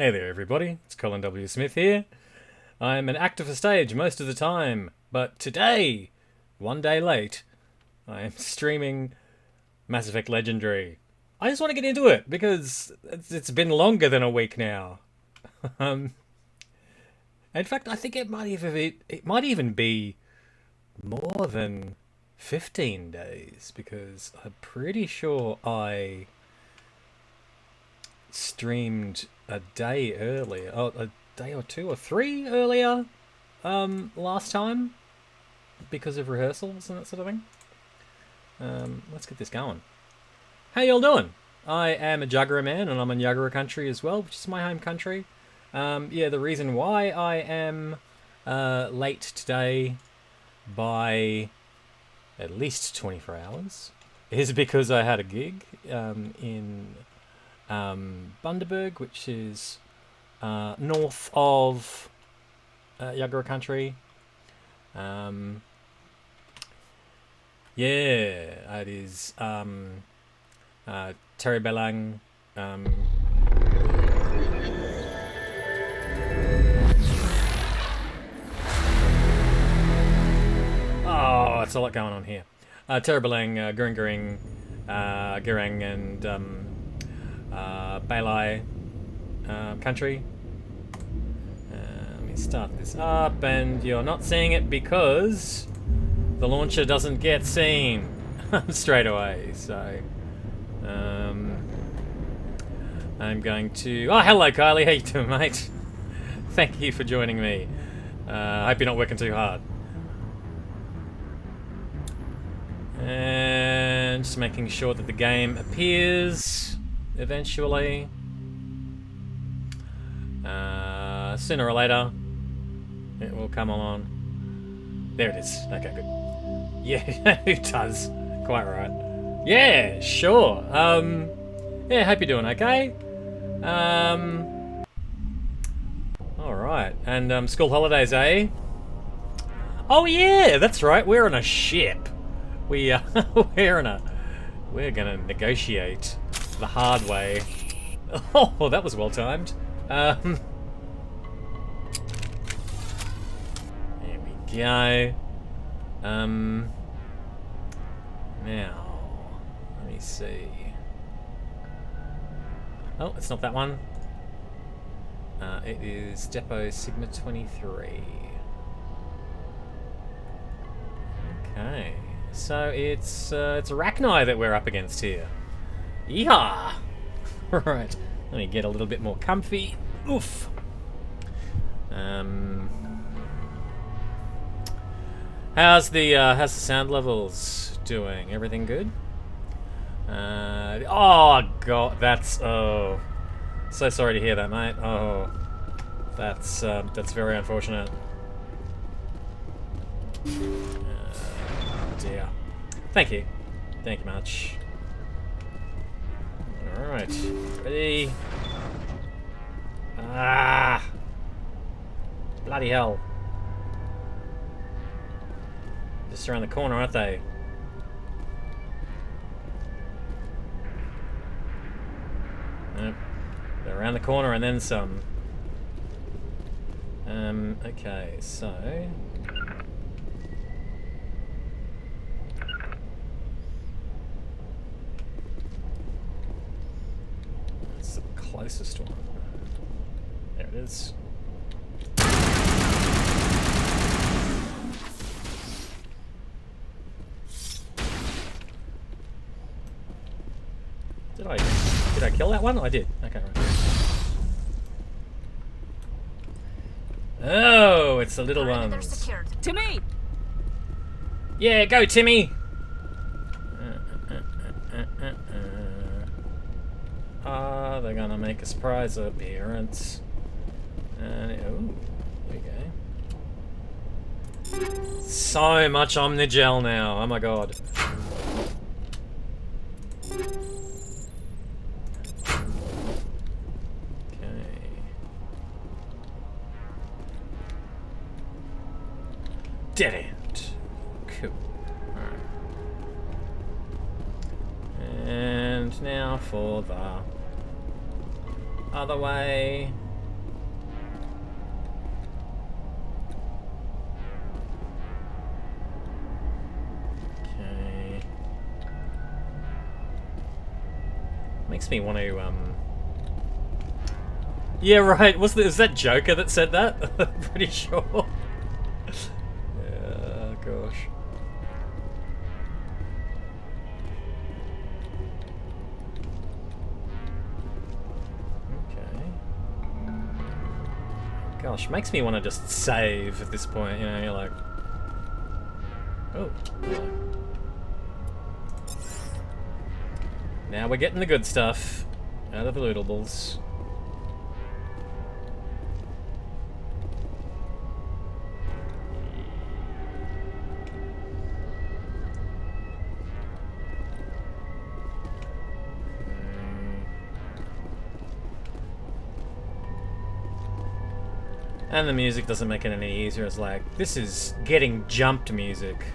Hey there everybody, it's Colin W. Smith here. I'm an actor for stage most of the time, but today, one day late, I am streaming Mass Effect Legendary. I just want to get into it because it's been longer than a week now. In fact, I think it might even be more than 15 days because I'm pretty sure I streamed a day earlier, a day or two or three earlier, last time because of rehearsals and that sort of thing. Let's get this going. How y'all doing? I am a Juggerer man, and I'm in Juggerer country as well, which is my home country. Yeah, the reason why I am late today by at least 24 hours is because I had a gig in Bundaberg, which is north of Juggerer country. Yeah, it is Terry Belang. Oh, it's a lot going on here. Terry Belang, Gurung, Gurung, and Balai country. Let me start this up, and you're not seeing it because the launcher doesn't get seen straight away. So I'm going to. Oh, hello, Kylie. How you doing, mate? Thank you for joining me. I hope you're not working too hard. And just making sure that the game appears eventually. Sooner or later, it will come along. There it is. Okay, good. Yeah, it does. Quite right. Yeah, sure. Yeah, hope you're doing okay. Alright. And, school holidays, eh? Oh, yeah, that's right. We're on a ship. We're gonna negotiate the hard way. Oh, that was well timed. There we go. Now, let me see. Oh, it's not that one. It is Depot Sigma 23. Okay. So it's Arachni that we're up against here. Yeehaw! Right, let me get a little bit more comfy. Oof. How's the sound levels doing? Everything good? Oh god, that's so sorry to hear that, mate. Oh, that's very unfortunate. Dear. Thank you much. Alright, ready? Ah! Bloody hell. Just around the corner, aren't they? Nope. They're around the corner and then some. Okay, so... closest one. There it is. Did I kill that one? I did. Okay, right. Oh, it's the little ones. Timmy! Yeah, go Timmy! They're gonna make a surprise appearance. And oh, there we go. So much Omnigel now. Oh my god. Okay. Dead end. Cool. Alright. And now for the other way. Makes me want to, Yeah, right. Is that Joker that said that? I'm pretty sure. Yeah, gosh. Okay. Gosh, makes me want to just save at this point. You know, you're like... Oh, hello. Now we're getting the good stuff out of the lootables. And the music doesn't make it any easier. It's like, this is getting jumped music.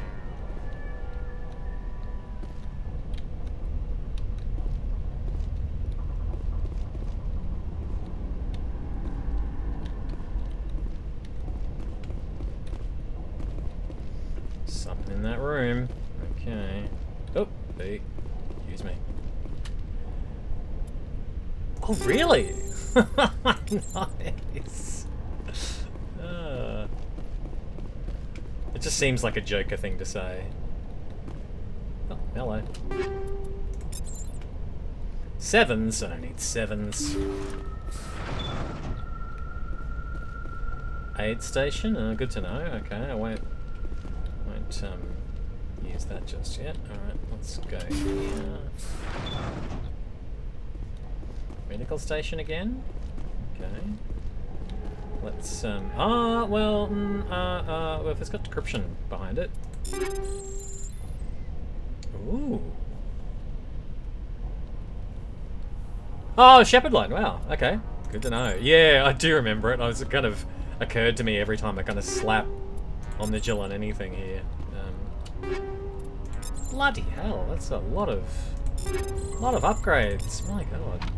Something in that room. Okay. Oh, hey, excuse me. Oh, really? Nice. It just seems like a Joker thing to say. Oh, hello. Sevens? I don't need sevens. Aid station? Good to know. Okay, I won't use that just yet. Alright, let's go here. Medical station again? Okay. Let's, well, if it's got decryption behind it. Ooh. Oh, Shepherd line, wow, okay. Good to know. Yeah, I do remember it. It kind of occurred to me every time I kind of slap on the Jill on anything here. Bloody hell, that's a lot of upgrades. My god.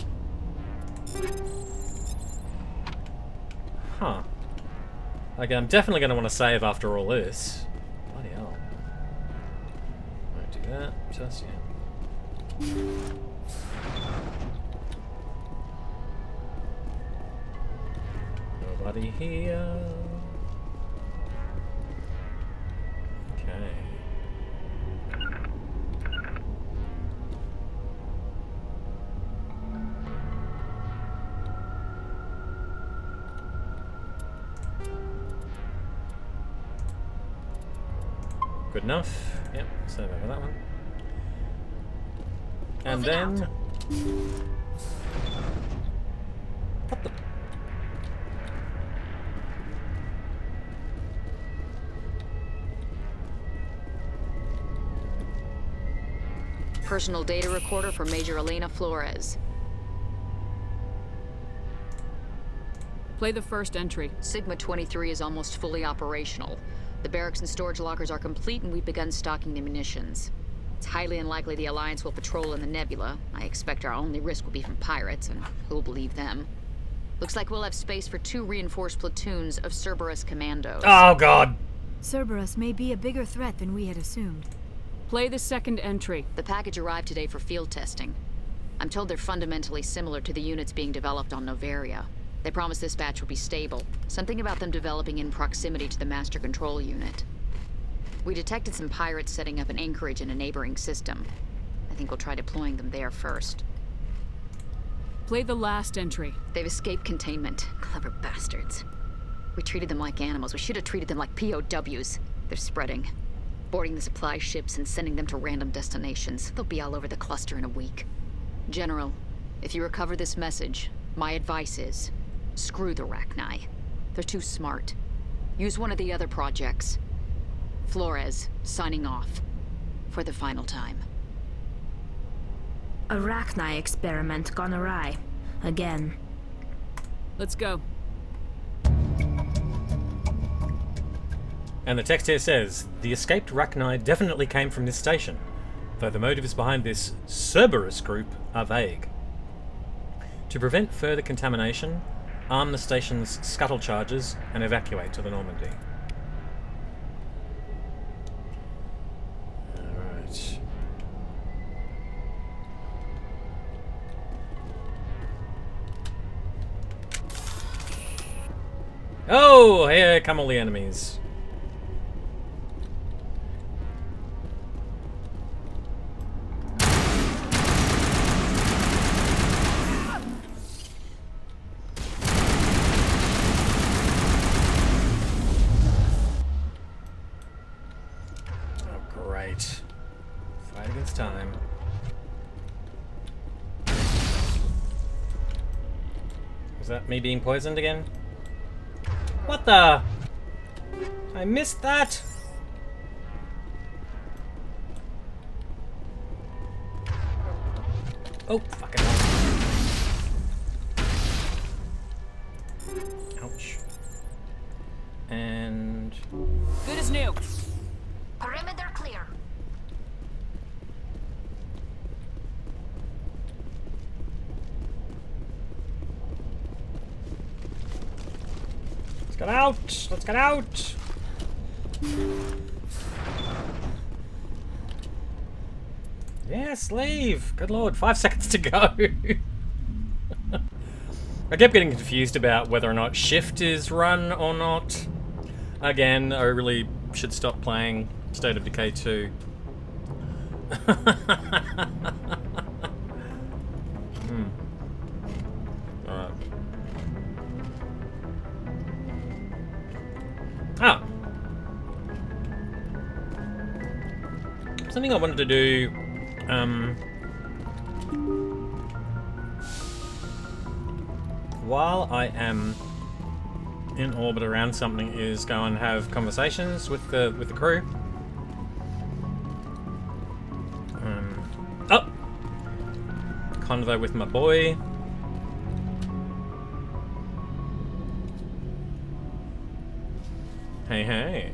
Huh. Okay, I'm definitely going to want to save after all this. Bloody hell. Won't do that. Just yet. Nobody here. Okay. Good enough. Yep, save over that one. And then... What the... Personal data recorder for Major Elena Flores. Play the first entry. Sigma 23 is almost fully operational. The barracks and storage lockers are complete and we've begun stocking the munitions. It's highly unlikely the Alliance will patrol in the nebula. I expect our only risk will be from pirates, and who'll believe them? Looks like we'll have space for 2 reinforced platoons of Cerberus commandos. Oh god! Cerberus may be a bigger threat than we had assumed. Play the second entry. The package arrived today for field testing. I'm told they're fundamentally similar to the units being developed on Novaria. They promise this batch will be stable. Something about them developing in proximity to the master control unit. We detected some pirates setting up an anchorage in a neighboring system. I think we'll try deploying them there first. Play the last entry. They've escaped containment. Clever bastards. We treated them like animals. We should have treated them like POWs. They're spreading. Boarding the supply ships and sending them to random destinations. They'll be all over the cluster in a week. General, if you recover this message, my advice is... screw the Rachni. They're too smart. Use one of the other projects. Flores, signing off. For the final time. A Rachni experiment gone awry. Again. Let's go. And the text here says, the escaped Rachni definitely came from this station, though the motives behind this Cerberus group are vague. To prevent further contamination, arm the station's scuttle charges and evacuate to the Normandy. Alright. Oh, here come all the enemies. Oh, great. Fight against time. Is that me being poisoned again? What the? I missed that! Oh, fucking hell. Ouch. And... Good as new. Perimeter clear. Let's get out! Let's get out! Yes, leave! Good lord, 5 seconds to go! I kept getting confused about whether or not shift is run or not. Again, I really should stop playing State of Decay 2. Alright. Ah! Something I wanted to do, while I am in orbit around something, is go and have conversations with the crew. Oh! Convo with my boy. Hey, hey.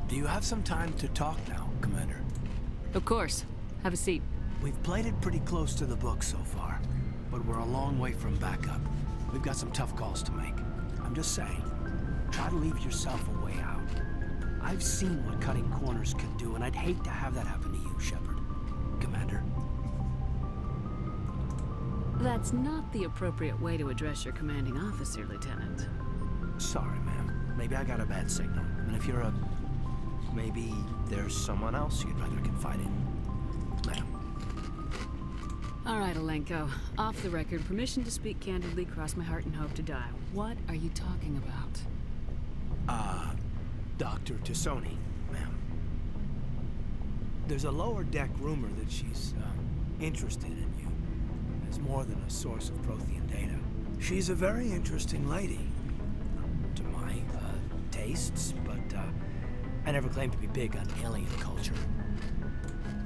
Do you have some time to talk now, Commander? Of course. Have a seat. We've played it pretty close to the book so far, but we're a long way from backup. We've got some tough calls to make. I'm just saying, try to leave yourself a way out. I've seen what cutting corners can do, and I'd hate to have that happen to you, Shepard. Commander. That's not the appropriate way to address your commanding officer, Lieutenant. Sorry, ma'am. Maybe I got a bad signal. And if you're a... maybe there's someone else you'd rather confide in. Ma'am. All right, Alenko. Off the record, permission to speak candidly, cross my heart and hope to die. What are you talking about? Dr. Tassoni, ma'am. There's a lower deck rumor that she's, interested in you as more than a source of Prothean data. She's a very interesting lady. To my, tastes, but, I never claimed to be big on alien culture.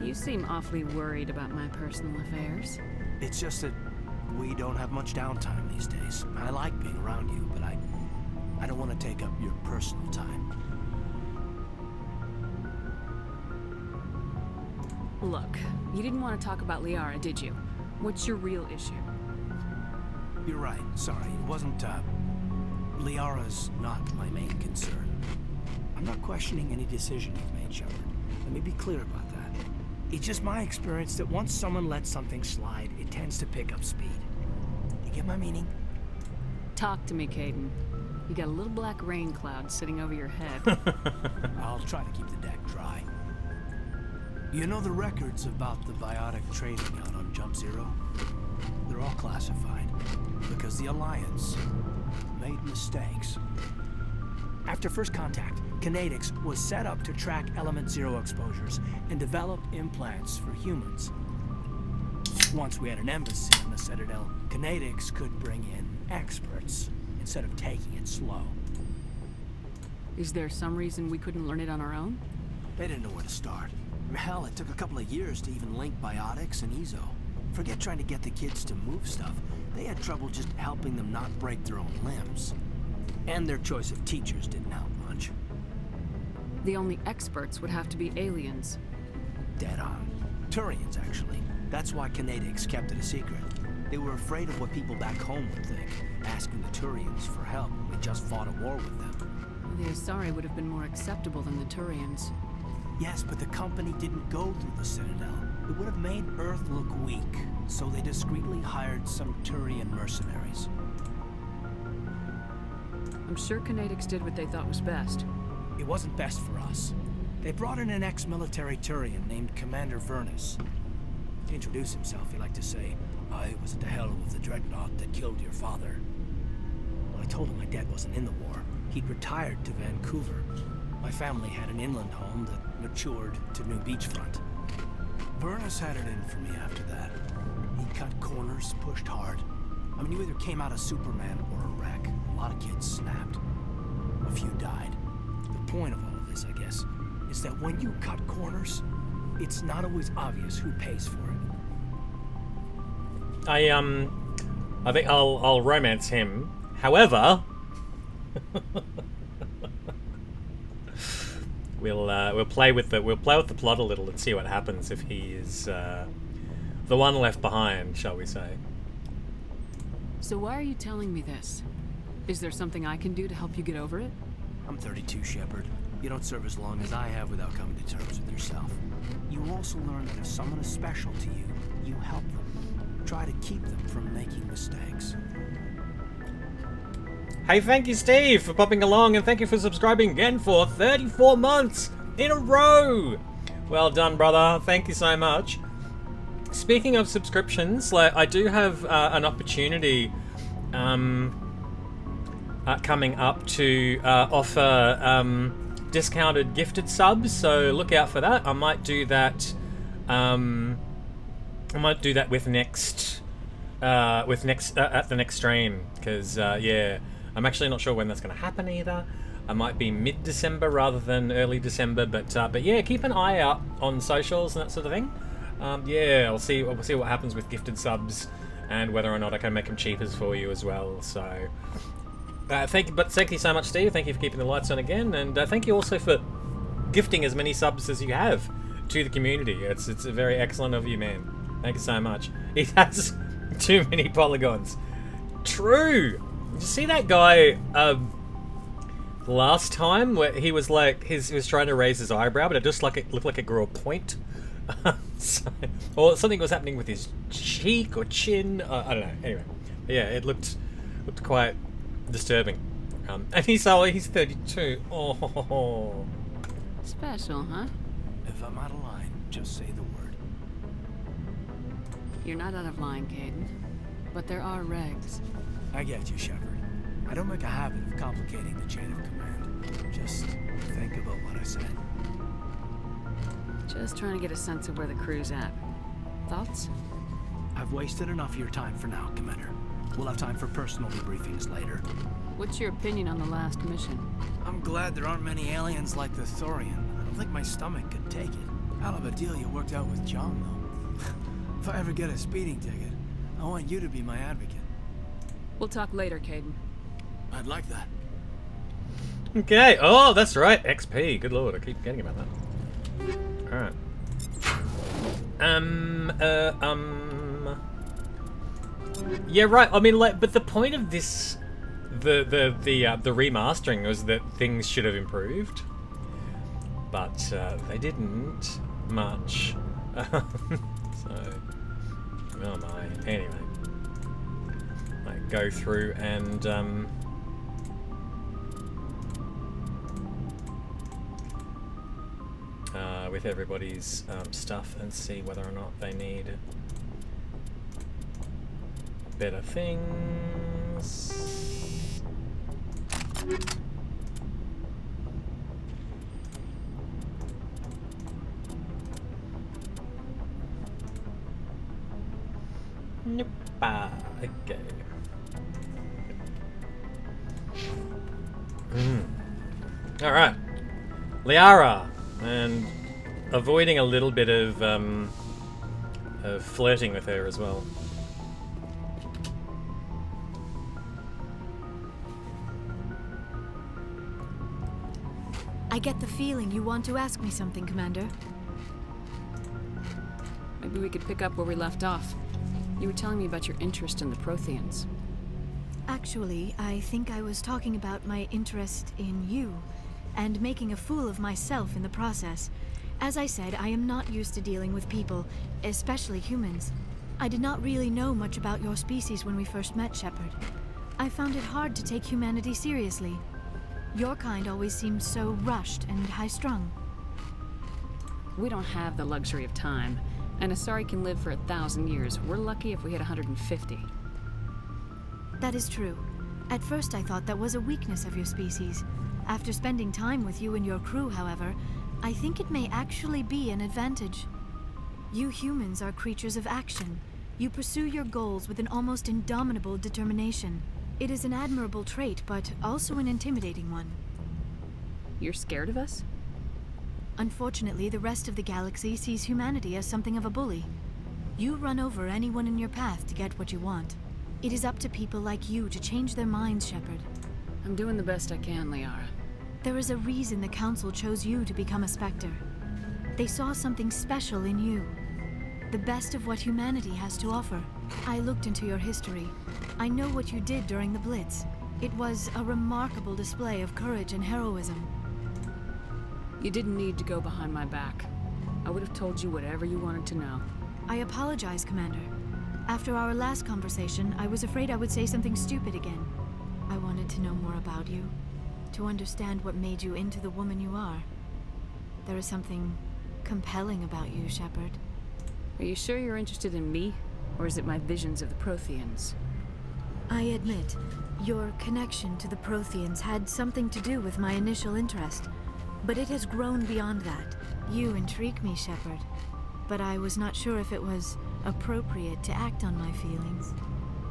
You seem awfully worried about my personal affairs. It's just that we don't have much downtime these days. I like being around you, but I don't want to take up your personal time. Look, you didn't want to talk about Liara, did you? What's your real issue? You're right. Sorry. It wasn't, Liara's not my main concern. I'm not questioning any decision you've made, Shepard. Let me be clear about that. It's just my experience that once someone lets something slide, it tends to pick up speed. You get my meaning? Talk to me, Kaidan. You got a little black rain cloud sitting over your head. I'll try to keep the deck dry. You know the records about the biotic training out on Jump Zero? They're all classified because the Alliance made mistakes. After first contact, Kinetics was set up to track Element Zero exposures and develop implants for humans. Once we had an embassy in the Citadel, Kinetics could bring in experts instead of taking it slow. Is there some reason we couldn't learn it on our own? They didn't know where to start. Hell, it took a couple of years to even link biotics and Ezo. Forget trying to get the kids to move stuff. They had trouble just helping them not break their own limbs. And their choice of teachers didn't help much. The only experts would have to be aliens. Dead on. Turians, actually. That's why Kinetics kept it a secret. They were afraid of what people back home would think, asking the Turians for help when we just fought a war with them. The Asari would have been more acceptable than the Turians. Yes, but the company didn't go through the Citadel. It would have made Earth look weak, so they discreetly hired some Turian mercenaries. I'm sure Canadix did what they thought was best. It wasn't best for us. They brought in an ex-military Turian named Commander Vernus. To introduce himself, he liked to say, "I was at the helm of the dreadnought that killed your father." Well, I told him my dad wasn't in the war. He'd retired to Vancouver. My family had an inland home that matured to New Beachfront. Vernus had it in for me after that. He cut corners, pushed hard. I mean, you either came out a Superman or a wreck. A lot of kids snapped. A few died. The point of all of this, I guess, is that when you cut corners, it's not always obvious who pays for it. I think I'll romance him. However, we'll play with the plot a little and see what happens if he is the one left behind, shall we say? So why are you telling me this? Is there something I can do to help you get over it? I'm 32, Shepard. You don't serve as long as I have without coming to terms with yourself. You also learn that if someone is special to you, you help them. Try to keep them from making mistakes. Hey, thank you, Steve, for popping along, and thank you for subscribing again for 34 months in a row. Well done, brother. Thank you so much. Speaking of subscriptions, like I do have an opportunity coming up to offer discounted gifted subs, so look out for that. I might do that. With next at the next stream, because yeah, I'm actually not sure when that's going to happen either. I might be mid-December rather than early December, but yeah, keep an eye out on socials and that sort of thing. Yeah, we'll see what happens with gifted subs and whether or not I can make them cheaper for you as well. So, thank you so much, Steve. Thank you for keeping the lights on again, and thank you also for gifting as many subs as you have to the community. It's very excellent of you, man. Thank you so much. He has too many polygons. True. Did you see that guy last time where he was like he was trying to raise his eyebrow, but it just looked like it grew a point. Or something was happening with his cheek or chin. I don't know. Anyway, but yeah, it looked quite disturbing. And he's 32. Oh, Special, huh? If I'm out of line, just say the word. You're not out of line, Kaidan. But there are regs. I get you, Shepard. I don't make a habit of complicating the chain of command. Just think about what I said. Just trying to get a sense of where the crew's at. Thoughts? I've wasted enough of your time for now, Commander. We'll have time for personal debriefings later. What's your opinion on the last mission? I'm glad there aren't many aliens like the Thorian. I don't think my stomach could take it. Hell of a deal you worked out with John, though. If I ever get a speeding ticket, I want you to be my advocate. We'll talk later, Kaidan. I'd like that. okay. Oh, that's right. XP. Good lord, I keep forgetting about that. All right. Yeah, right. I mean, like, but the point of this, the remastering was that things should have improved, but they didn't much. So, oh my. Anyway, I go through and with everybody's stuff and see whether or not they need better things. Nope. Okay. All right, Liara, and avoiding a little bit of flirting with her as well. I get the feeling you want to ask me something, Commander. Maybe we could pick up where we left off. You were telling me about your interest in the Protheans. Actually, I think I was talking about my interest in you, and making a fool of myself in the process. As I said, I am not used to dealing with people, especially humans. I did not really know much about your species when we first met, Shepard. I found it hard to take humanity seriously. Your kind always seems so rushed and high-strung. We don't have the luxury of time, and Asari can live for 1,000 years. We're lucky if we hit 150. That is true. At first I thought that was a weakness of your species. After spending time with you and your crew, however, I think it may actually be an advantage. You humans are creatures of action. You pursue your goals with an almost indomitable determination. It is an admirable trait, but also an intimidating one. You're scared of us? Unfortunately, the rest of the galaxy sees humanity as something of a bully. You run over anyone in your path to get what you want. It is up to people like you to change their minds, Shepard. I'm doing the best I can, Liara. There is a reason the Council chose you to become a Spectre. They saw something special in you. The best of what humanity has to offer. I looked into your history. I know what you did during the Blitz. It was a remarkable display of courage and heroism. You didn't need to go behind my back. I would have told you whatever you wanted to know. I apologize, Commander. After our last conversation, I was afraid I would say something stupid again. I wanted to know more about you, to understand what made you into the woman you are. There is something compelling about you, Shepard. Are you sure you're interested in me, or is it my visions of the Protheans? I admit, your connection to the Protheans had something to do with my initial interest, but it has grown beyond that. You intrigue me, Shepard, but I was not sure if it was appropriate to act on my feelings.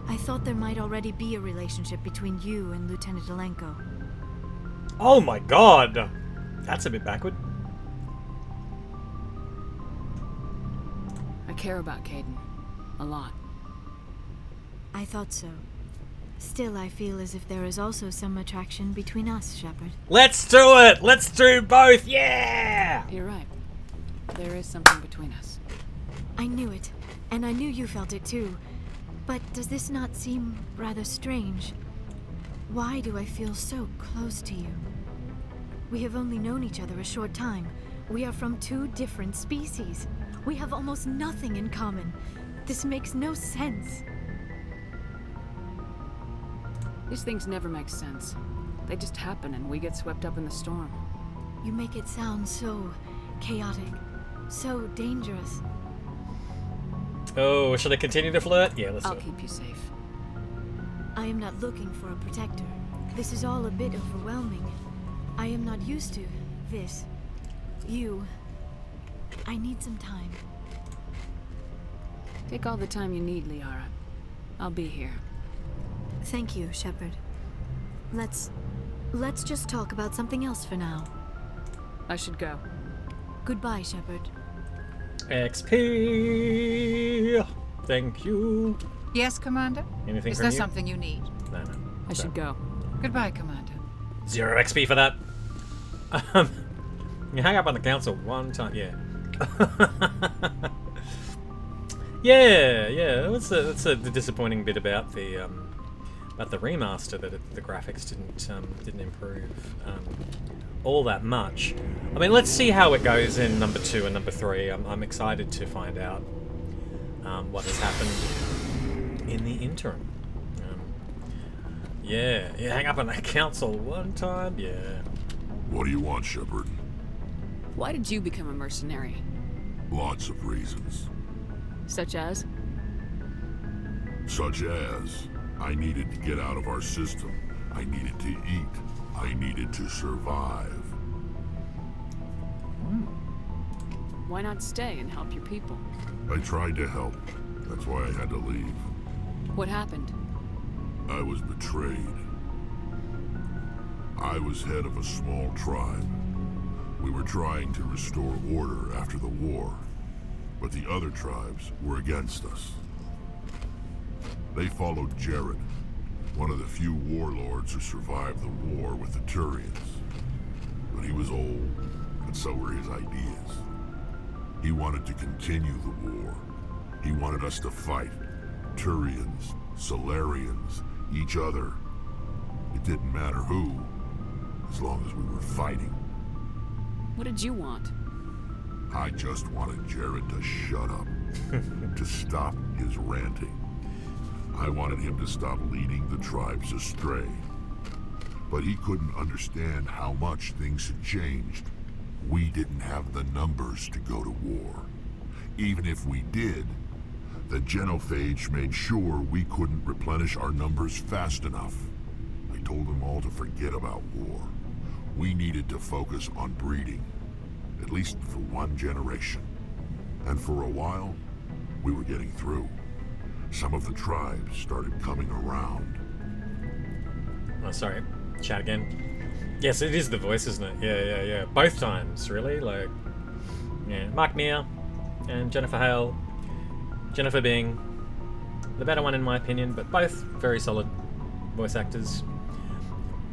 I thought there might already be a relationship between you and Lieutenant Alenko. Oh my god! That's a bit backward. I care about Kaidan. A lot. I thought so. Still, I feel as if there is also some attraction between us, Shepard. Let's do it! Let's do both! Yeah! You're right. There is something between us. I knew it, and I knew you felt it too. But does this not seem rather strange? Why do I feel so close to you? We have only known each other a short time. We are from two different species. We have almost nothing in common. This makes no sense. These things never make sense. They just happen and we get swept up in the storm. You make it sound so chaotic, so dangerous. Oh, should I continue to flirt? Yeah, let's I'll do it. keep you safe. I am not looking for a protector. This is all a bit overwhelming. I am not used to this. You. I need some time. Take all the time you need, Liara. I'll be here. Thank you, Shepard. Let's just talk about something else for now. I should go. Goodbye, Shepard. XP! Thank you. Yes, Commander? Anything Is from there you? something you need? No. I should go. Goodbye, Commander. 0 XP for that. You hang up on the council one time, yeah. yeah. That's the disappointing bit about the remaster, that the graphics didn't improve all that much. I mean, let's see how it goes in number 2 and number 3. I'm excited to find out what has happened in the interim. Yeah, hang up on the council one time, yeah. What do you want, Shepard? Why did you become a mercenary? Lots of reasons. Such as? Such as, I needed to get out of our system. I needed to eat. I needed to survive. Why not stay and help your people? I tried to help. That's why I had to leave. What happened? I was betrayed. I was head of a small tribe. We were trying to restore order after the war, but the other tribes were against us. They followed Jared, one of the few warlords who survived the war with the Turians. But he was old, and so were his ideas. He wanted to continue the war. He wanted us to fight. Turians, Salarians, each other. It didn't matter who, as long as we were fighting. What did you want? I just wanted Jared to shut up, to stop his ranting. I wanted him to stop leading the tribes astray. but he couldn't understand how much things had changed. We didn't have the numbers to go to war. Even if we did, the genophage made sure we couldn't replenish our numbers fast enough. I told them all to forget about war. We needed to focus on breeding, at least for one generation. And for a while, we were getting through. Some of the tribes started coming around. Oh, sorry. Chat again. Yes, it is the voice, isn't it? Yeah. Both times, really. Like, yeah. Mark Meir and Jennifer Hale. Jennifer being the better one in my opinion, but both very solid voice actors.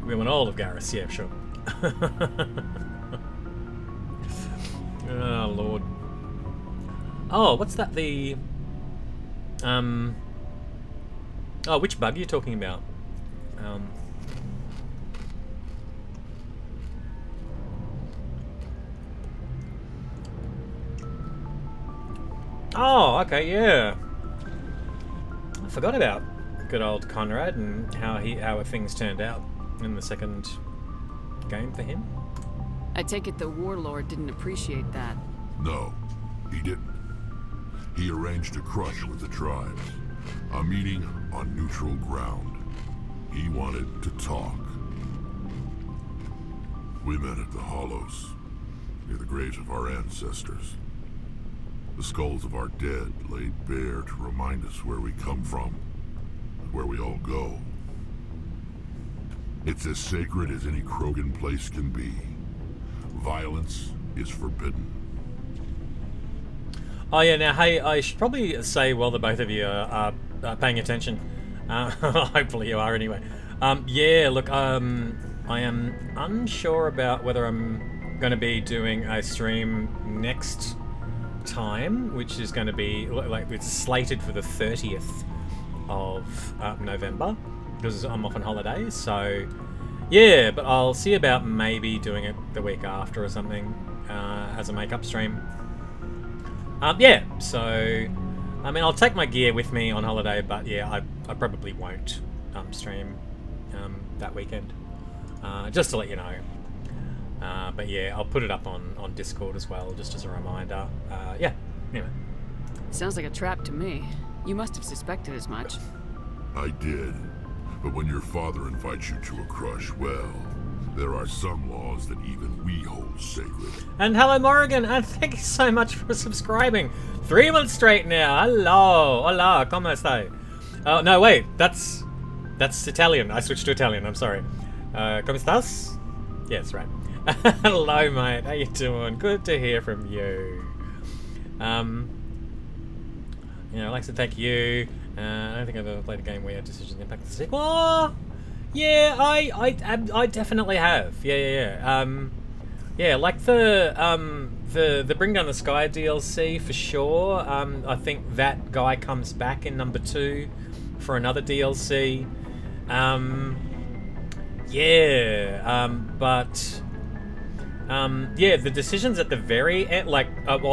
We want all of Garrus, yeah, sure. Oh, Lord. Oh, what's that? Oh, which bug are you talking about? Oh, okay, yeah. I forgot about good old Conrad and how things turned out in the second game for him. I take it the warlord didn't appreciate that. No, he didn't. He arranged a crush with the tribes. A meeting on neutral ground. He wanted to talk. We met at the Hollows, near the graves of our ancestors. The skulls of our dead laid bare to remind us where we come from, and where we all go. It's as sacred as any Krogan place can be. Violence is forbidden. Oh yeah, now hey, I should probably say while the both of you are paying attention, hopefully you are anyway. Yeah, look, I am unsure about whether I'm going to be doing a stream next time, which is going to be, like, it's slated for the 30th of November, because I'm off on holiday, so yeah, but I'll see about maybe doing it the week after or something, as a make-up stream. Yeah, so, I mean, I'll take my gear with me on holiday, but yeah, I probably won't stream that weekend, just to let you know. But yeah, I'll put it up on Discord as well, just as a reminder. Yeah, anyway. Sounds like a trap to me. You must have suspected as much. I did. But when your father invites you to a crush, well, there are some laws that even we hold sacred. And hello, Morrigan, and thank you so much for subscribing. 3 months straight now. Hello, hola, como estai? Oh, no, wait, that's Italian. I switched to Italian, I'm sorry. Como estás? Yes, right. Hello, mate. How you doing? Good to hear from you. I'd like to thank you. I don't think I've ever played a game where your decisions impact the sequel. Yeah, I definitely have. Yeah. Yeah, like the Bring Down the Sky DLC for sure. I think that guy comes back in number 2 for another DLC. Yeah, the decisions at the very end,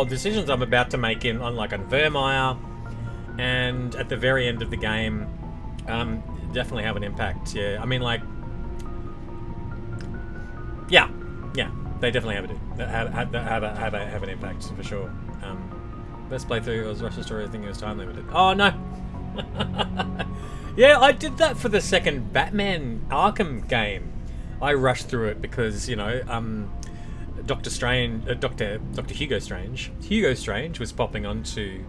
decisions I'm about to make on Vermeer, and at the very end of the game, definitely have an impact. Yeah, I mean, yeah, they definitely have an impact for sure. Best playthrough was Russian Story. I think it was time limited. Oh no. Yeah, I did that for the second Batman Arkham game. I rushed through it because, Doctor Hugo Strange was popping onto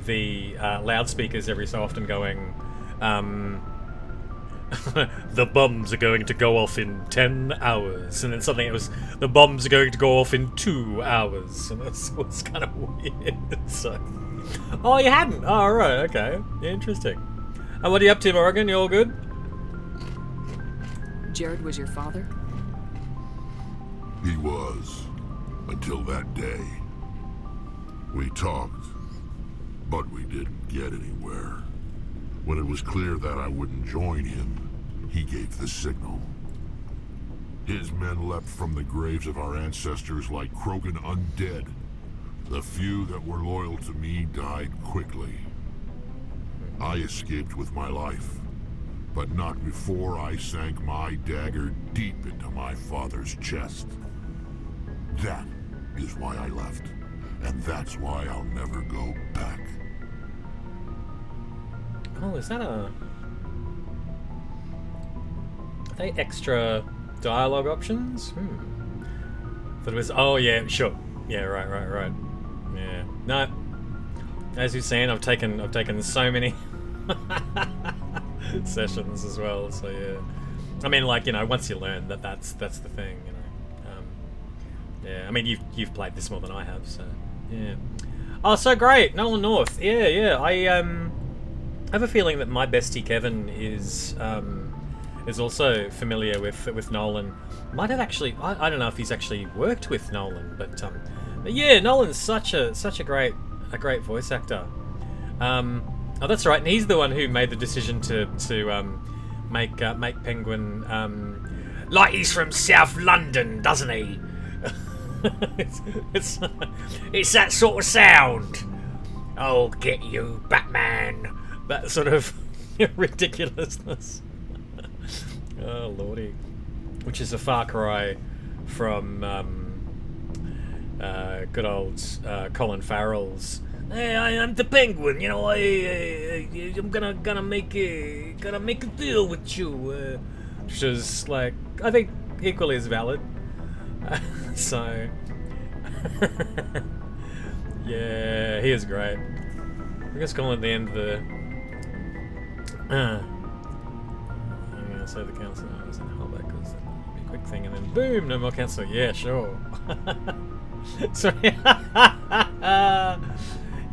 the loudspeakers every so often going, the bombs are going to go off in 10 hours. And then suddenly it was, the bombs are going to go off in 2 hours. And it was kind of weird. So, oh, you hadn't? Oh, right, okay. Interesting. And what are you up to, Morgan? You all good? Jared was your father? He was, until that day. We talked, but we didn't get anywhere. When it was clear that I wouldn't join him, he gave the signal. His men leapt from the graves of our ancestors like Krogan undead. The few that were loyal to me died quickly. I escaped with my life, but not before I sank my dagger deep into my father's chest. That is why I left, and that's why I'll never go back. Oh, is that a... Are they extra dialogue options? Thought it was... Oh, yeah, sure. Yeah, right. Yeah. No. As you've seen, I've taken so many sessions as well, so yeah. I mean, like, you know, once you learn that's the thing, you know. Yeah, I mean, you've played this more than I have, so yeah. Oh, so great, Nolan North. Yeah. I have a feeling that my bestie Kevin is also familiar with Nolan. Might have actually, I don't know if he's actually worked with Nolan, but yeah, Nolan's such a great voice actor. Oh, that's right, and he's the one who made the decision to make Penguin like he's from South London, doesn't he? it's that sort of sound. I'll get you, Batman. That sort of ridiculousness. Oh lordy, which is a far cry from good old Colin Farrell's. Hey, I'm the Penguin. You know, I'm gonna make a deal with you, which is like I think equally as valid. So, yeah, he is great. We're just calling at the end of the. I'm gonna say the council is in Hullback because that'll be a quick thing, and then boom, no more council. Yeah, sure. Sorry.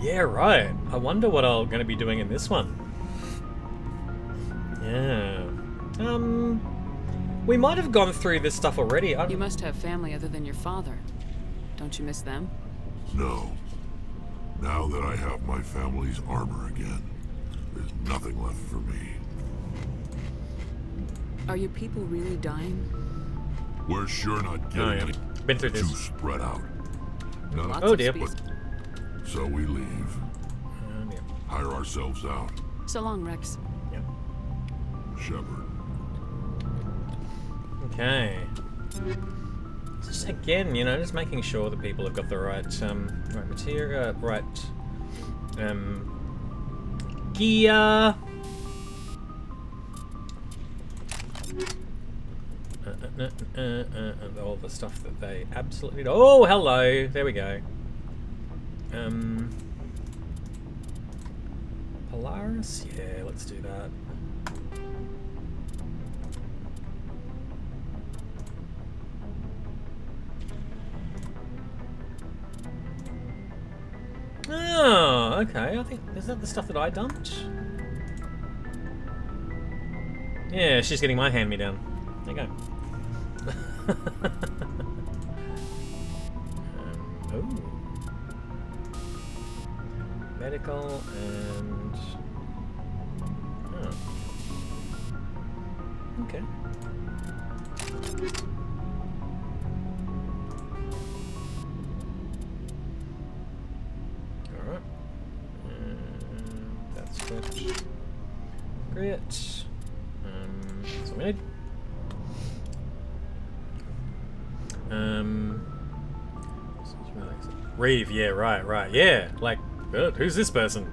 Yeah, right. I wonder what I'm going to be doing in this one. Yeah. We might have gone through this stuff already. You must have family other than your father. Don't you miss them? No. Now that I have my family's armor again, there's nothing left for me. Are your people really dying? We're sure not getting Been through this. too spread out. Not Oh dear. So we leave. Yeah. Hire ourselves out. So long, Wrex. Yeah. Shepard. Okay. Just again, you know, just making sure that people have got the right material, right gear. All the stuff that they absolutely need. Oh, hello. There we go. Polaris? Yeah, let's do that. Oh, okay. I think, is that the stuff that I dumped? Yeah, she's getting my hand-me-down. There you go. Oh. Medical and... Oh. Okay. Alright. That's good. Great. That's what we need. Reeve, yeah, right, yeah. Like, who's this person?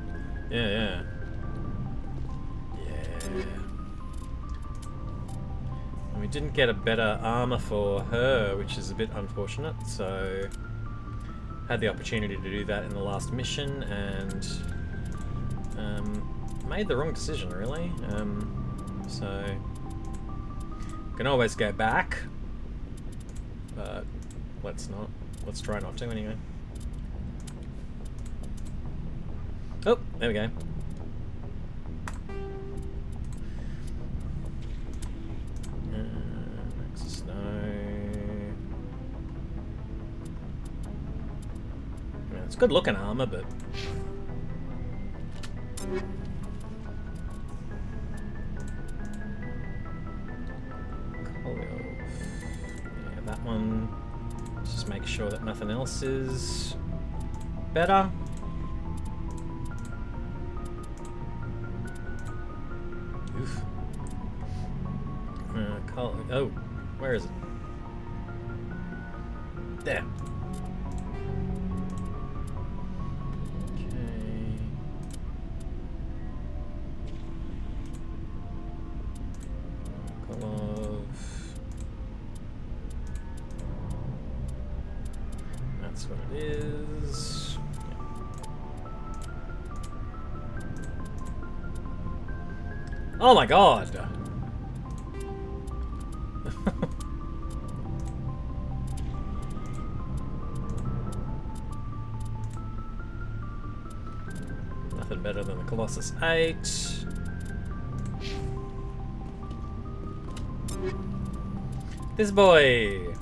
Yeah. And we didn't get a better armor for her, which is a bit unfortunate, so had the opportunity to do that in the last mission and made the wrong decision, really. So can always go back, but let's not. Let's try not to anyway. Oh, there we go. No. Yeah, it's good looking armor, but yeah, that one. Just make sure that nothing else is better. Oof. Oh, where is it? There. Okay. That's what it is. Oh my god! Nothing better than the Colossus 8. This boy!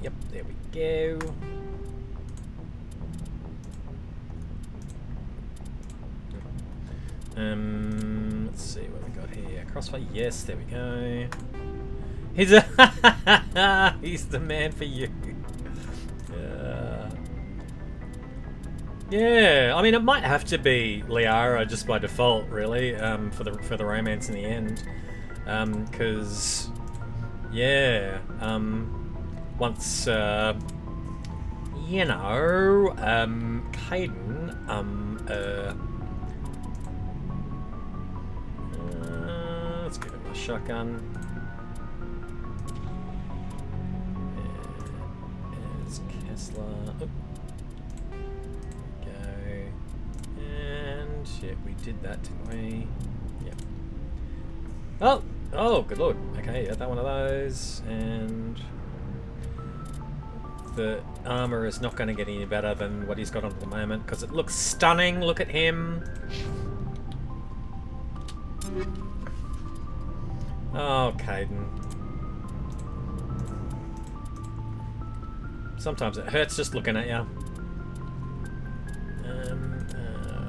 Yep, there we go. Let's see what we got here. Crossfire, yes, there we go. He's a he's the man for you. Yeah, I mean it might have to be Liara just by default, really, for the romance in the end, because yeah, once you know, Kaidan, let's give him a shotgun. There's Kessler. Oh. Yeah, we did that, didn't we? Yep. Oh! Oh, good lord. Okay, got that one of those. And the armor is not going to get any better than what he's got on at the moment, because it looks stunning. Look at him. Oh, Kaidan. Sometimes it hurts just looking at you.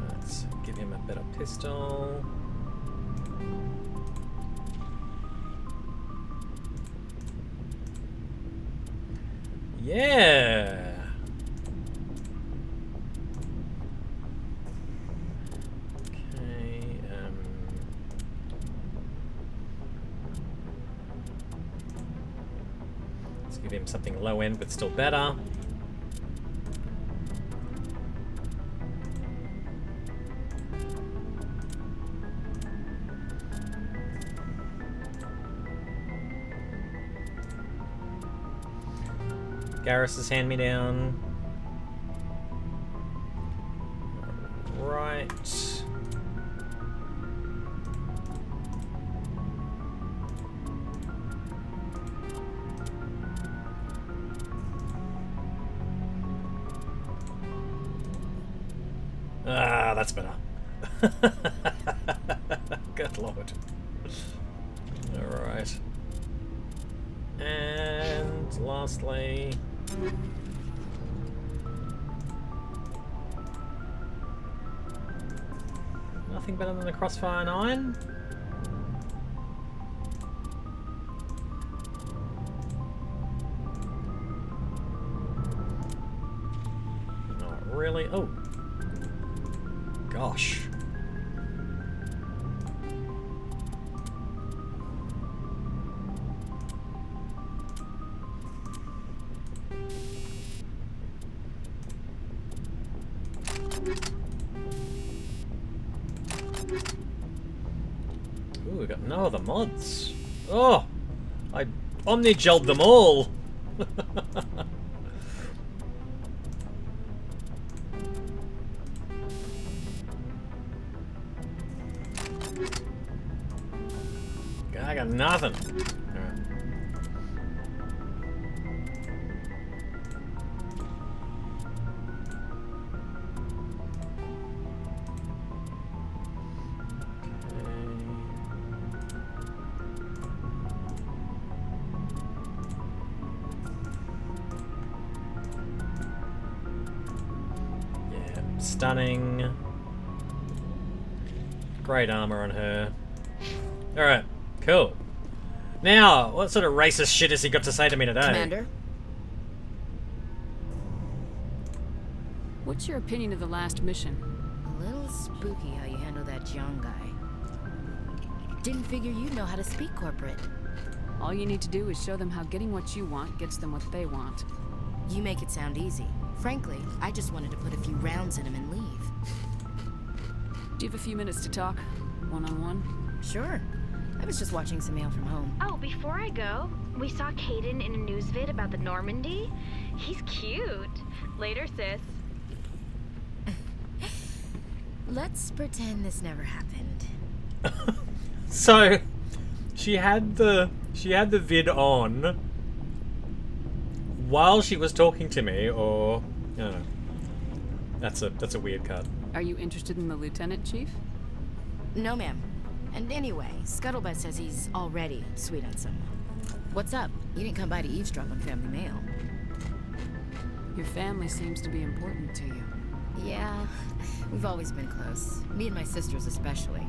Let's give him a better pistol. Yeah. Okay. Let's give him something low end, but still better. Garrus's hand-me-down. Right. Ah, that's better. Good lord. Alright. And lastly... Nothing better than the Crossfire 9? Not really. Oh! Gosh. Ooh, we got no other mods. Oh! I omni-gelled them all! I got nothing. Stunning. Great armor on her. Alright, cool. Now, what sort of racist shit has he got to say to me today? Commander? What's your opinion of the last mission? A spooky how you handle that young guy. Didn't figure you'd know how to speak corporate. All you need to do is show them how getting what you want gets them what they want. You make it sound easy. Frankly, I just wanted to put a few rounds in him and leave. Do you have a few minutes to talk? One-on-one? Sure. I was just watching some mail from home. Oh, before I go, we saw Kaidan in a news vid about the Normandy. He's cute. Later, sis. Let's pretend this never happened. So, she had the vid on while she was talking to me, or I don't know. That's a weird cut. Are you interested in the lieutenant, Chief? No, ma'am. And anyway, Scuttlebutt says he's already sweet on someone. What's up? You didn't come by to eavesdrop on family mail. Your family seems to be important to you. Yeah, we've always been close. Me and my sisters especially.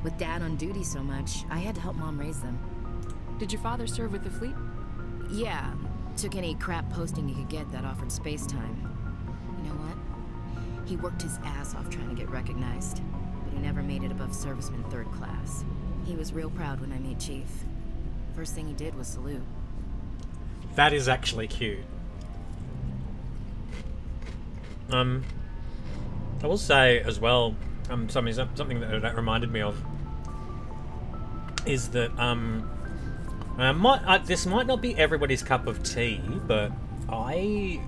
With Dad on duty so much, I had to help Mom raise them. Did your father serve with the fleet? Yeah, took any crap posting he could get that offered space time. You know what? He worked his ass off trying to get recognized, but he never made it above serviceman 3rd class. He was real proud when I made Chief. First thing he did was salute. That is actually cute. I will say as well, something that reminded me of is that this might not be everybody's cup of tea, but I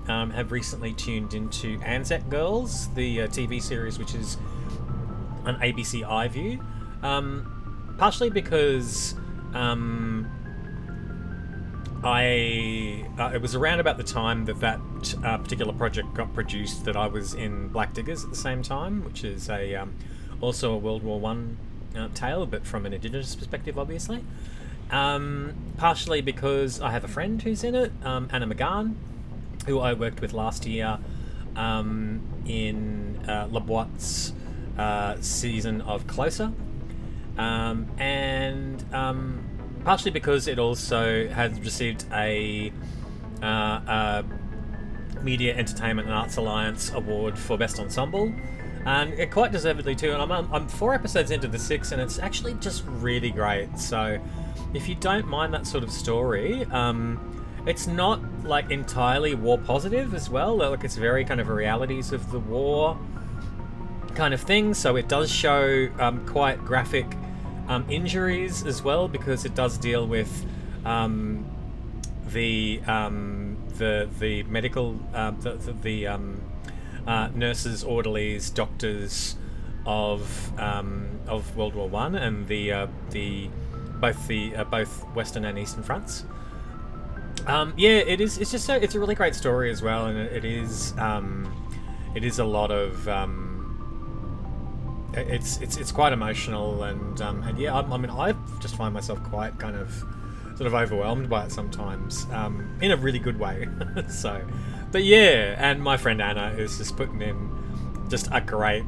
have recently tuned into Anzac Girls, the TV series, which is on ABC iView, partially because it was around about the time that particular project got produced that I was in Black Diggers at the same time, which is also a World War One tale, but from an Indigenous perspective, obviously. Partially because I have a friend who's in it, Anna McGahn, who I worked with last year in LeBoit's season of Closer, and partially because it also has received a Media Entertainment and Arts Alliance award for Best Ensemble, and it quite deservedly too. And I'm 4 episodes into the 6, and it's actually just really great. So if you don't mind that sort of story, it's not like entirely war positive as well. Like, it's very kind of realities of the war kind of thing. So it does show quite graphic injuries as well, because it does deal with the medical nurses, orderlies, doctors of World War One, and both Western and Eastern fronts. It's a really great story as well, and it is a lot of it's quite emotional, and yeah, I mean, I just find myself quite kind of sort of overwhelmed by it sometimes, in a really good way. So, but yeah, and my friend Anna is just putting in just a great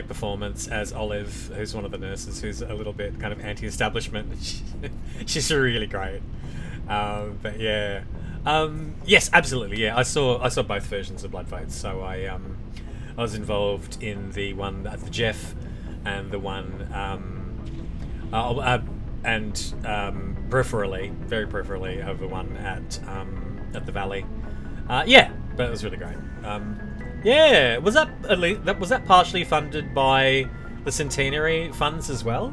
performance as Olive, who's one of the nurses, who's a little bit kind of anti-establishment. She's really great. But yeah, yes, absolutely, yeah. I saw both versions of Blood Votes, so I was involved in the one at the Jeff, and the one very peripherally of the one at the Valley. Yeah, but it was really great. Yeah, was that partially funded by the Centenary funds as well?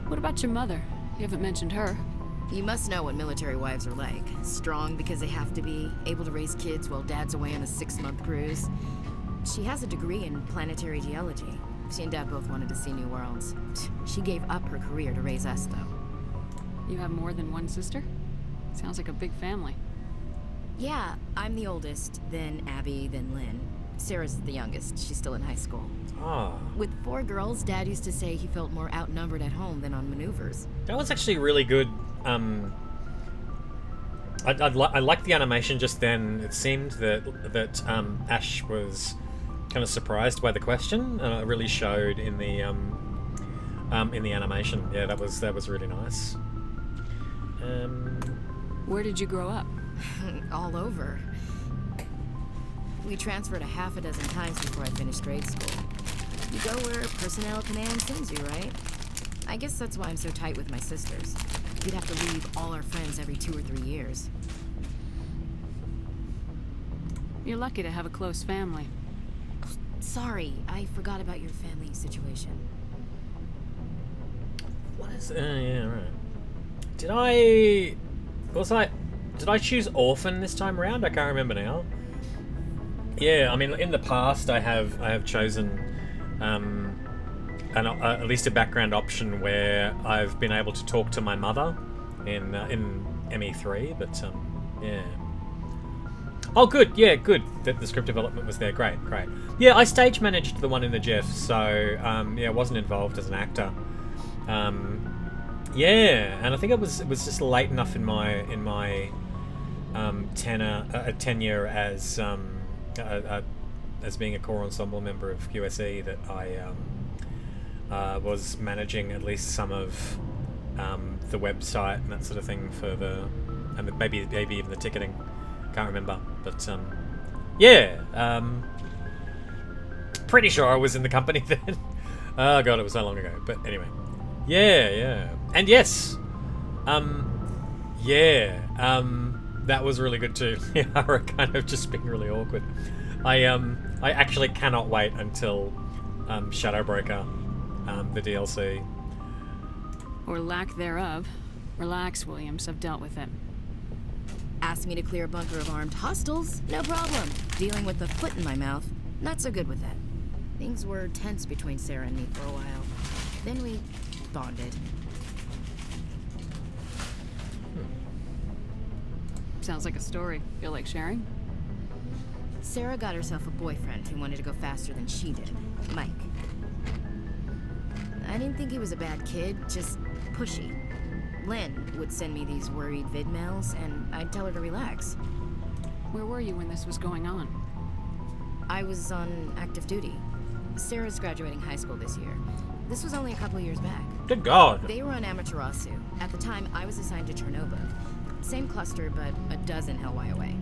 What about your mother? You haven't mentioned her. You must know what military wives are like. Strong because they have to be, able to raise kids while Dad's away on a 6-month cruise. She has a degree in planetary geology. She and Dad both wanted to see new worlds. She gave up her career to raise us, though. You have more than one sister? Sounds like a big family. Yeah, I'm the oldest, then Abby, then Lynn. Sarah's the youngest. She's still in high school. Ah. With 4 girls, Dad used to say he felt more outnumbered at home than on maneuvers. That was actually really good. I liked the animation just then. It seemed that Ash was kind of surprised by the question, and it really showed in the animation. Yeah, that was really nice. Where did you grow up? All over. We transferred a half a dozen times before I finished grade school. You go where personnel command sends you, right? I guess that's why I'm so tight with my sisters. We'd have to leave all our friends every 2 or 3 years. You're lucky to have a close family. Sorry, I forgot about your family situation. What is... yeah, right. Did I choose orphan this time around? I can't remember now. Yeah, I mean, in the past I have chosen at least a background option where I've been able to talk to my mother in ME3, but yeah. Oh, good. Yeah, good. That the script development was there. Great. Yeah, I stage managed the one in the Jeff, so yeah, wasn't involved as an actor. Yeah, and I think it was just late enough in my tenure as being a core ensemble member of QSE that I was managing at least some of the website and that sort of thing for and maybe even the ticketing. Can't remember, but yeah, pretty sure I was in the company then. Oh god, it was so long ago. But anyway, yeah, and yes, that was really good too. Yara kind of just being really awkward. I actually cannot wait until Shadowbreaker, the DLC, Or lack thereof. Relax, Williams. I've dealt with it. Asked me to clear a bunker of armed hostiles? No problem. Dealing with the foot in my mouth? Not so good with that. Things were tense between Sarah and me for a while. Then we bonded. Sounds like a story. Feel like sharing? Sarah got herself a boyfriend who wanted to go faster than she did. Mike. I didn't think he was a bad kid, just pushy. Lynn would send me these worried vid mails, and I'd tell her to relax. Where were you when this was going on? I was on active duty. Sarah's graduating high school this year. This was only a couple years back. Good God. They were on Amaterasu. At the time, I was assigned to Chernobyl. Same cluster, but a dozen LY away.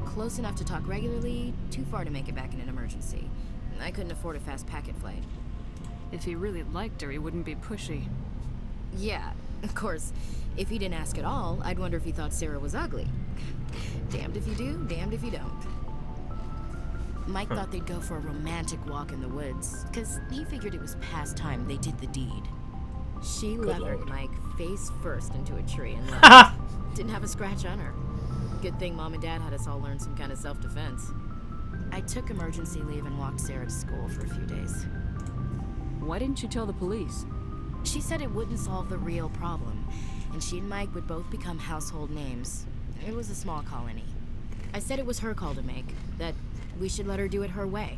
Close enough to talk regularly, too far to make it back in an emergency. I couldn't afford a fast packet flight. If he really liked her, he wouldn't be pushy. Yeah, of course. If he didn't ask at all, I'd wonder if he thought Sarah was ugly. Damned if you do, damned if you don't. Mike thought they'd go for a romantic walk in the woods, because he figured it was past time they did the deed. She levered Mike face first into a tree and left. Didn't have a scratch on her. Good thing Mom and Dad had us all learn some kind of self-defense. I took emergency leave and walked Sarah to school for a few days. Why didn't you tell the police? She said it wouldn't solve the real problem, and she and Mike would both become household names. It was a small colony. I said it was her call to make, that we should let her do it her way.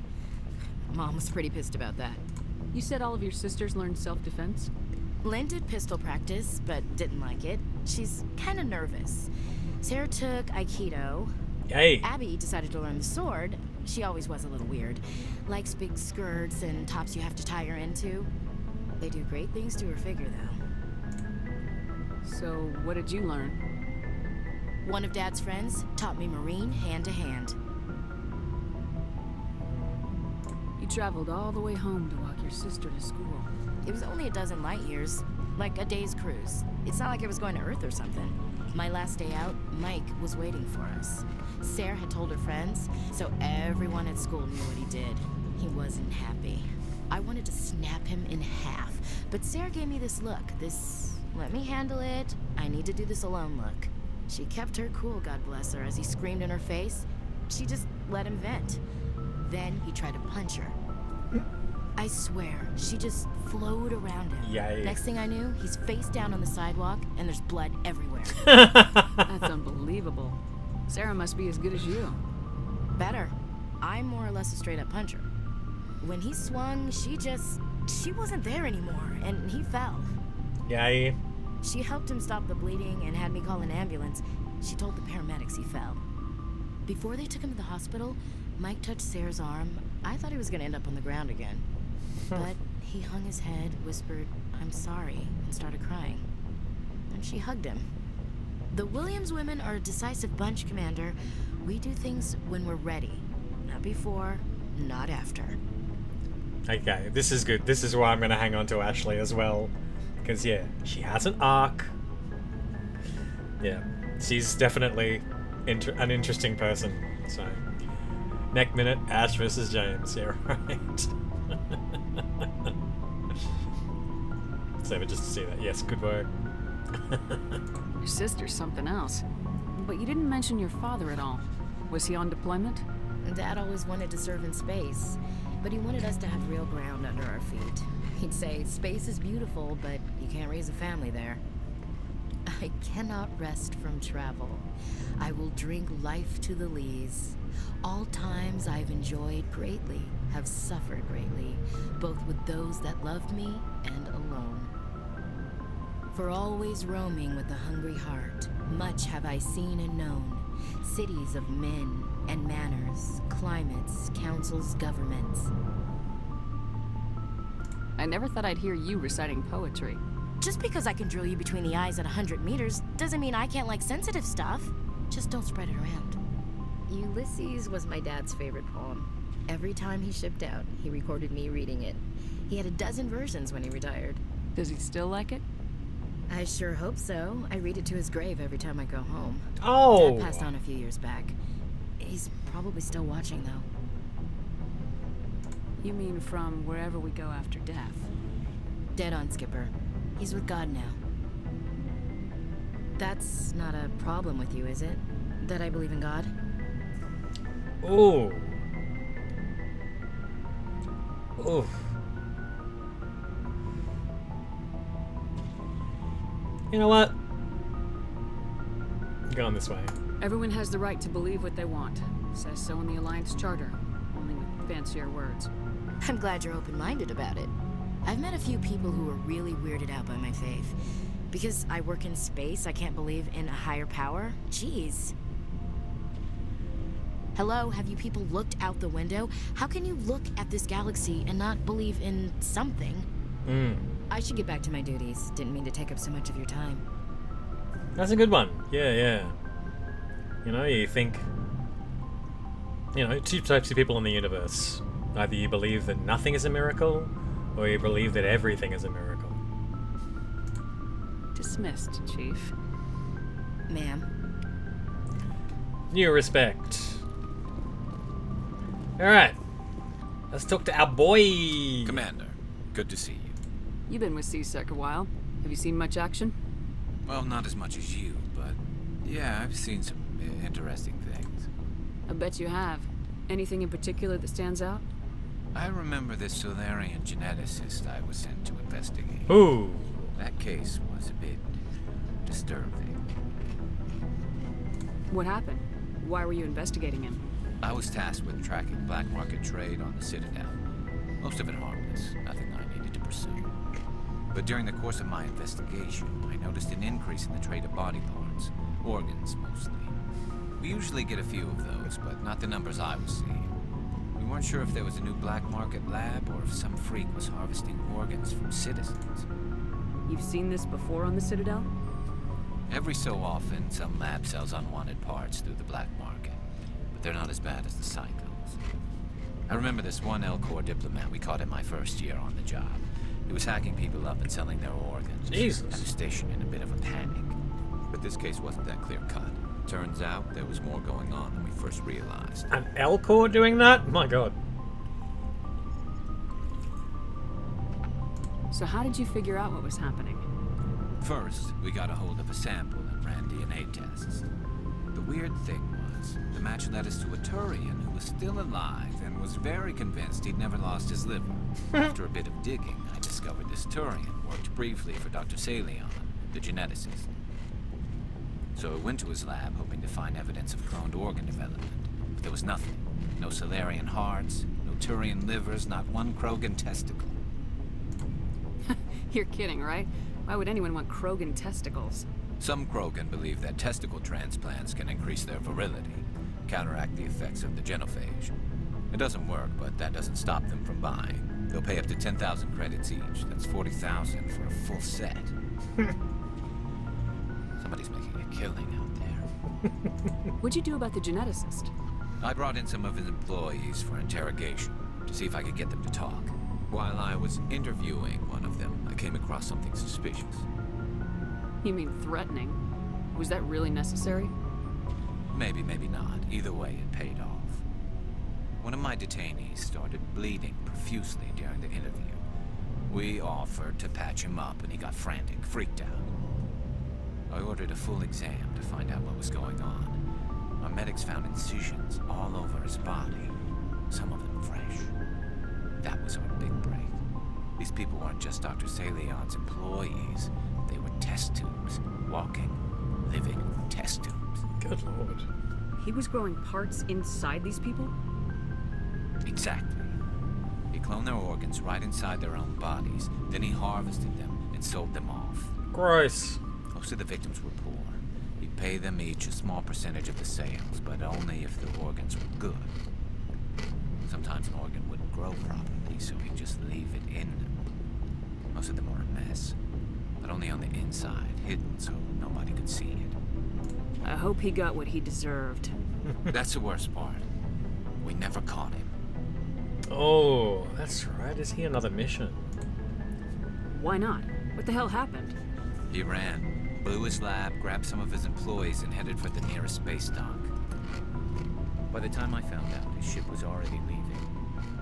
Mom was pretty pissed about that. You said all of your sisters learned self-defense? Lynn did pistol practice, but didn't like it. She's kind of nervous. Sarah took Aikido. Hey. Abby decided to learn the sword. She always was a little weird. Likes big skirts and tops you have to tie her into. They do great things to her figure, though. So, what did you learn? One of Dad's friends taught me Marine hand to hand. You traveled all the way home to walk your sister to school. It was only a dozen light years, like a day's cruise. It's not like I was going to Earth or something. My last day out, Mike was waiting for us. Sarah had told her friends, so everyone at school knew what he did. He wasn't happy. I wanted to snap him in half, but Sarah gave me this look, this let me handle it, I need to do this alone look. She kept her cool, God bless her, as he screamed in her face. She just let him vent. Then he tried to punch her. I swear, she just flowed around him. Yay. Next thing I knew, he's face down on the sidewalk, and there's blood everywhere. That's unbelievable. Sarah must be as good as you. Better. I'm more or less a straight-up puncher. When he swung, she wasn't there anymore, and he fell. Yay. She helped him stop the bleeding and had me call an ambulance. She told the paramedics he fell. Before they took him to the hospital, Mike touched Sarah's arm. I thought he was going to end up on the ground again. But he hung his head, whispered, "I'm sorry," and started crying. And she hugged him. The Williams women are a decisive bunch, Commander. We do things when we're ready. Not before, not after. Okay, this is good. This is why I'm going to hang on to Ashley as well. Because, yeah, she has an arc. Yeah, she's definitely an interesting person. So, next minute, Ash versus James. Yeah, right. So, just to see that. Yes, good work. Your sister's something else. But you didn't mention your father at all. Was he on deployment? Dad always wanted to serve in space, but he wanted us to have real ground under our feet. He'd say, space is beautiful, but you can't raise a family there. I cannot rest from travel. I will drink life to the lees. All times I've enjoyed greatly, have suffered greatly, both with those that loved me and alone. For always roaming with a hungry heart, much have I seen and known. Cities of men and manners, climates, councils, governments. I never thought I'd hear you reciting poetry. Just because I can drill you between the eyes at 100 meters doesn't mean I can't like sensitive stuff. Just don't spread it around. Ulysses was my dad's favorite poem. Every time he shipped out, he recorded me reading it. He had a dozen versions when he retired. Does he still like it? I sure hope so. I read it to his grave every time I go home. Oh! Dad passed on a few years back. He's probably still watching, though. You mean from wherever we go after death? Dead on, Skipper. He's with God now. That's not a problem with you, is it? That I believe in God? Ooh. Ooh. You know what? Going this way. Everyone has the right to believe what they want. Says so in the Alliance Charter, only with fancier words. I'm glad you're open-minded about it. I've met a few people who are really weirded out by my faith. Because I work in space, I can't believe in a higher power? Jeez. Hello, have you people looked out the window? How can you look at this galaxy and not believe in something? I should get back to my duties. Didn't mean to take up so much of your time. That's a good one. Yeah, yeah. You know, you think... You know, two types of people in the universe. Either you believe that nothing is a miracle, or you believe that everything is a miracle. Dismissed, Chief. Ma'am. New respect. Alright. Let's talk to our boy. Commander, good to see you. You've been with C-Sec a while. Have you seen much action? Well, not as much as you, but yeah, I've seen some interesting things. I bet you have. Anything in particular that stands out? I remember this Salarian geneticist I was sent to investigate. Ooh. That case was a bit disturbing. What happened? Why were you investigating him? I was tasked with tracking black market trade on the Citadel. Most of it harmless, nothing I needed to pursue. But during the course of my investigation, I noticed an increase in the trade of body parts, organs mostly. We usually get a few of those, but not the numbers I was seeing. We weren't sure if there was a new black market lab or if some freak was harvesting organs from citizens. You've seen this before on the Citadel? Every so often, some lab sells unwanted parts through the black market, but they're not as bad as the cycles. I remember this one L-Corps diplomat we caught in my first year on the job. He was hacking people up and selling their organs. Jesus. Had the station in a bit of a panic. But this case wasn't that clear-cut. Turns out there was more going on than we first realized. An L-Corps doing that? My god. So how did you figure out what was happening? First, we got a hold of a sample and ran DNA tests. The weird thing was, the match led us to a Turian who was still alive and was very convinced he'd never lost his liver. After a bit of digging, I discovered this Turian worked briefly for Dr. Salarian, the geneticist. So I went to his lab hoping to find evidence of cloned organ development, but there was nothing. No Salarian hearts, no Turian livers, not one Krogan testicle. You're kidding, right? Why would anyone want Krogan testicles? Some Krogan believe that testicle transplants can increase their virility, counteract the effects of the genophage. It doesn't work, but that doesn't stop them from buying. They'll pay up to 10,000 credits each. That's 40,000 for a full set. Somebody's making a killing out there. What'd you do about the geneticist? I brought in some of his employees for interrogation to see if I could get them to talk. While I was interviewing one of them, I came across something suspicious. You mean threatening? Was that really necessary? Maybe, maybe not. Either way, it paid off. One of my detainees started bleeding profusely during the interview. We offered to patch him up, and he got frantic, freaked out. I ordered a full exam to find out what was going on. Our medics found incisions all over his body, some of them fresh. That was our big break. These people weren't just Dr. Salion's employees. They were test tubes. Walking, living test tubes. Good lord. He was growing parts inside these people? Exactly. He cloned their organs right inside their own bodies. Then he harvested them and sold them off. Gross. Most of the victims were poor. He'd pay them each a small percentage of the sales, but only if the organs were good. Sometimes an organ wouldn't grow properly, so he'd just leave it in them. Most of them were a mess, but only on the inside, hidden so nobody could see it. I hope he got what he deserved. That's the worst part. We never caught him. Oh, that's right. Is he another mission? Why not? What the hell happened? He ran, blew his lab, grabbed some of his employees, and headed for the nearest space dock. By the time I found out, his ship was already leaving.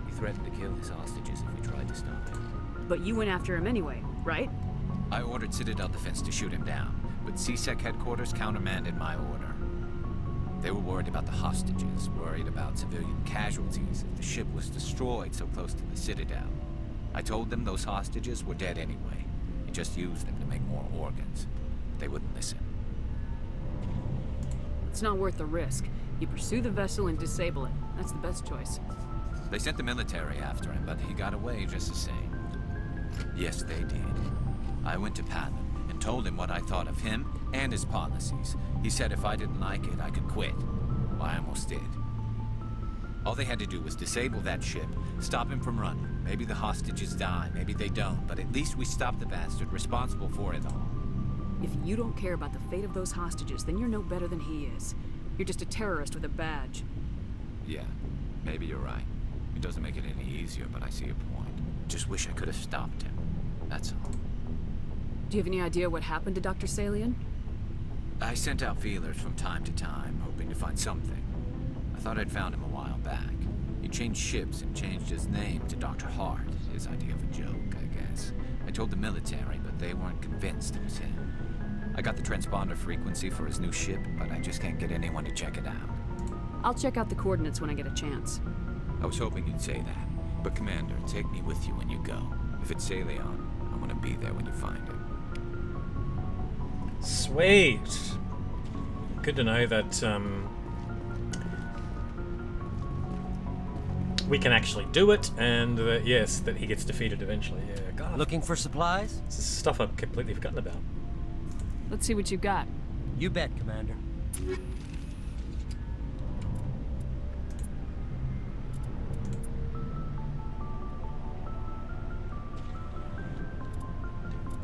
He threatened to kill his hostages if we tried to stop him. But you went after him anyway, right? I ordered Citadel Defense to shoot him down, but CSEC headquarters countermanded my order. They were worried about the hostages, worried about civilian casualties if the ship was destroyed so close to the Citadel. I told them those hostages were dead anyway. He just used them to make more organs. They wouldn't listen. It's not worth the risk. You pursue the vessel and disable it. That's the best choice. They sent the military after him, but he got away just the same. Yes, they did. I went to Patton and told him what I thought of him and his policies. He said if I didn't like it, I could quit. Well, I almost did. All they had to do was disable that ship, stop him from running. Maybe the hostages die, maybe they don't, but at least we stopped the bastard responsible for it all. If you don't care about the fate of those hostages, then you're no better than he is. You're just a terrorist with a badge. Yeah, maybe you're right. It doesn't make it any easier, but I see your point. Just wish I could have stopped him. That's all. Do you have any idea what happened to Dr. Salarian? I sent out feelers from time to time, hoping to find something. I thought I'd found him a while back. He changed ships and changed his name to Dr. Hart, his idea of a joke, I guess. I told the military, but they weren't convinced it was him. I got the transponder frequency for his new ship, but I just can't get anyone to check it out. I'll check out the coordinates when I get a chance. I was hoping you'd say that. But Commander, take me with you when you go. If it's Salarian, I want to be there when you find him. Sweet. Good to know that we can actually do it, and yes, that he gets defeated eventually. Yeah, God. Looking for supplies? This is stuff I've completely forgotten about. Let's see what you got. You bet, Commander.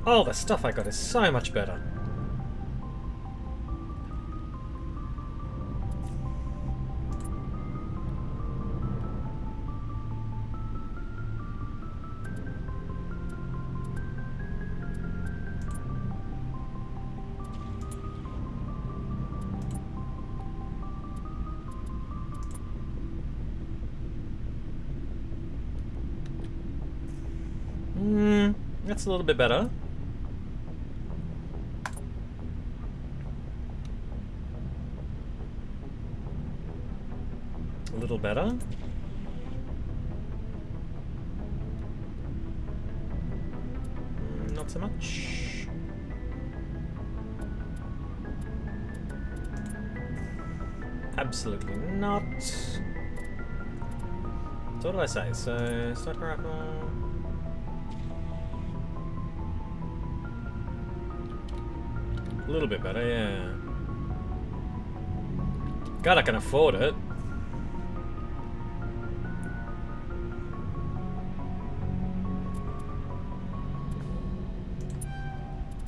Oh, the stuff I got is so much better. That's a little bit better. A little better. Not so much. Absolutely not. So what did I say? So, sniper rifle. A little bit better, yeah. God, I can afford it.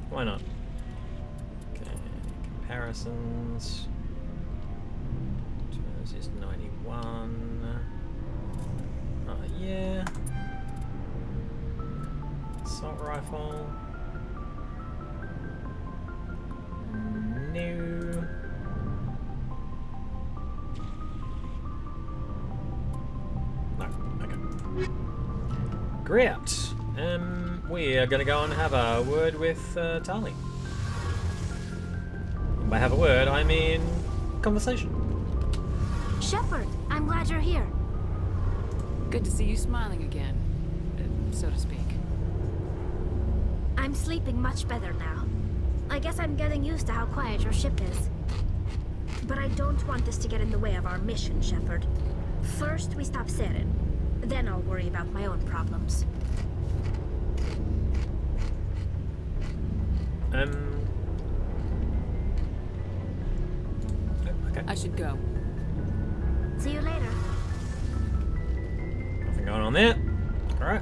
Why not? Okay, comparisons. This is 91. Oh, yeah. Assault rifle. No. No, okay. Great. We are gonna go and have a word with Tali. And by have a word, I mean conversation. Shepard, I'm glad you're here. Good to see you smiling again, so to speak. I'm sleeping much better now. I guess I'm getting used to how quiet your ship is. But I don't want this to get in the way of our mission, Shepard. First, we stop Saren. Then I'll worry about my own problems. Okay. I should go. See you later. Nothing going on there. Alright.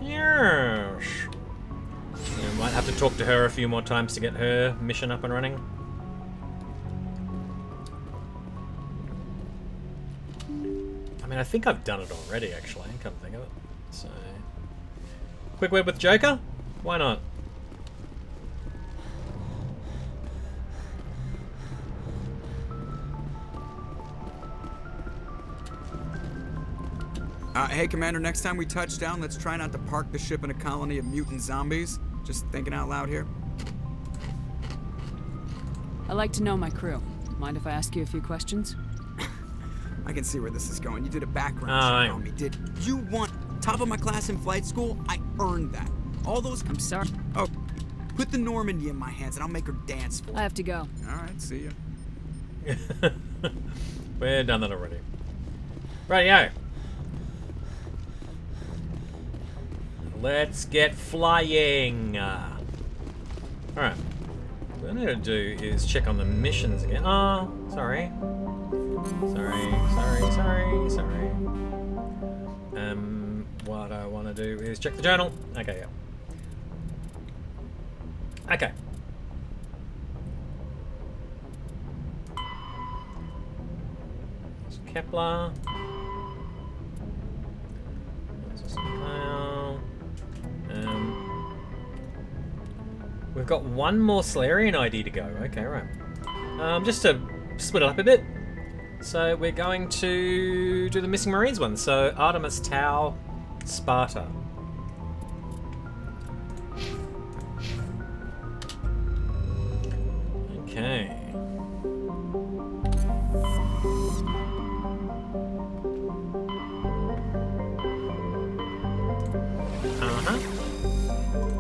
Yes. We might have to talk to her a few more times to get her mission up and running. I mean, I think I've done it already, actually. Come to think of it. So, quick word with Joker? Why not? Hey, Commander, next time we touch down, let's try not to park the ship in a colony of mutant zombies. Just thinking out loud here. I like to know my crew. Mind if I ask you a few questions? I can see where this is going. You did a background check on me. Did you want top of my class in flight school? I earned that. All those... I'm sorry. Oh, put the Normandy in my hands and I'll make her dance for it. I have to go. Alright, see ya. We're done that already. Rightio. Let's get flying. Alright. What I need to do is check on the missions again. Oh, sorry. Sorry. What I want to do is check the journal. Okay, yeah. Okay. It's Kepler. We've got one more Salarian ID to go. Okay, right. Just to split it up a bit. So we're going to do the missing Marines one. So Artemis, Tau, Sparta. Okay.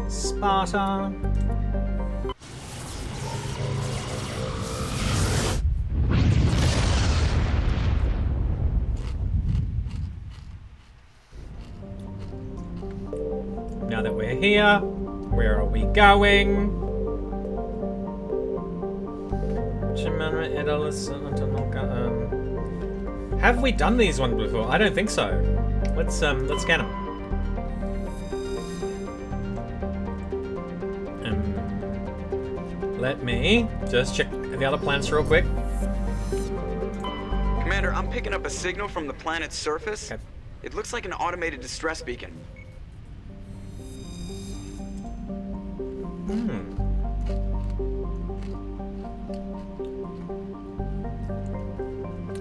Sparta. Now that we're here, where are we going? Have we done these ones before? I don't think so. Let's scan them. Let me just check the other planets real quick. Commander, I'm picking up a signal from the planet's surface. Okay. It looks like an automated distress beacon.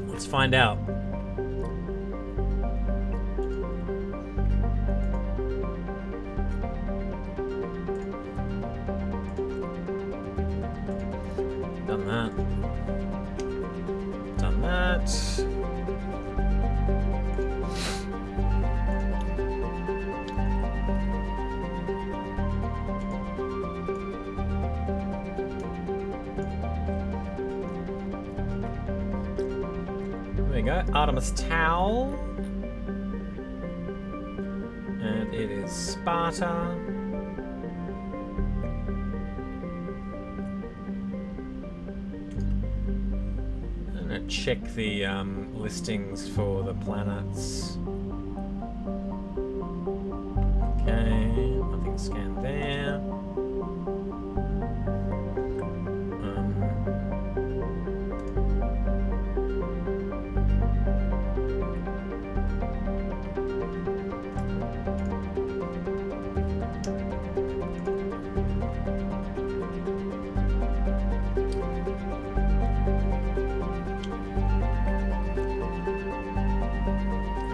Let's find out. Done that. Done that. There we go. Artemis Tau. And it is Sparta. Check the listings for the planets. here.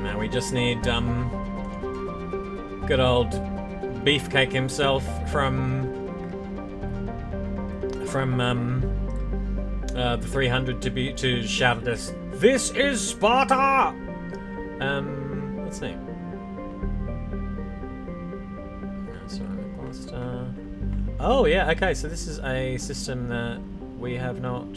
Now we just need good old Beefcake himself from the 300 to shout at us, "This is Sparta!" Let's see. Oh yeah, okay. So this is a system that we have not.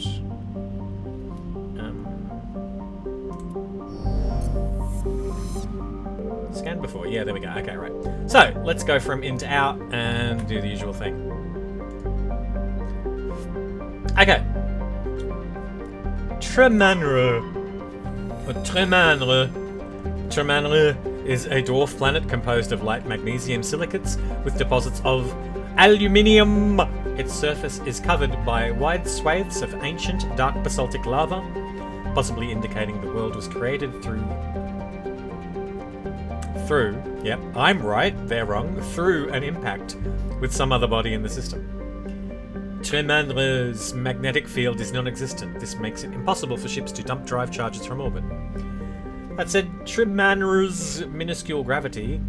Scanned before. Yeah, there we go. Okay, right. So let's go from in to out and do the usual thing. Okay. Tremanre. Tremanre is a dwarf planet composed of light magnesium silicates with deposits of aluminium. Its surface is covered by wide swathes of ancient dark basaltic lava, possibly indicating the world was created through, yep, I'm right, they're wrong, through an impact with some other body in the system. Tremanre's magnetic field is non-existent. This makes it impossible for ships to dump drive charges from orbit. That said, Tremanre's minuscule gravity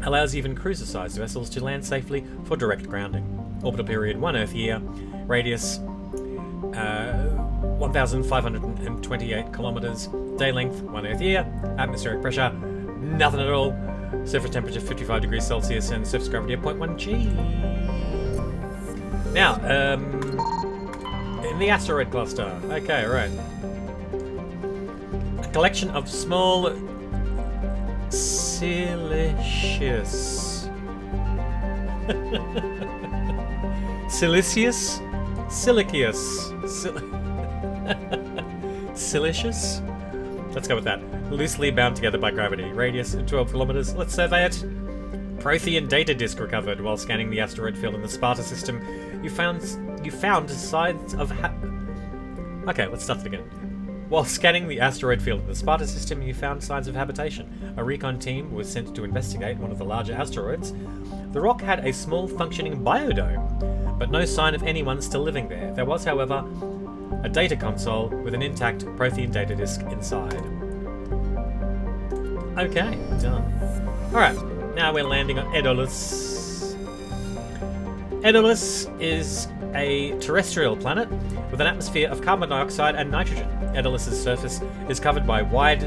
allows even cruiser-sized vessels to land safely for direct grounding. Orbital period 1 Earth year, radius 1,528 kilometers, day length 1 Earth year, atmospheric pressure nothing at all, surface temperature 55 degrees Celsius, and surface gravity of 0.1 G. Now, in the asteroid cluster. Okay, right. A collection of small silicious silicious? Let's go with that. Loosely bound together by gravity. Radius 12 kilometers. Let's survey it. Prothean data disk recovered while scanning the asteroid field in the Sparta system. You found signs of Okay, let's start it again. While scanning the asteroid field in the Sparta system, you found signs of habitation. A recon team was sent to investigate one of the larger asteroids. The rock had a small functioning biodome, but no sign of anyone still living there. There was, however, a data console with an intact Prothean data disk inside. Okay, done. Alright, now we're landing on Aeolus. Aeolus is a terrestrial planet with an atmosphere of carbon dioxide and nitrogen. Aeolus's surface is covered by wide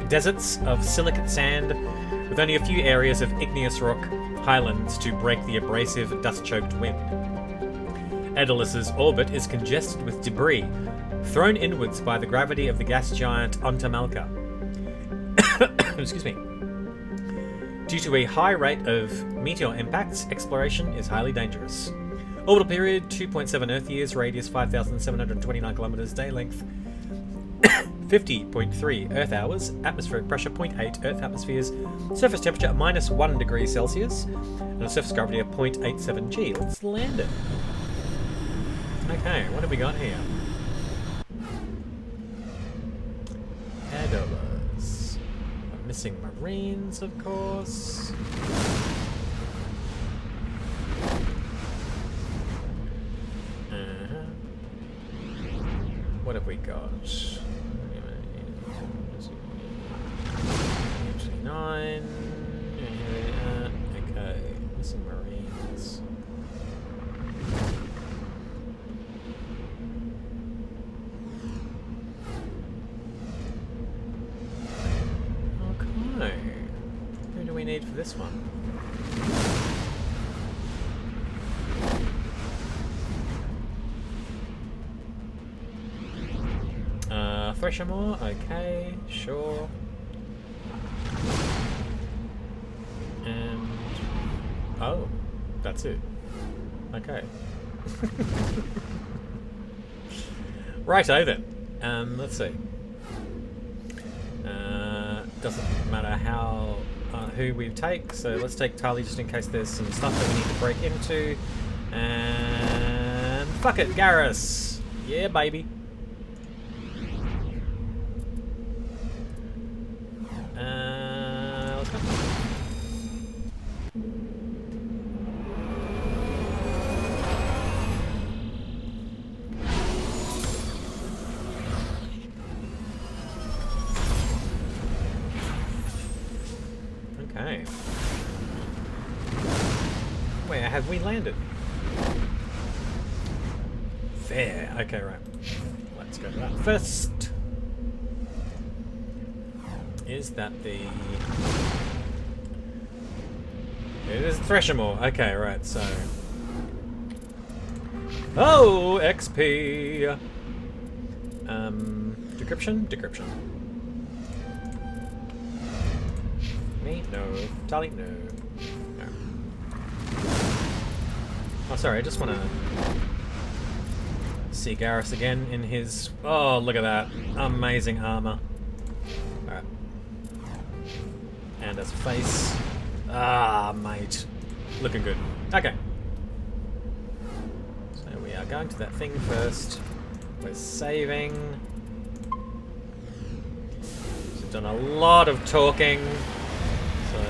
deserts of silicate sand, with only a few areas of igneous rock highlands to break the abrasive, dust-choked wind. Aeolus's orbit is congested with debris, thrown inwards by the gravity of the gas giant Ontamalka. Excuse me. Due to a high rate of meteor impacts, exploration is highly dangerous. Orbital period 2.7 Earth years, radius 5,729 kilometers, day length 50.3 Earth hours, atmospheric pressure 0.8 Earth atmospheres, surface temperature -1 degree Celsius, and a surface gravity of 0.87 G. Let's land it. Okay, what have we got here? Aeolus. Missing Marines, of course. What have we got? 9. Okay, missing Marines. Okay. Who do we need for this one? Threshamore, okay, sure. And oh, that's it. Okay. Righto then. Let's see. Doesn't matter how who we take, so let's take Tali just in case there's some stuff that we need to break into. And fuck it, Garrus! Yeah, baby. Let's go. Okay. Where have we landed? There. Okay, right. Let's go to that first. Is that the... It is Threshamore. Okay, right, so... Oh, XP! Decryption? Decryption. Me? No. Tali? No. No. Oh, sorry, I just want to see Garrus again in his... Oh, look at that. Amazing armor. Alright. And as a face. Ah, mate. Looking good. Okay. So we are going to that thing first. We're saving. We've done a lot of talking. So...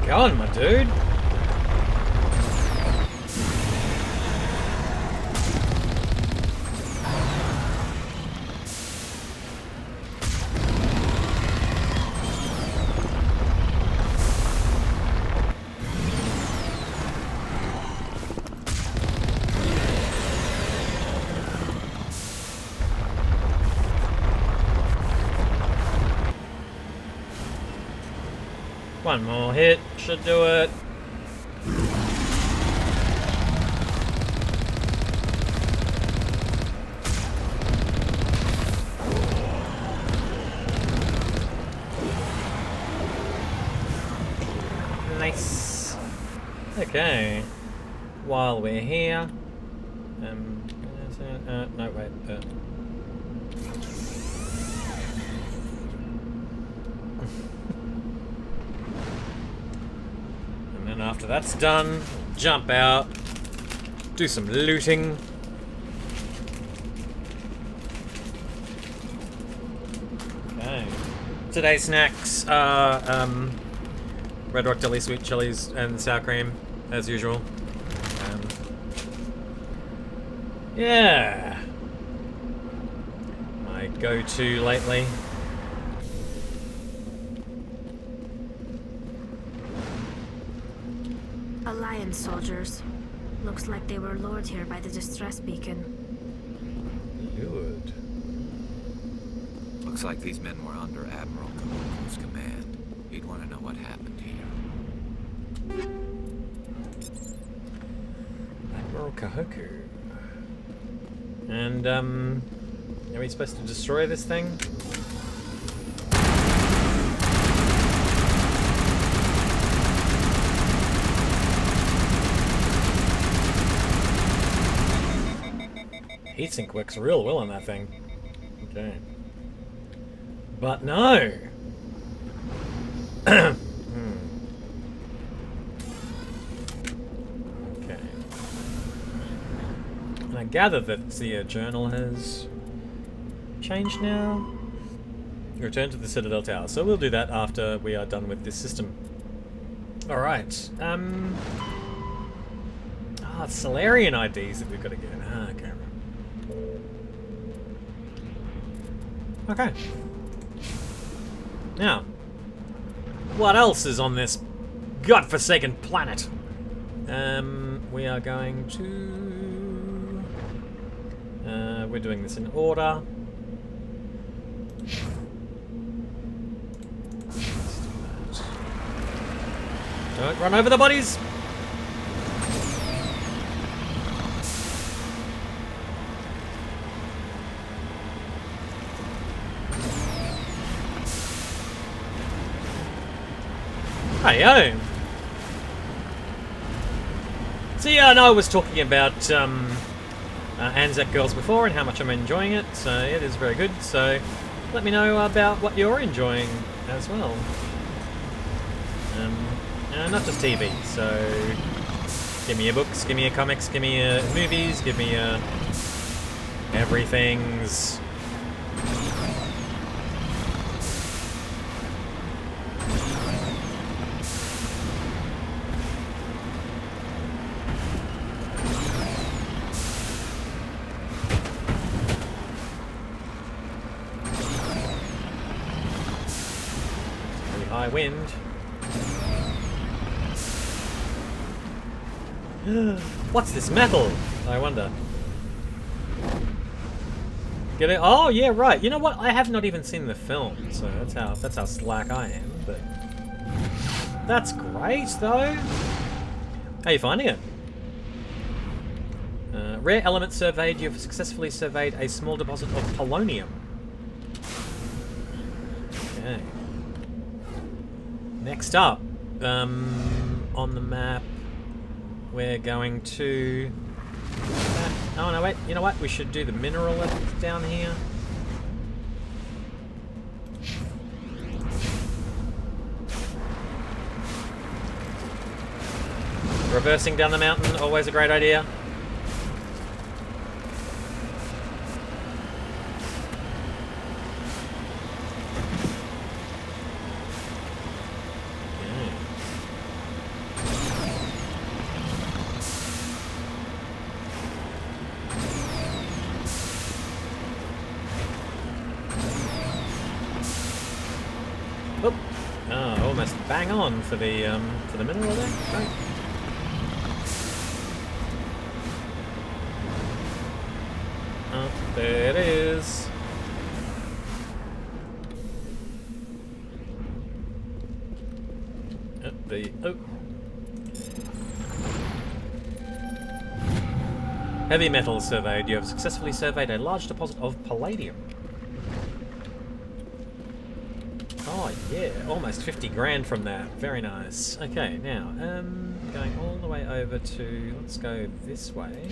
Going, my dude. One more hit should do it. Nice. Okay. While we're here, no wait. And after that's done, jump out, do some looting. Okay. Today's snacks are Red Rock Deli sweet chilies and sour cream, as usual. Yeah. My go-to lately. Alliance soldiers. Looks like they were lured here by the distress beacon. Lured? Looks like these men were under Admiral Kahoku's command. He'd want to know what happened here. Admiral Kahoku. And, are we supposed to destroy this thing? heatsink works real well on that thing. Okay. But no! Okay. And I gather that the journal has changed now. Return to the Citadel Tower. So we'll do that after we are done with this system. Alright. Salarian IDs that we've got to get. Okay. Okay. Now, what else is on this godforsaken planet? We are going to... we're doing this in order. Don't run over the bodies! Hey-o! So yeah, I know I was talking about Anzac Girls before and how much I'm enjoying it, so it is very good, so let me know about what you're enjoying as well. Not just TV, so give me your books, give me your comics, give me your movies, give me your everything's. Really high wind. What's this metal? I wonder. Get it? Oh yeah, right. You know what? I have not even seen the film, so that's how slack I am. But that's great, though. How are you finding it? Rare element surveyed. You've successfully surveyed a small deposit of polonium. Okay. Next up, on the map. We're going to... oh no, wait, you know what? We should do the mineral that's down here. Reversing down the mountain, always a great idea. Bang on for the mineral there. Great. Oh, there it is. Heavy metal surveyed. You have successfully surveyed a large deposit of palladium. Oh yeah, almost 50 grand from that. Very nice. Okay, now, going all the way over to, let's go this way,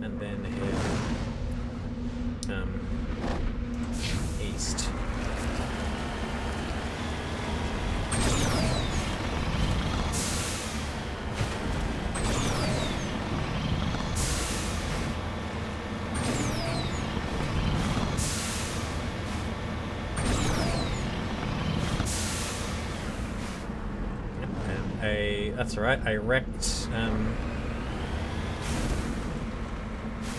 and then head, east. That's right, a wrecked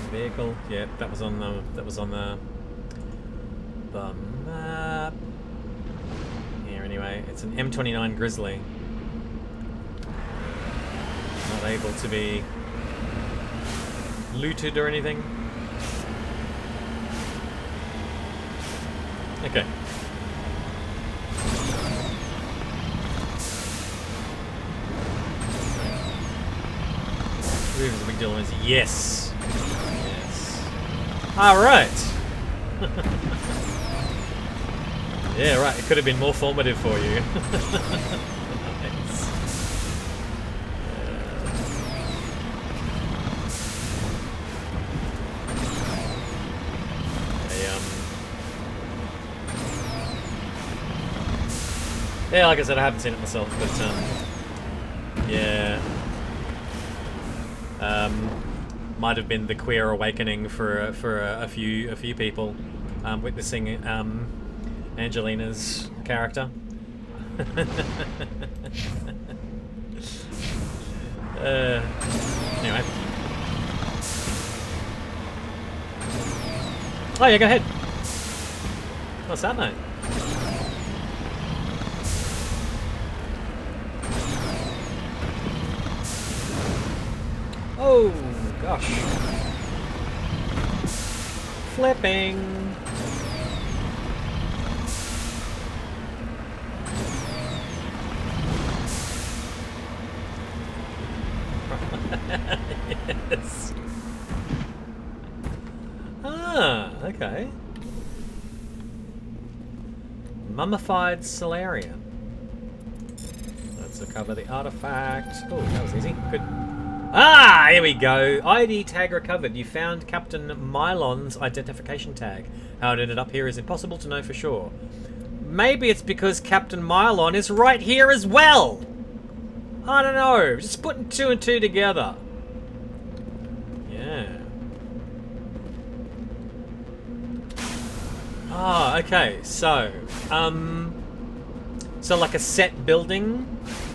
vehicle. Yeah, that was on the map. Here anyway, it's an M29 Grizzly. Not able to be looted or anything. Okay. Is a big deal. Yes. Yes. All right. Yeah, right. It could have been more formative for you. Nice. Yeah, like I said, I haven't seen it myself, but yeah. Might have been the queer awakening for a few people witnessing Angelina's character. Anyway. Oh yeah, go ahead. What's that, mate? Oh gosh. Flipping. Yes. Ah, okay. Mummified Salarian. Let's recover the artifact. Oh, that was easy. Good. Ah, here we go. ID tag recovered. You found Captain Mylon's identification tag. How it ended up here is impossible to know for sure. Maybe it's because Captain Mylon is right here as well. I don't know. Just putting 2 and 2 together. Yeah. Ah, okay. So, so like a set building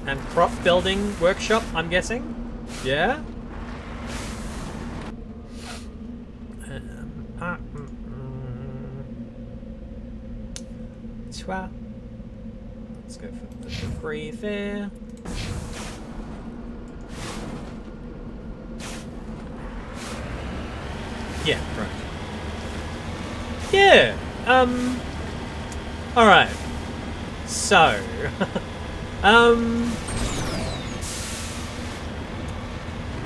and prop building workshop, I'm guessing. Yeah. Let's go for the debris there. Yeah, right. Yeah. All right. So,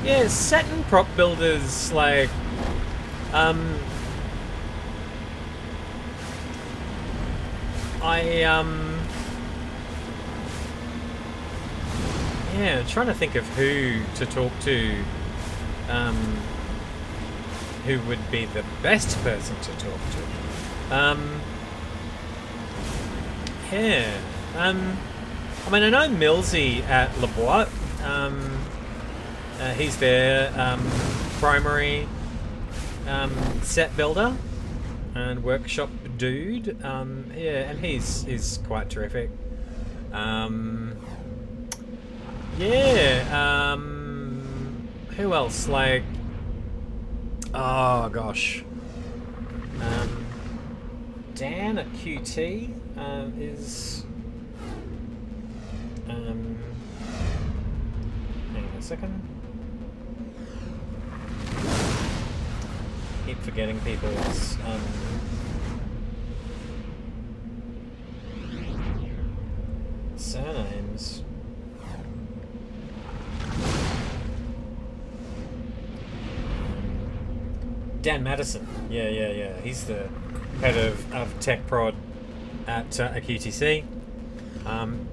yeah, set and prop builders like, yeah, trying to think of who to talk to, who would be the best person to talk to. Yeah. I mean, I know Millsy at Lebois. He's their primary set builder and workshop dude. Yeah, and he's quite terrific. Yeah. Who else? Like, oh gosh. Dan at QT is. Hang on a second. Keep forgetting people's surnames. Dan Madison. Yeah. He's the head of tech prod at QTC.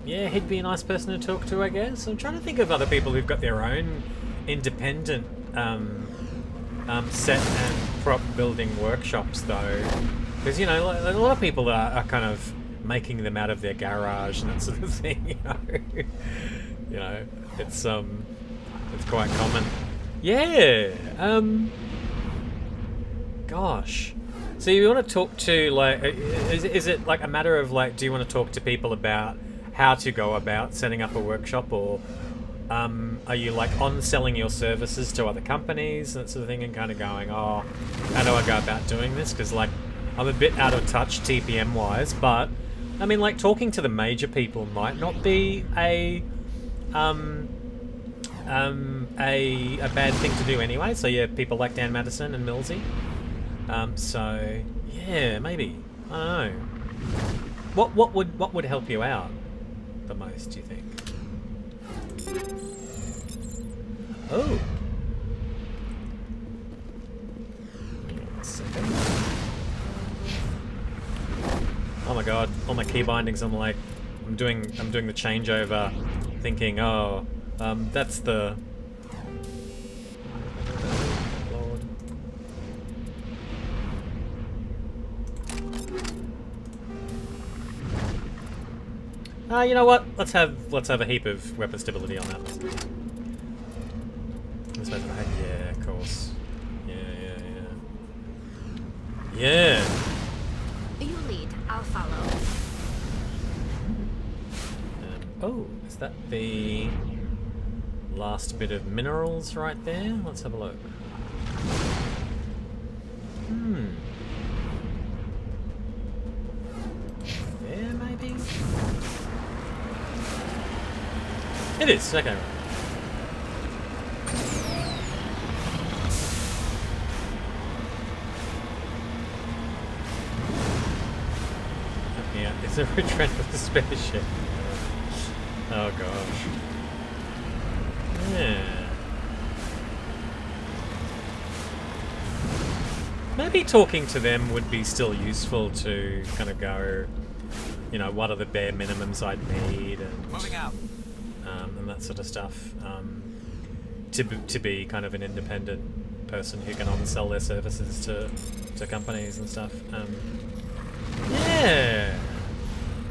Yeah, he'd be a nice person to talk to, I guess. I'm trying to think of other people who've got their own independent set and prop building workshops, though. Because, you know, a lot of people are kind of making them out of their garage and that sort of thing, you know. You know, it's quite common. Yeah. Gosh. So you want to talk to, like, is it like a matter of, like, do you want to talk to people about how to go about setting up a workshop, or are you, like, on selling your services to other companies and that sort of thing, and kind of going, oh, how do I go about doing this? Because, like, I'm a bit out of touch TPM-wise, but, I mean, like, talking to the major people might not be a bad thing to do anyway. So, yeah, people like Dan Madison and Millsy. So yeah, maybe, I don't know. What would help you out the most, do you think? Oh. One second. Oh my god, all my key bindings, I'm doing the changeover, thinking, oh, that's the You know what? Let's have a heap of weapon stability on that. Yeah, of course. Yeah. You lead. I'll follow. Oh, is that the last bit of minerals right there? Let's have a look. There, maybe? It is, okay. Yeah, is there a trend for the spaceship? Oh gosh. Yeah. Maybe talking to them would be still useful to kind of go, you know, what are the bare minimums I'd need and moving out. And that sort of stuff. To be kind of an independent person who can on-sell their services to companies and stuff. Yeah.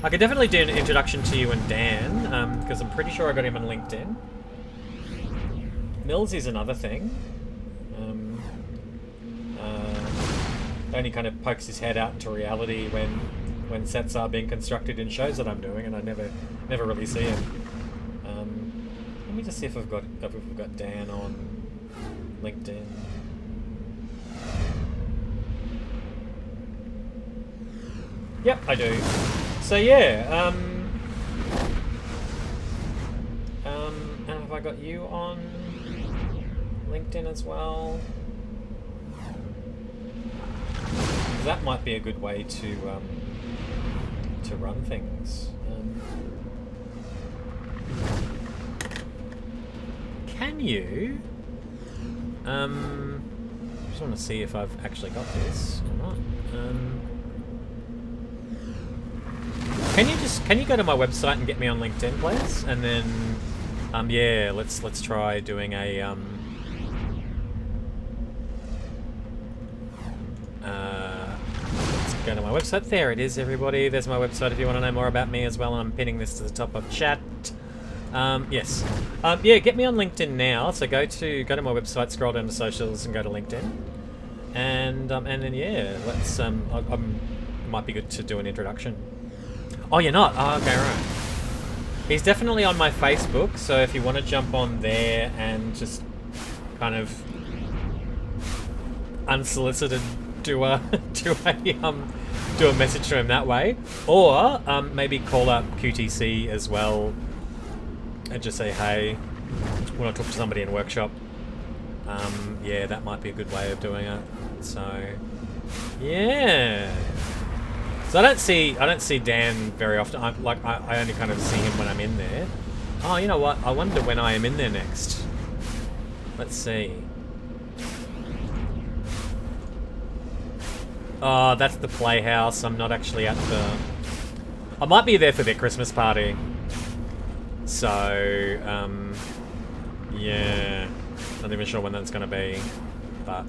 I could definitely do an introduction to you and Dan, because I'm pretty sure I got him on LinkedIn. Mills is another thing. Only kind of pokes his head out into reality when sets are being constructed in shows that I'm doing, and I never really see him. Let me just see if we've got Dan on LinkedIn. Yep, I do. So yeah, and have I got you on LinkedIn as well? That might be a good way to run things. Can you? Just want to see if I've actually got this or not. Can you go to my website and get me on LinkedIn, please? And then, yeah, let's try doing a let's go to my website. There it is, everybody. There's my website if you want to know more about me as well. I'm pinning this to the top of chat. Yes. Yeah, get me on LinkedIn now. So go to my website, scroll down to socials, and go to LinkedIn. And then yeah, let's it might be good to do an introduction. Oh, you're not? Oh, okay, right. He's definitely on my Facebook, so if you want to jump on there and just kind of unsolicited do a message to him that way, or maybe call up QTC as well and just say, hey, when I talk to somebody in workshop, yeah, that might be a good way of doing it. So yeah. So I don't see Dan very often. I only kind of see him when I'm in there. Oh, you know what? I wonder when I am in there next. Let's see. Oh, that's the Playhouse. I'm not actually at the... I might be there for their Christmas party. So, yeah. Not even sure when that's going to be. But...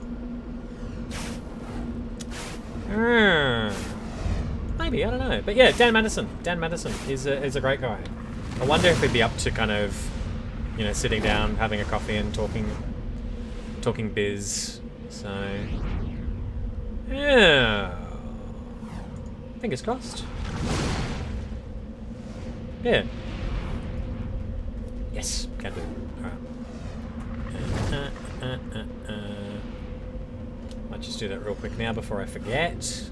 maybe, I don't know. But yeah, Dan Madison. Dan Madison is a great guy. I wonder if he'd be up to kind of, you know, sitting down, having a coffee and talking biz. So, yeah. Fingers crossed. Yeah. Yes, can do. Alright. Might just do that real quick now before I forget. See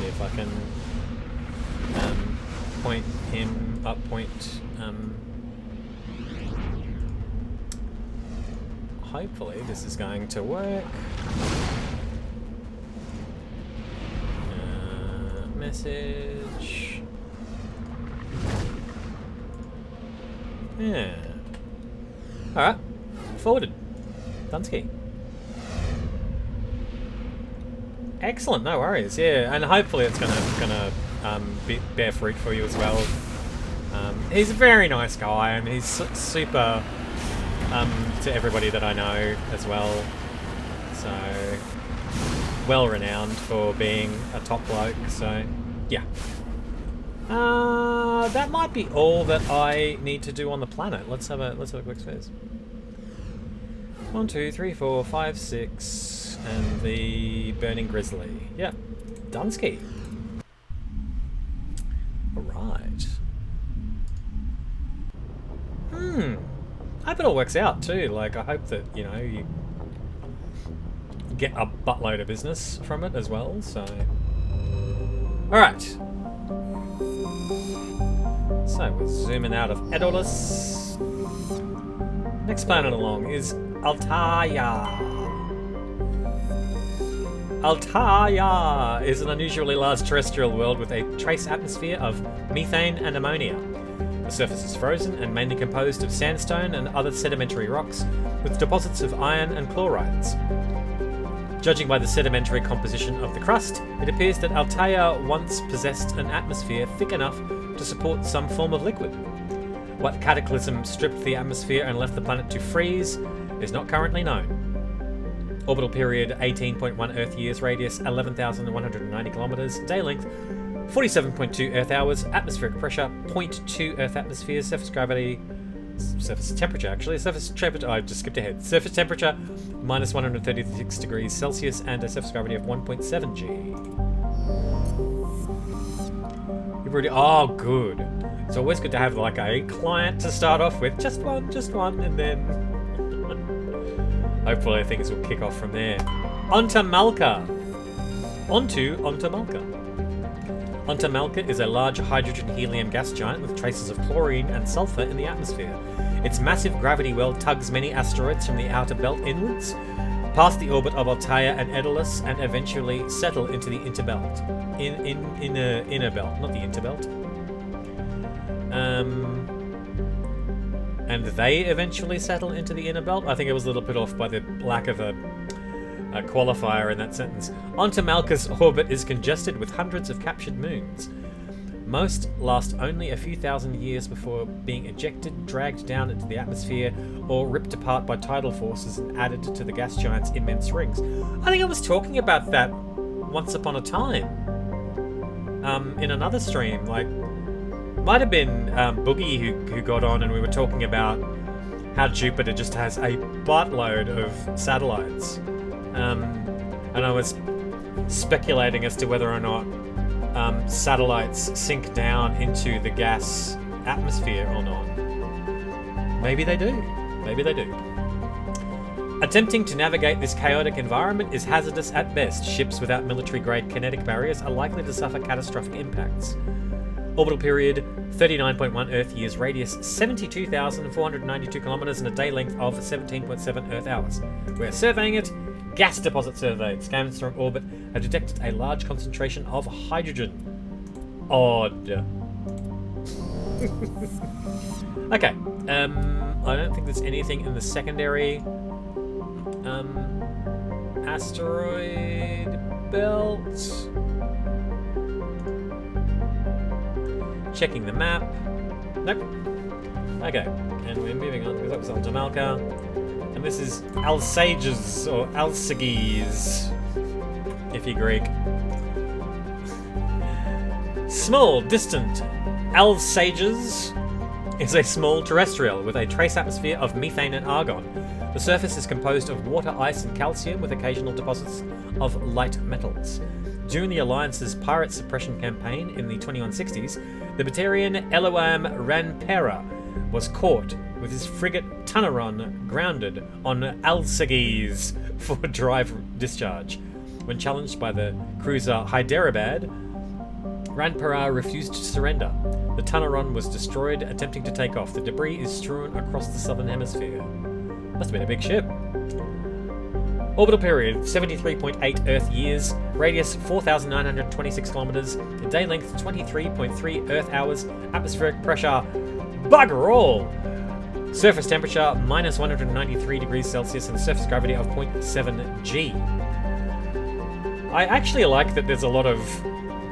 if I can point him up, hopefully this is going to work. Message. Yeah. Alright. Forwarded. Dunsky. Excellent, no worries. Yeah, and hopefully it's gonna bear fruit for you as well. He's a very nice guy, and he's super to everybody that I know as well. So well renowned for being a top bloke, so yeah. That might be all that I need to do on the planet. Let's have a quick squeeze. 1, 2, 3, 4, 5, 6, and the burning grizzly. Yep, Dunsky. All right. I hope it all works out too. Like, I hope that, you know, you get a buttload of business from it as well, so... Alright. So, we're zooming out of Edolus. Next planet along is Altaia. Altaia is an unusually large terrestrial world with a trace atmosphere of methane and ammonia. The surface is frozen and mainly composed of sandstone and other sedimentary rocks, with deposits of iron and chlorides. Judging by the sedimentary composition of the crust, it appears that Altaia once possessed an atmosphere thick enough to support some form of liquid. What cataclysm stripped the atmosphere and left the planet to freeze is not currently known. Orbital period 18.1 Earth years, radius 11,190 kilometers, day length 47.2 Earth hours, atmospheric pressure 0.2 Earth atmospheres, surface temperature, I just skipped ahead. Surface temperature minus 136 degrees Celsius and a surface gravity of 1.7 G. You've already, oh good. It's always good to have like a client to start off with, just one, and then hopefully things will kick off from there. Onto Malka. Onto Malka. Onto Malka is a large hydrogen-helium gas giant with traces of chlorine and sulfur in the atmosphere. Its massive gravity well tugs many asteroids from the outer belt inwards, past the orbit of Altaia and Edolus, and eventually settle into the interbelt. Inner belt, not the interbelt. And they eventually settle into the inner belt. I think it was a little bit off by the lack of a qualifier in that sentence. Onto Malka's orbit is congested with hundreds of captured moons. Most last only a few thousand years before being ejected, dragged down into the atmosphere, or ripped apart by tidal forces and added to the gas giant's immense rings. I think I was talking about that once upon a time. In another stream, like, might have been Boogie who got on, and we were talking about how Jupiter just has a buttload of satellites. And I was speculating as to whether or not satellites sink down into the gas atmosphere or not. Maybe they do. Maybe they do. Attempting to navigate this chaotic environment is hazardous at best. Ships without military-grade kinetic barriers are likely to suffer catastrophic impacts. Orbital period 39.1 Earth years, radius 72,492 kilometers, and a day length of 17.7 Earth hours. We're surveying it. Gas deposit surveyed. Scans from orbit have detected a large concentration of hydrogen. Odd. Okay. I don't think there's anything in the secondary asteroid belt. Checking the map. Nope. Okay. And we're moving on because that was onto Malka. And this is Alsages, or Alsages, if you're Greek. Small, distant Alsages is a small terrestrial with a trace atmosphere of methane and argon. The surface is composed of water, ice, and calcium with occasional deposits of light metals. During the Alliance's pirate suppression campaign in the 2160s, the Batarian Eloam Ranpera was caught with his frigate Tunaron grounded on Alsages for drive discharge. When challenged by the cruiser Hyderabad, Ranpera refused to surrender. The Tunaron was destroyed attempting to take off. The debris is strewn across the southern hemisphere. Must have been a big ship. Orbital period 73.8 Earth years, radius 4,926 kilometers, day length 23.3 Earth hours, atmospheric pressure bugger all. Surface temperature minus 193 degrees Celsius and surface gravity of 0.7 G. I actually like that there's a lot of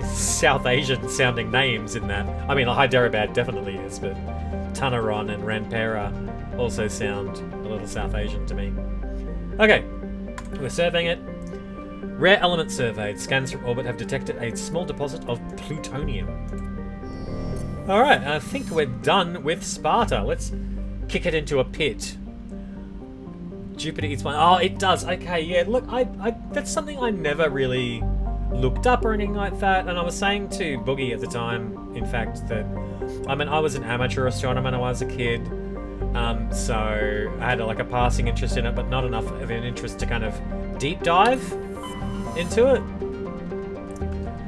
South Asian sounding names in that. I mean, Hyderabad definitely is, but Tunaron and Ranpera also sound a little South Asian to me. Okay, we're surveying it. Rare element surveyed. Scans from orbit have detected a small deposit of plutonium. Alright, I think we're done with Sparta. Let's kick it into a pit. Jupiter eats one. Oh, it does. Okay, yeah. Look, I that's something I never really looked up or anything like that. And I was saying to Boogie at the time, in fact, that I mean, I was an amateur astronomer when I was a kid. So I had like a passing interest in it, but not enough of an interest to kind of deep dive into it.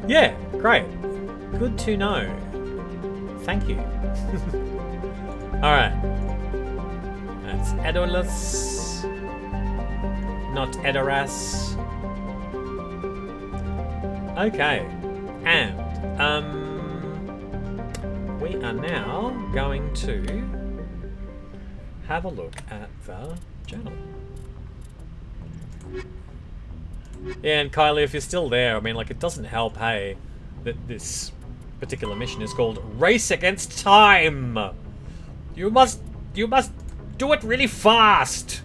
Yeah, great. Good to know. Thank you. Alright. That's Edolus. Not Edoras. Okay. And, we are now going to have a look at the journal. Yeah, and Kylie, if you're still there, I mean, like, it doesn't help, hey, that this particular mission is called Race Against Time. You must do it really fast.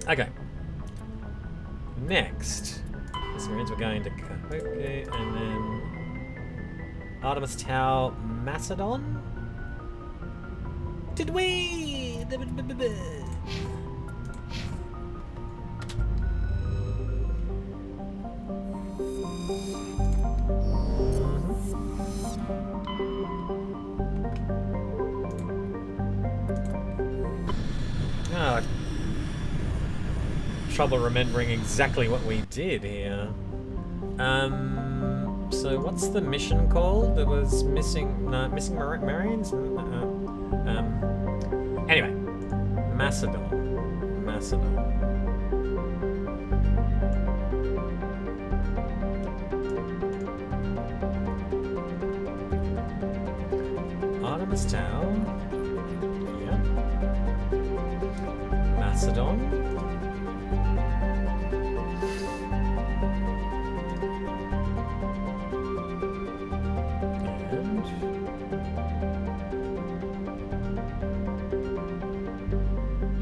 Okay. Next, this means we're going to Kahoke and then Artemis Tau Macedon. Did we? Ah, trouble remembering exactly what we did here. So what's the mission called? There was missing Marines? Anyway, Macedon. Artemis Tau. Yeah. Macedon.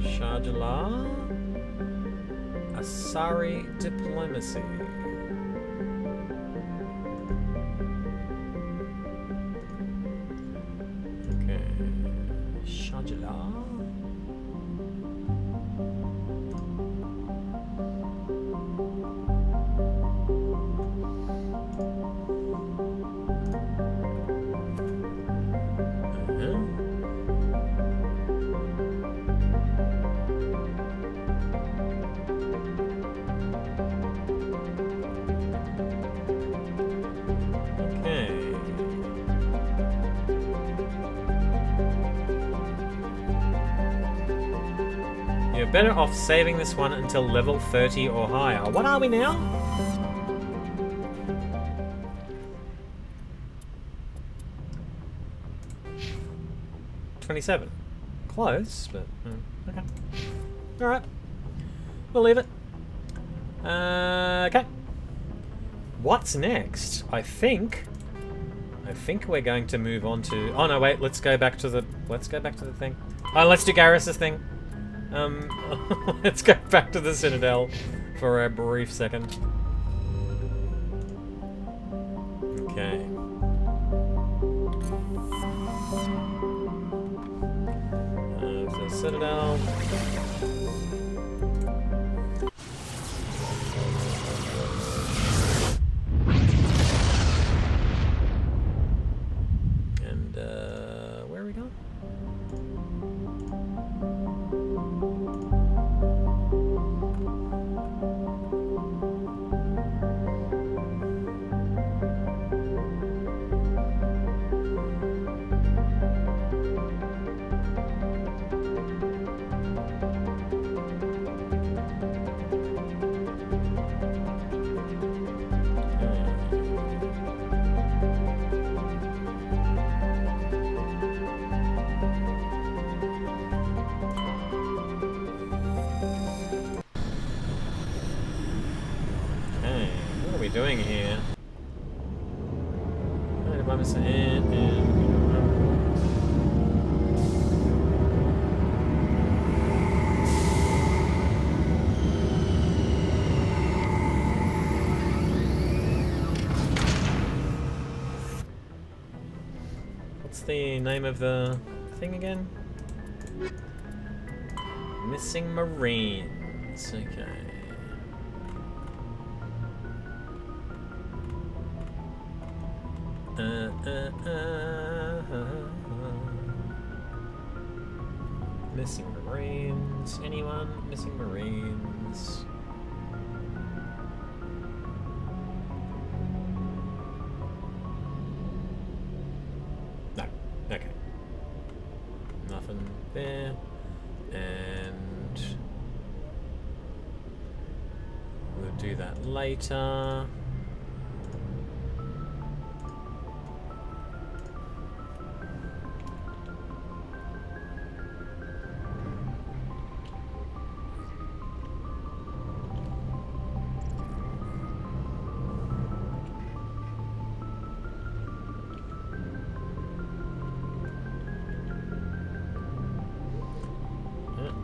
Shajala. Asari Diplomacy. Okay. Shajala. You're better off saving this one until level 30 or higher. What are we now? $27. Close, but okay. Alright. We'll leave it. Okay. What's next? I think we're going to move on to... Oh no, wait, let's go back to the thing. Oh, let's do Garrus's thing. Let's go back to the Citadel for a brief second. Okay. The Citadel. And, where are we going? Doing here? the name of the thing again? Missing Marines. Okay. Missing Marines. Anyone? Missing Marines. No. Okay. Nothing there. And we'll do that later.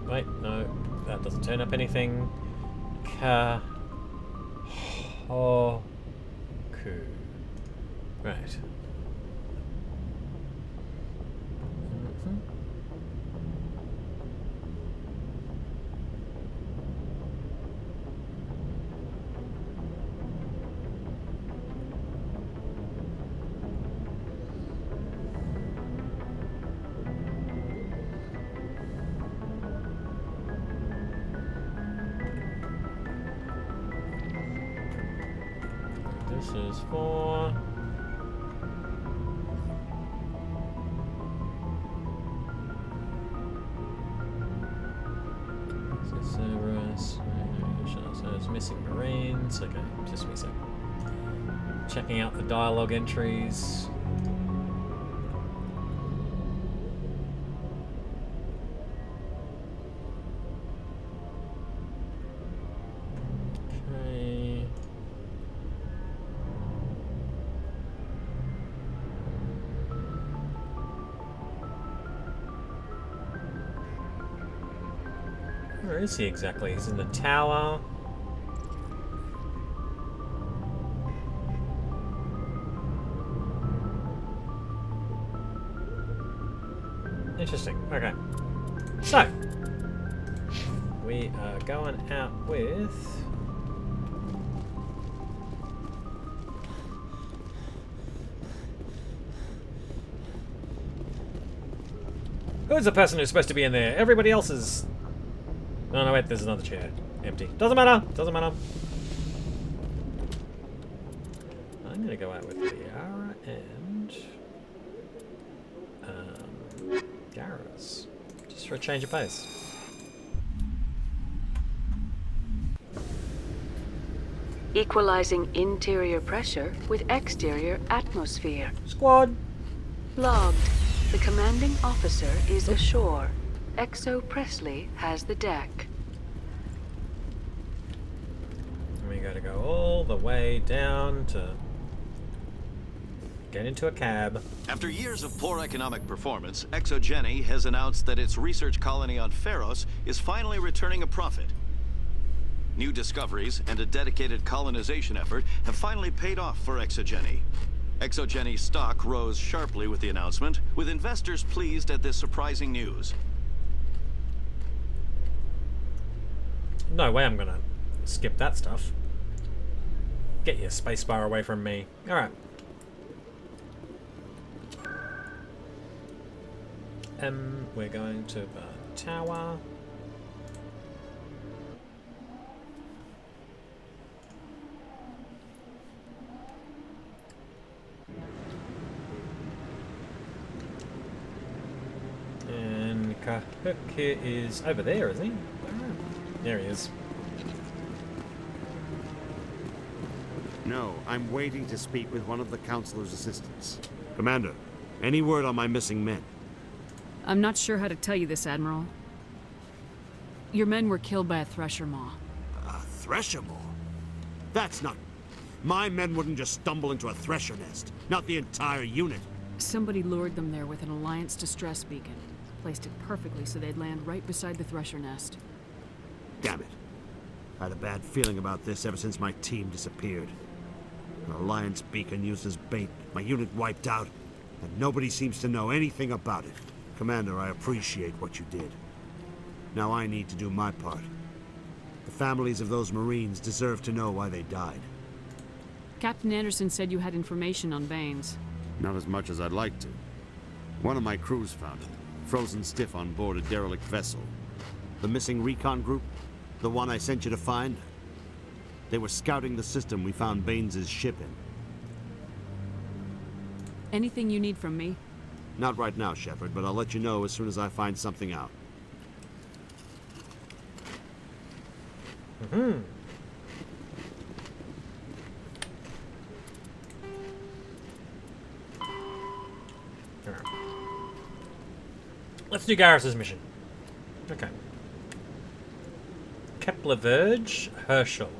Wait, no, that doesn't turn up anything. Hoku. Right. This is for Cerberus. So it's missing Marines. Okay, just me a sec. Checking out the dialogue entries. Okay. Where is he exactly? He's in the tower. Interesting. Okay. So, we are going out with... Who's the person who's supposed to be in there? Everybody else is... Oh, no, wait, there's another chair. Empty. Doesn't matter. Doesn't matter. I'm going to go out with Liara and... Garrus. Just for a change of pace. Equalizing interior pressure with exterior atmosphere. Squad! Logged. The commanding officer is ashore. Exo Presley has the deck. We gotta go all the way down to get into a cab. After years of poor economic performance, ExoGeni has announced that its research colony on Pharos is finally returning a profit. New discoveries and a dedicated colonization effort have finally paid off for ExoGeni. ExoGeni stock rose sharply with the announcement, with investors pleased at this surprising news. No way I'm gonna skip that stuff. Get your spacebar away from me. Alright. We're going to the tower. And Kahuk is over there, isn't he? There he is. No, I'm waiting to speak with one of the Councilor's assistants. Commander, any word on my missing men? I'm not sure how to tell you this, Admiral. Your men were killed by a thresher maw. A thresher maw? That's not... My men wouldn't just stumble into a thresher nest. Not the entire unit. Somebody lured them there with an Alliance distress beacon. Placed it perfectly so they'd land right beside the thresher nest. Damn it. I had a bad feeling about this ever since my team disappeared. An Alliance beacon used as bait. My unit wiped out. and nobody seems to know anything about it. Commander, I appreciate what you did. Now I need to do my part. The families of those Marines deserve to know why they died. Captain Anderson said you had information on Baines. Not as much as I'd like to. One of my crews found it, frozen stiff on board a derelict vessel. The missing recon group, the one I sent you to find, they were scouting the system we found Baines' ship in. Anything you need from me? Not right now, Shepard, but I'll let you know as soon as I find something out. Mm-hmm. Alright. Let's do Garrus's mission. Okay. Kepler Verge, Herschel.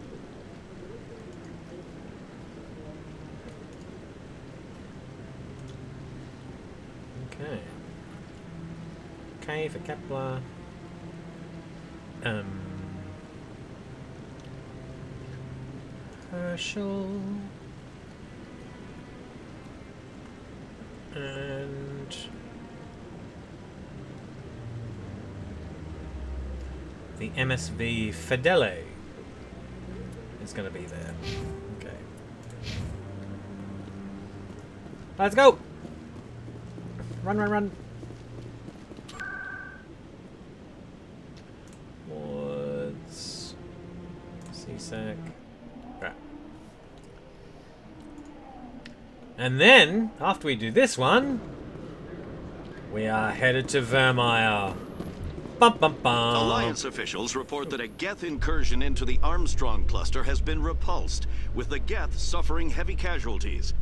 Okay. K for Kepler. Herschel. And the MSV Fidele is going to be there. Okay. Let's go! Run, run, run. Woods. CSEC. Right. And then, after we do this one, we are headed to Vermeer. Bum, bum, bum. Alliance officials report that a Geth incursion into the Armstrong cluster has been repulsed, with the Geth suffering heavy casualties.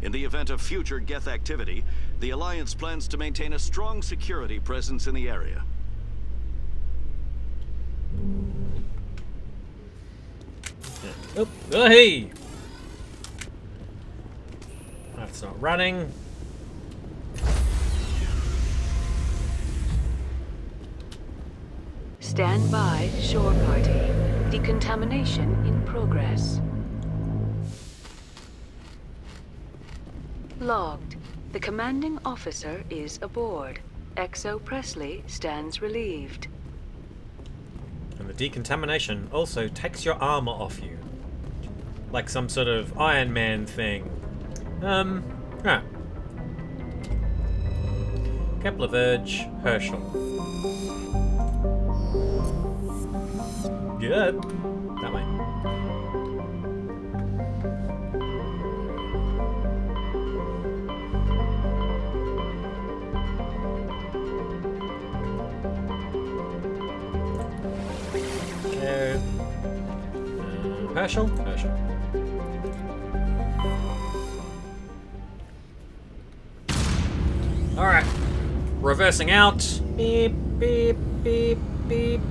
In the event of future Geth activity, the Alliance plans to maintain a strong security presence in the area. Oh, hey! That's not running. Stand by, shore party. Decontamination in progress. Logged. The commanding officer is aboard. XO Presley stands relieved. And the decontamination also takes your armor off you. Like some sort of Iron Man thing. Right. Kepler Verge, Herschel. Good. That way. Herschel? Herschel. Alright. Reversing out. Beep, beep, beep, beep.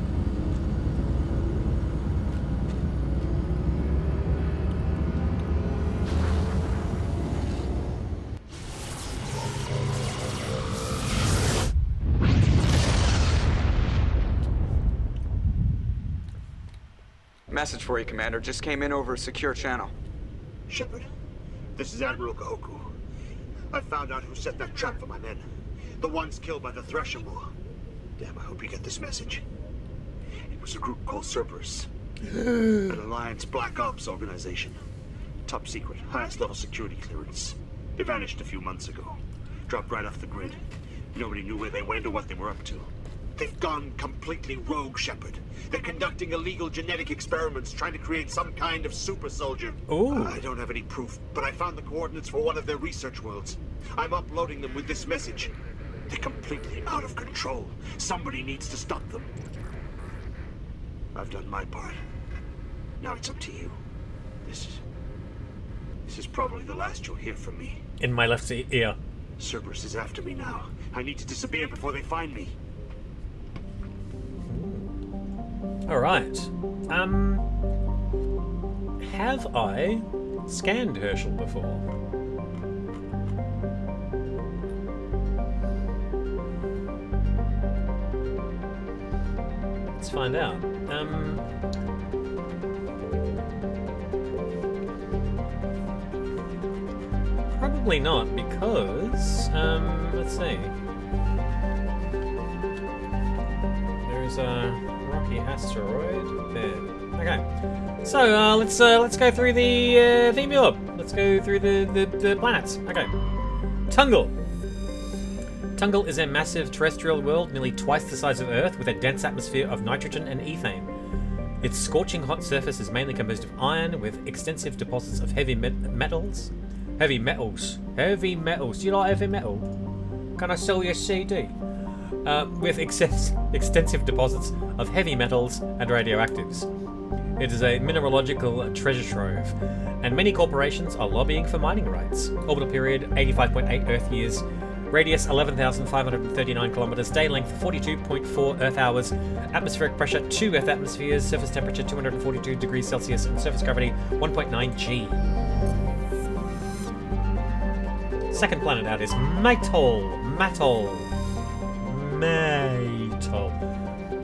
Message for you, Commander. Just came in over a secure channel. Shepard, this is Admiral Kahoku. I found out who set that trap for my men. The ones killed by the Thresher War. Damn, I hope you get this message. It was a group called Cerberus. An Alliance Black Ops organization. Top secret, highest level security clearance. They vanished a few months ago. Dropped right off the grid. Nobody knew where they went or what they were up to. They've gone completely rogue, Shepard. They're conducting illegal genetic experiments, trying to create some kind of super soldier. Ooh. I don't have any proof, but I found the coordinates for one of their research worlds. I'm uploading them with this message. They're completely out of control. Somebody needs to stop them. I've done my part. Now it's up to you. This is probably the last you'll hear from me. In my left ear. Cerberus is after me now. I need to disappear before they find me. Alright. Have I scanned Herschel before? Let's find out. Probably not, because let's see. There's a rocky asteroid there. Okay, so let's go through the theme orb. Let's go through the planets. Okay, Tungle. Tungle is a massive terrestrial world nearly twice the size of Earth, with a dense atmosphere of nitrogen and ethane. Its scorching hot surface is mainly composed of iron, with extensive deposits of heavy metals. Heavy metals. Heavy metals. Do you like heavy metal? Can I sell you a CD? With extensive deposits of heavy metals and radioactives. It is a mineralogical treasure trove, and many corporations are lobbying for mining rights. Orbital period 85.8 Earth years. Radius 11,539 kilometers. Day length 42.4 Earth hours. Atmospheric pressure 2 Earth atmospheres. Surface temperature 242 degrees Celsius. And surface gravity 1.9 G. Second planet out is Maytol.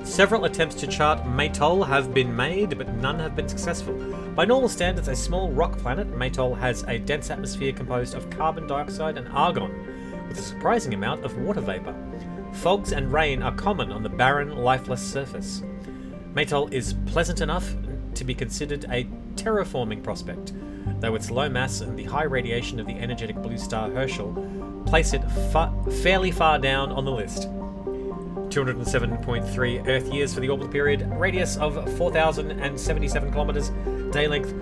Several attempts to chart Maytol have been made, but none have been successful. By normal standards, a small rock planet, Maytol has a dense atmosphere composed of carbon dioxide and argon, with a surprising amount of water vapor. Fogs and rain are common on the barren, lifeless surface. Maytol is pleasant enough to be considered a terraforming prospect, though its low mass and the high radiation of the energetic blue star Herschel place it fairly far down on the list. 207.3 Earth years for the orbital period, radius of 4,077 kilometers, day length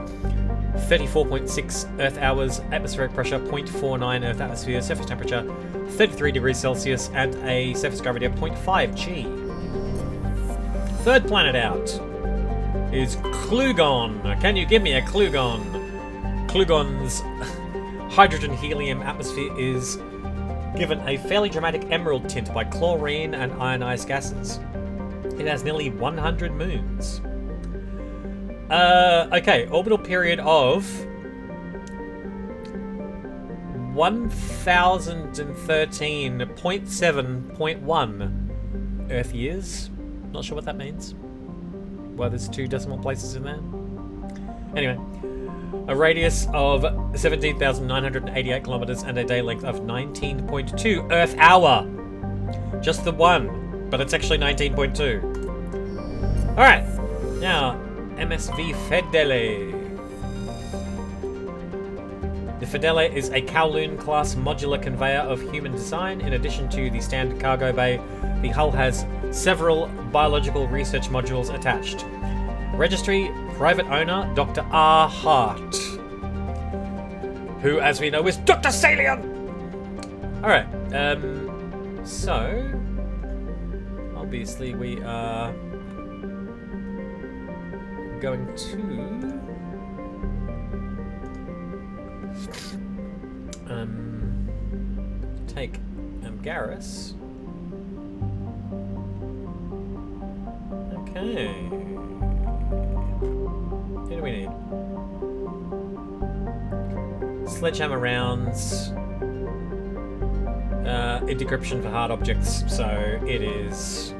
34.6 Earth hours, atmospheric pressure 0.49 Earth atmosphere, surface temperature 33 degrees Celsius, and a surface gravity of 0.5 G. Third planet out is Clugon. Can you give me a Clugon? Clugon's hydrogen-helium atmosphere is given a fairly dramatic emerald tint by chlorine and ionized gases. It has nearly 100 moons. Okay, orbital period of 1013.7.1 Earth years. Not sure what that means. Why there's 2 decimal places in there. Anyway, a radius of 17,988 kilometers and a day length of 19.2 Earth hour. Just the one, but it's actually 19.2. Alright, now MSV Fedele. The Fedele is a Kowloon-class modular conveyor of human design. In addition to the standard cargo bay, the hull has several biological research modules attached. Registry, private owner, Dr. R. Hart, who, as we know, is Dr. Salarian! Alright, so, obviously we are going to take Garrus. Okay. Who do we need? Sledgehammer rounds. Decryption for hard objects, so it is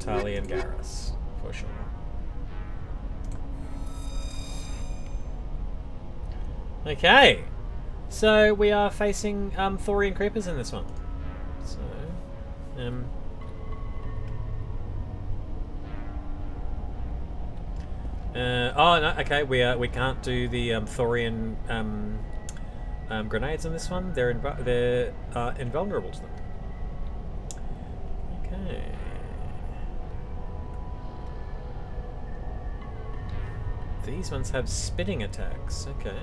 Tali and Garrus, for sure. Okay, so we are facing Thorian creepers in this one. So, oh no, okay, we can't do the Thorian grenades in this one. They're invulnerable to them. Okay. These ones have spitting attacks. Okay.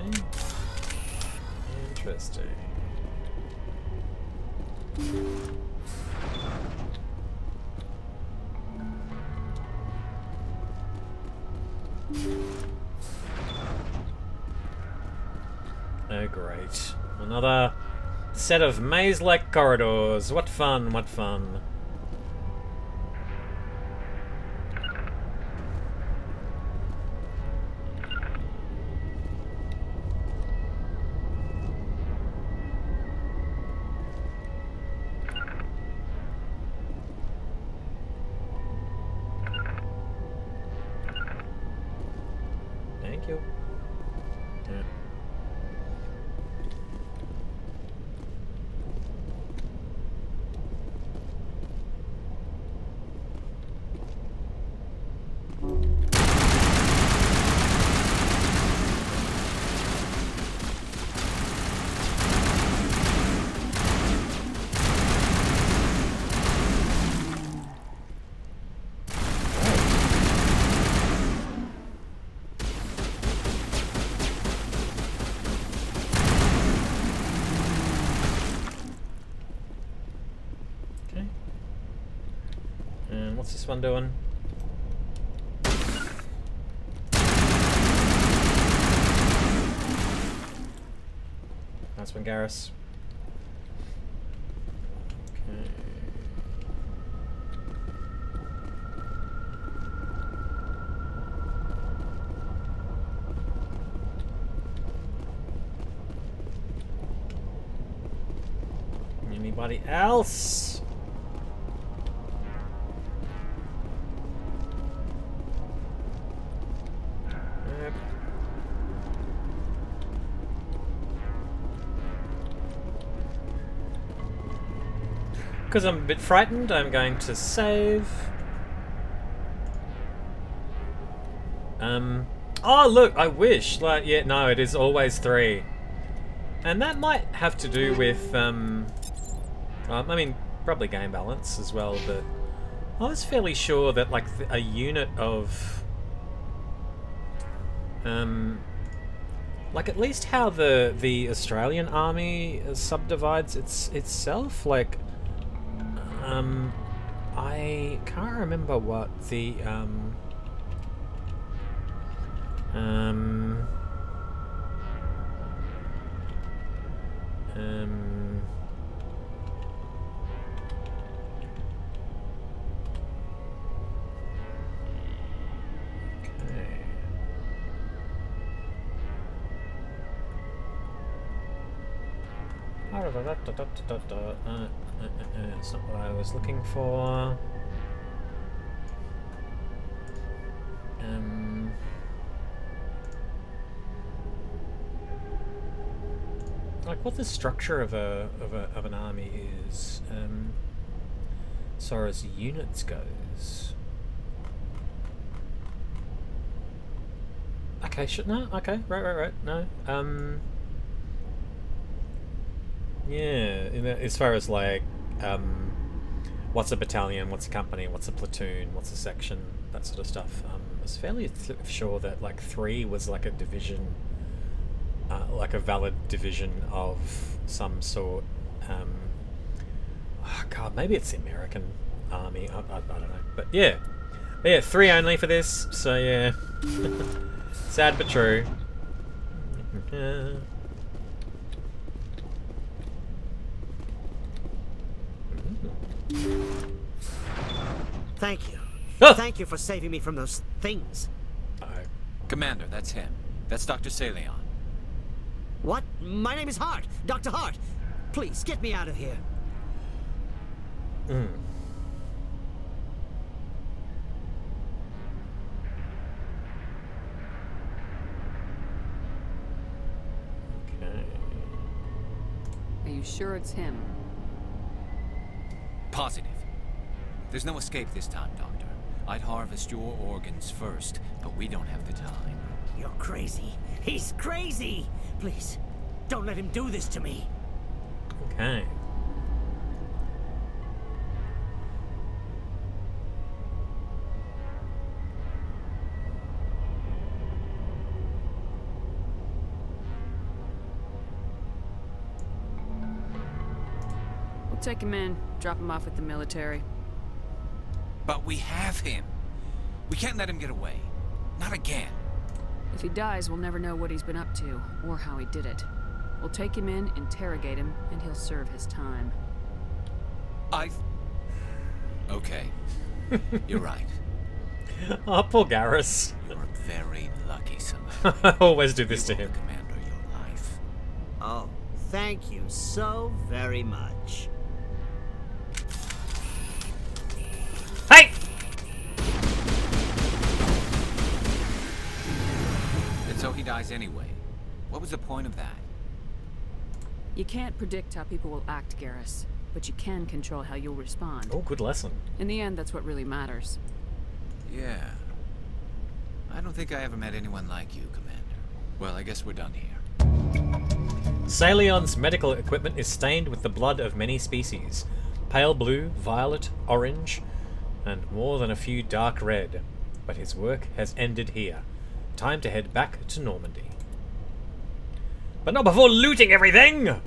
Interesting. Oh great. Another set of maze-like corridors. What fun, what fun. Thank you. Yeah. What's this one doing? Nice one, Garrus. Okay. Anybody else? Because I'm a bit frightened, I'm going to save. Oh look, I wish. Like, yeah, no, it is always 3. And that might have to do with, I mean, probably game balance as well, but I was fairly sure that, like, a unit of, like, at least how the Australian army subdivides itself, like, I can't remember what the, it's not what I was looking for. Like what the structure of an army is, as far as units goes. Okay, no, okay, right, no. Yeah, as far as like, what's a battalion, what's a company, what's a platoon, what's a section, that sort of stuff. I was fairly sure that like 3 was like a division, like a valid division of some sort. Oh God, maybe it's the American army. I don't know, but yeah, 3 only for this. So yeah, sad but true. Thank you. Thank you for saving me from those things. Commander, that's him. That's Dr. Salarian. What? My name is Hart. Dr. Hart. Please, get me out of here. Okay. Are you sure it's him? Positive. There's no escape this time, Doctor. I'd harvest your organs first, but we don't have the time. You're crazy. He's crazy! Please, don't let him do this to me. Okay. We'll take him in, drop him off with the military. But we have him. We can't let him get away. Not again. If he dies, we'll never know what he's been up to, or how he did it. We'll take him in, interrogate him, and he'll serve his time. Okay. You're right. Oh, poor Garrus. You're very lucky, son. I always do this to him. Commander, your life. Oh, thank you so very much. Hey! And so he dies anyway. What was the point of that? You can't predict how people will act, Garrus, but you can control how you'll respond. Oh, good lesson. In the end, that's what really matters. Yeah. I don't think I ever met anyone like you, Commander. Well, I guess we're done here. Salion's medical equipment is stained with the blood of many species. Pale blue, violet, orange, and more than a few dark red. But his work has ended here. Time to head back to Normandy. But not before looting everything!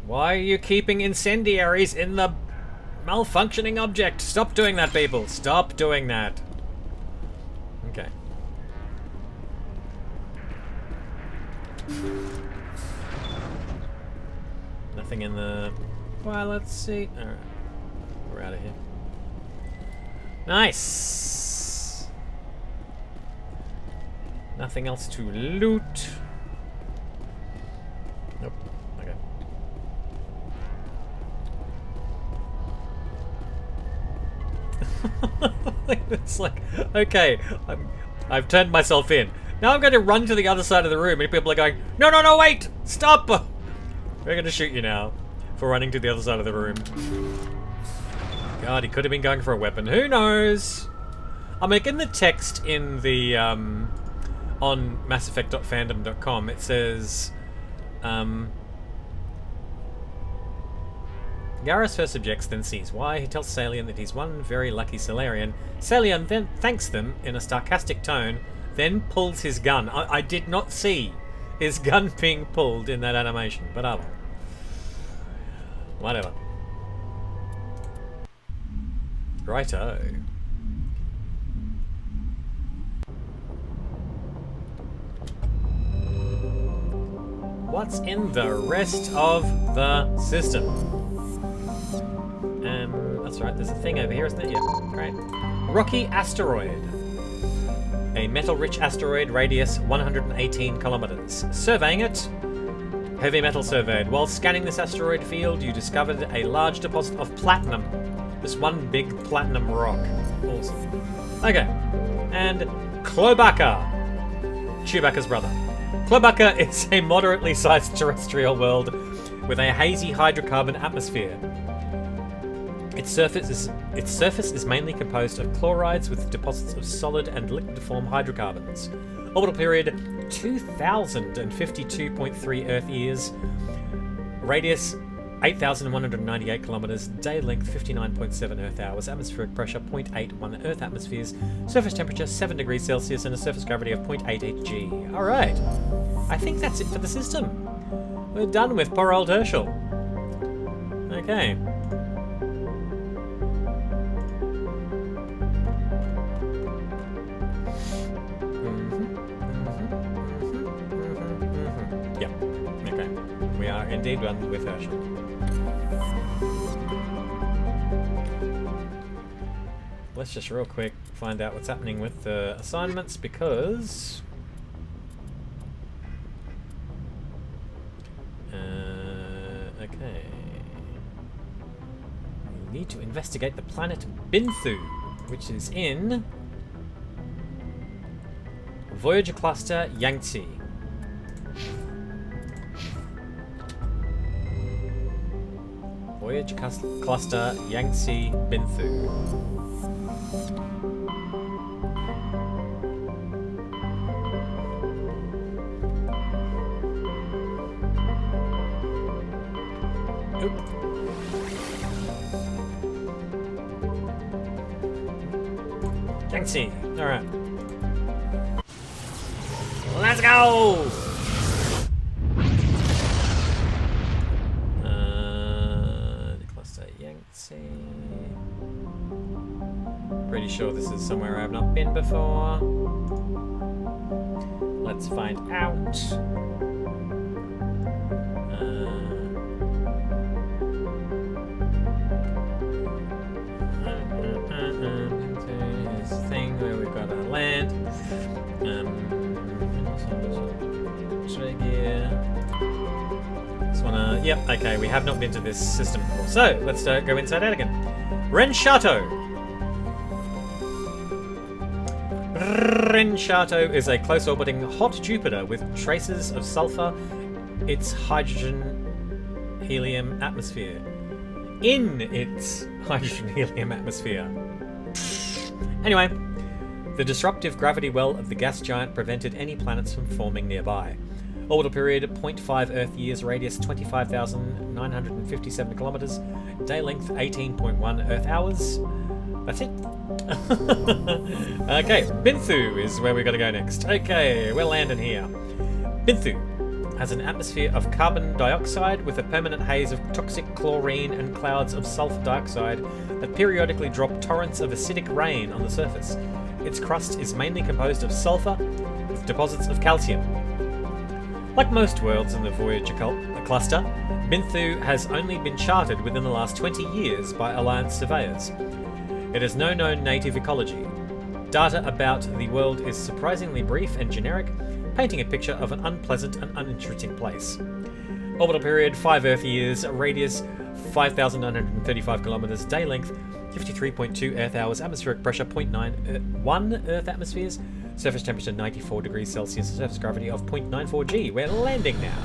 Why are you keeping incendiaries in the malfunctioning object? Stop doing that, people. Stop doing that. Okay. Nothing in the... Well, let's see. Alright. We're out of here. Nice! Nothing else to loot. Nope. Okay. It's like, okay, I've turned myself in. Now I'm going to run to the other side of the room and people are going, no, no, no, wait! Stop! We're going to shoot you now for running to the other side of the room. God, he could have been going for a weapon. Who knows? I mean, in the text in the, on masseffect.fandom.com, it says, Garrus first objects, then sees why. He tells Salarian that he's one very lucky Salarian. Salarian then thanks them in a sarcastic tone, then pulls his gun. I did not see his gun being pulled in that animation, but oh well. Whatever. Righto. What's in the rest of the system? That's right, there's a thing over here, isn't it? Yeah, great. Rocky asteroid. A metal-rich asteroid, radius 118 kilometers. Surveying it. Heavy metal surveyed. While scanning this asteroid field, you discovered a large deposit of platinum. This one big platinum rock. Awesome. Okay. And Klobaka. Chewbacca's brother. Klobaka is a moderately sized terrestrial world with a hazy hydrocarbon atmosphere. Its surface is mainly composed of chlorides with deposits of solid and liquidiform hydrocarbons. Orbital period 2,052.3 Earth years. Radius 8,198 kilometers. Day length 59.7 Earth hours. Atmospheric pressure 0.81 Earth atmospheres. Surface temperature 7 degrees Celsius and a surface gravity of 0.88 G. Alright. I think that's it for the system. We're done with poor old Herschel. Okay. We are indeed done with Herschel. Let's just real quick find out what's happening with the assignments because... okay. We need to investigate the planet Binthu, which is in Voyager Cluster Yangtze. Voyage Cluster Yangtze Binthu. Oop. Yangtze. Alright. Let's go! Pretty sure this is somewhere I've not been before. Let's find out. Yep, okay, we have not been to this system before. So, let's go inside out again. Ren Chateau. Ren Chateau is a close-orbiting hot Jupiter with traces of sulfur, its hydrogen-helium atmosphere. In its hydrogen-helium atmosphere. Anyway, the disruptive gravity well of the gas giant prevented any planets from forming nearby. Orbital period 0.5 Earth years, radius 25,957 kilometers, day length 18.1 Earth hours. That's it. Okay, Binthu is where we're going to go next. Okay, we're landing here. Binthu has an atmosphere of carbon dioxide with a permanent haze of toxic chlorine and clouds of sulfur dioxide that periodically drop torrents of acidic rain on the surface. Its crust is mainly composed of sulfur with deposits of calcium. Like most worlds in the Voyager cluster, Binthu has only been charted within the last 20 years by Alliance surveyors. It has no known native ecology. Data about the world is surprisingly brief and generic, painting a picture of an unpleasant and uninteresting place. Orbital period 5 Earth years, radius 5,935 kilometers, day length 53.2 Earth hours, atmospheric pressure 0.91 Earth atmospheres, surface temperature 94 degrees Celsius, surface gravity of 0.94 G. We're landing now.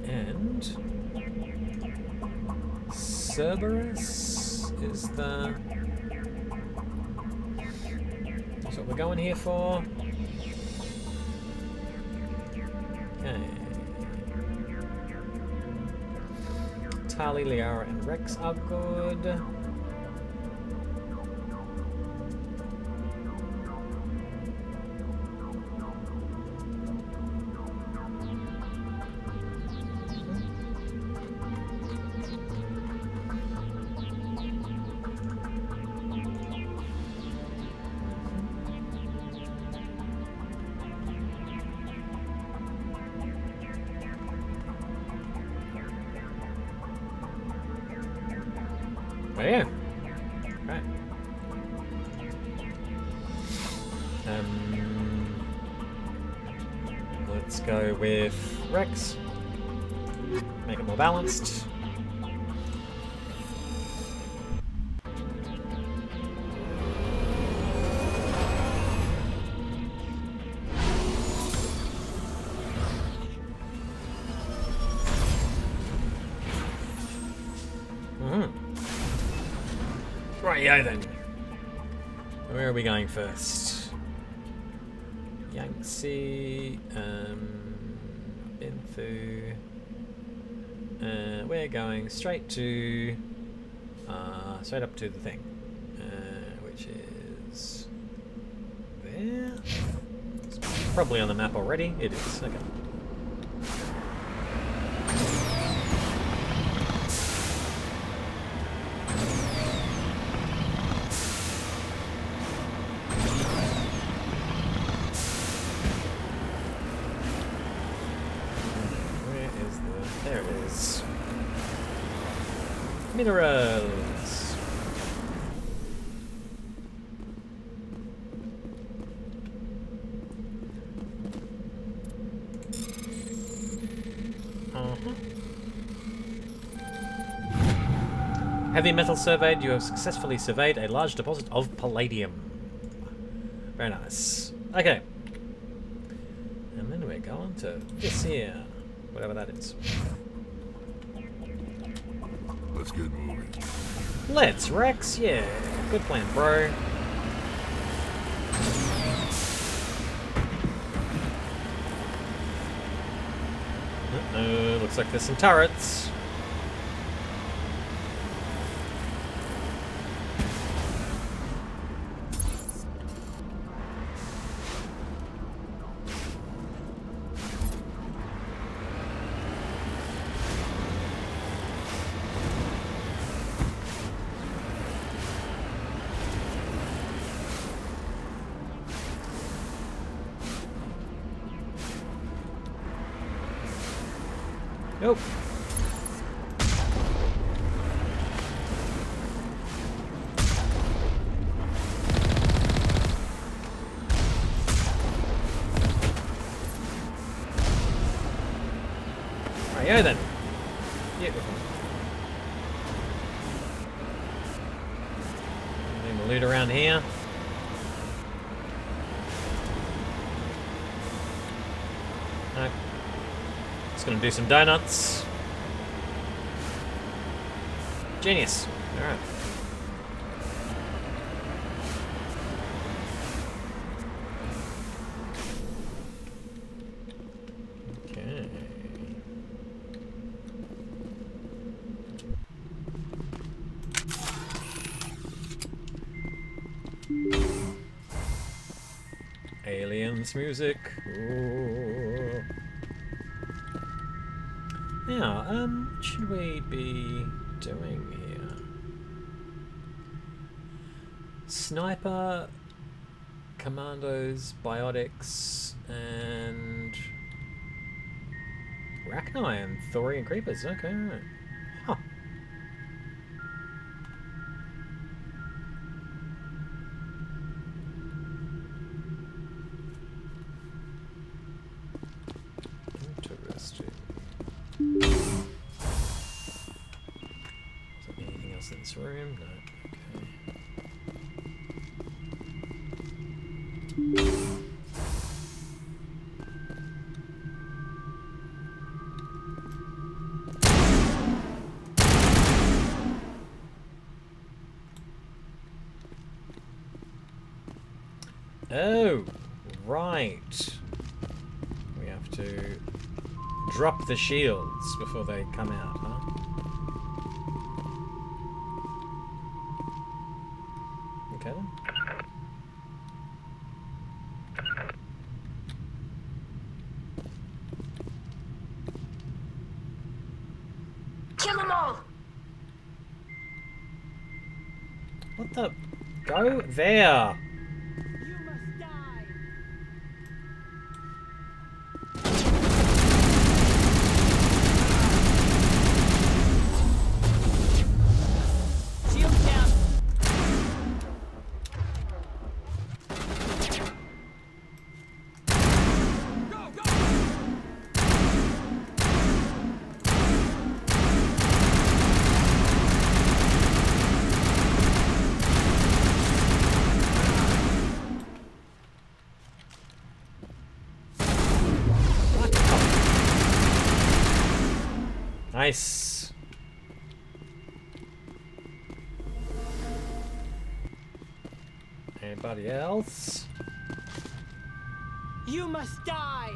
And Cerberus is the... That's what we're going here for. Okay. Tali, Liara, and Wrex are good. Oh yeah. Right. Let's go with Wrex. Make it more balanced. Rightio then. Where are we going first? Yangtze, Binthu. We're going straight to, straight up to the thing, which is there. It's probably on the map already. It is. Okay. There it is. Minerals. Heavy metal surveyed. You have successfully surveyed a large deposit of palladium. Very nice. Okay. And then we're going to this here. Whatever that is. Let's get moving. Let's, Wrex. Yeah, good plan, bro. Uh-oh, looks like there's some turrets. Nope. Rightio then. Beautiful. Anything to loot around here? No. Just gonna do some donuts. Genius. Alright. Okay. Aliens music. Ooh. Now, what should we be doing here? Sniper, commandos, biotics, and Rachni and Thorian creepers. Okay, alright. Huh. Interesting. Is there anything else in this room? No. Oh, right. We have to drop the shields before they come out, huh? Okay then. Kill them all! What the? Go there! Nice. Anybody else? You must die.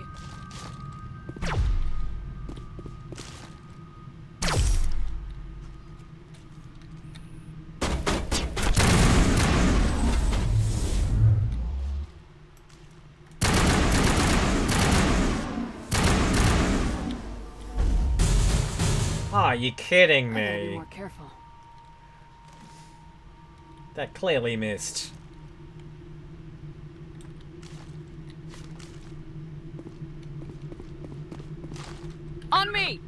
Are you kidding I gotta be me? more careful. That clearly missed. On me!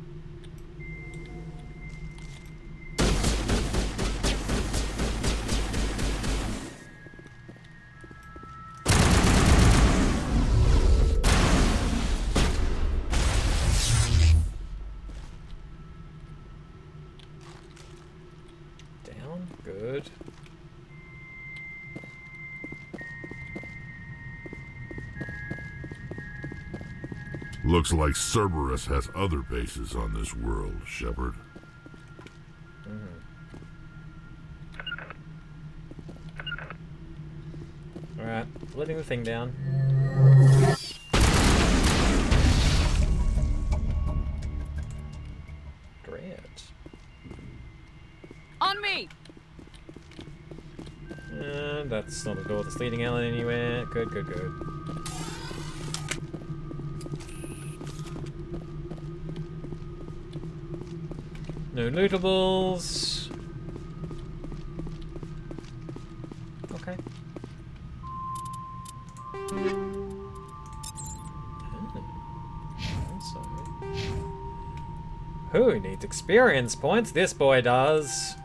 Down, good. Looks like Cerberus has other bases on this world, Shepard. Alright, letting the thing down. Great. On me! And that's not a door that's leading Alan anywhere. Good, good, good. No lootables. Okay. Who needs experience points? This boy does.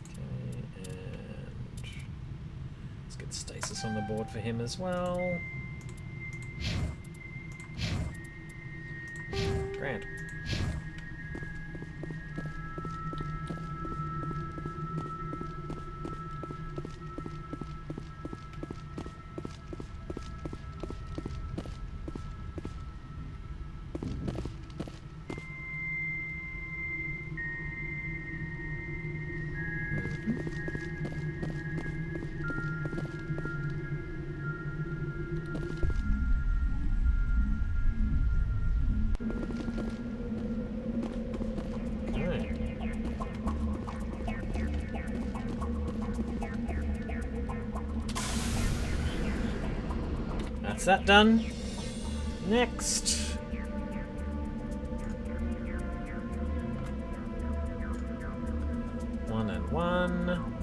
Okay, and let's get stasis on the board for him as well. Grand. That's that done. Next. One and one.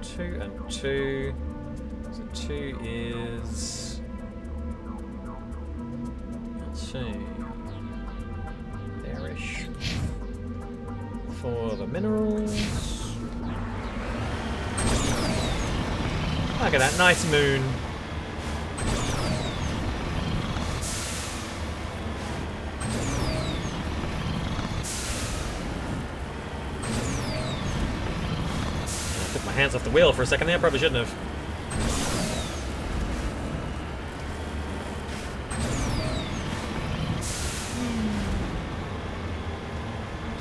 2 and 2. So 2 is... Let's see. There-ish. For the minerals. Look at that nice moon. Hands off the wheel for a second there, probably shouldn't have.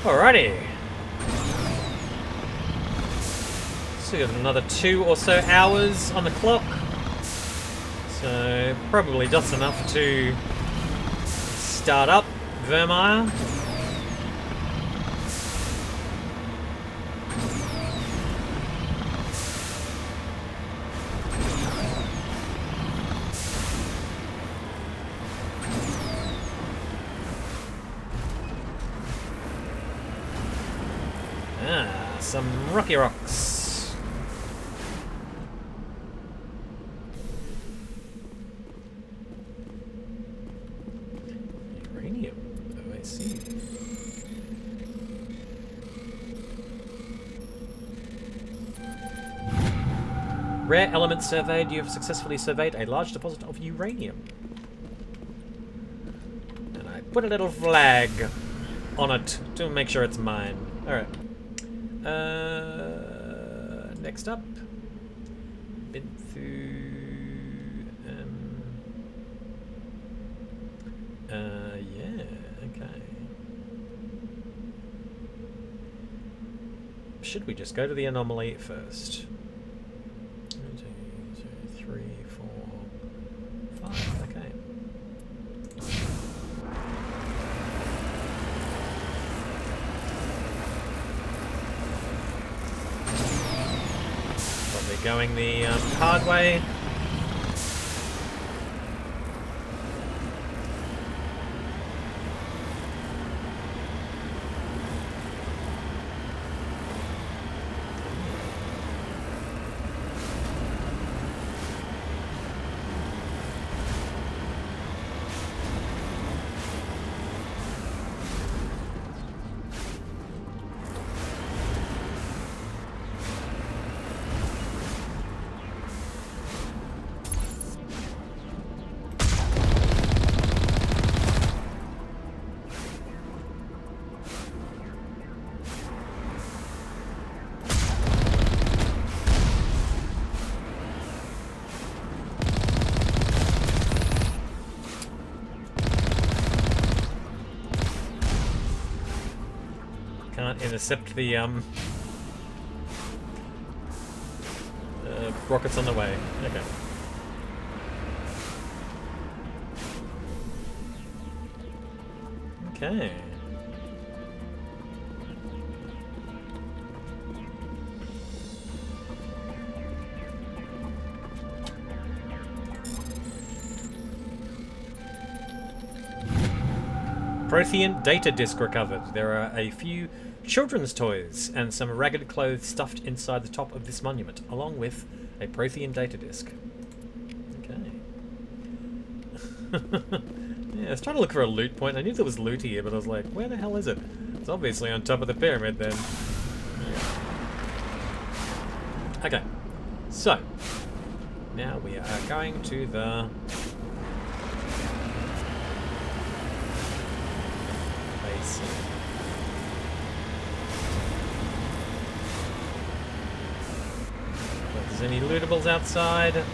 Alrighty. So we got another 2 or so hours on the clock. So probably just enough to start up Vermeer. Some rocky rocks. Uranium. Oh, I see. Rare element surveyed. You have successfully surveyed a large deposit of uranium. And I put a little flag on it to make sure it's mine. Alright. Next up, been through, yeah, okay. Should we just go to the anomaly first? 1, 2, 3, 4, 5, okay. Going the hard way. Can't intercept the rockets on the way. Okay. Okay. Prothean data disk recovered. There are a few children's toys and some ragged clothes stuffed inside the top of this monument, along with a Prothean data disk. Okay. Yeah, I was trying to look for a loot point. I knew there was loot here, but I was like, where the hell is it? It's obviously on top of the pyramid then. Yeah. Okay. So, now we are going to the... see. If there's any lootables outside.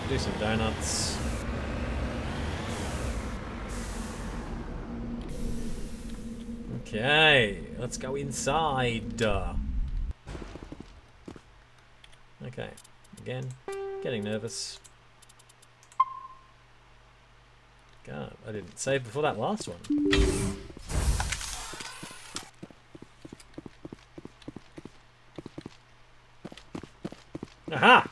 Do some donuts. Okay, let's go inside. Okay, again, getting nervous. God, I didn't save before that last one. Aha!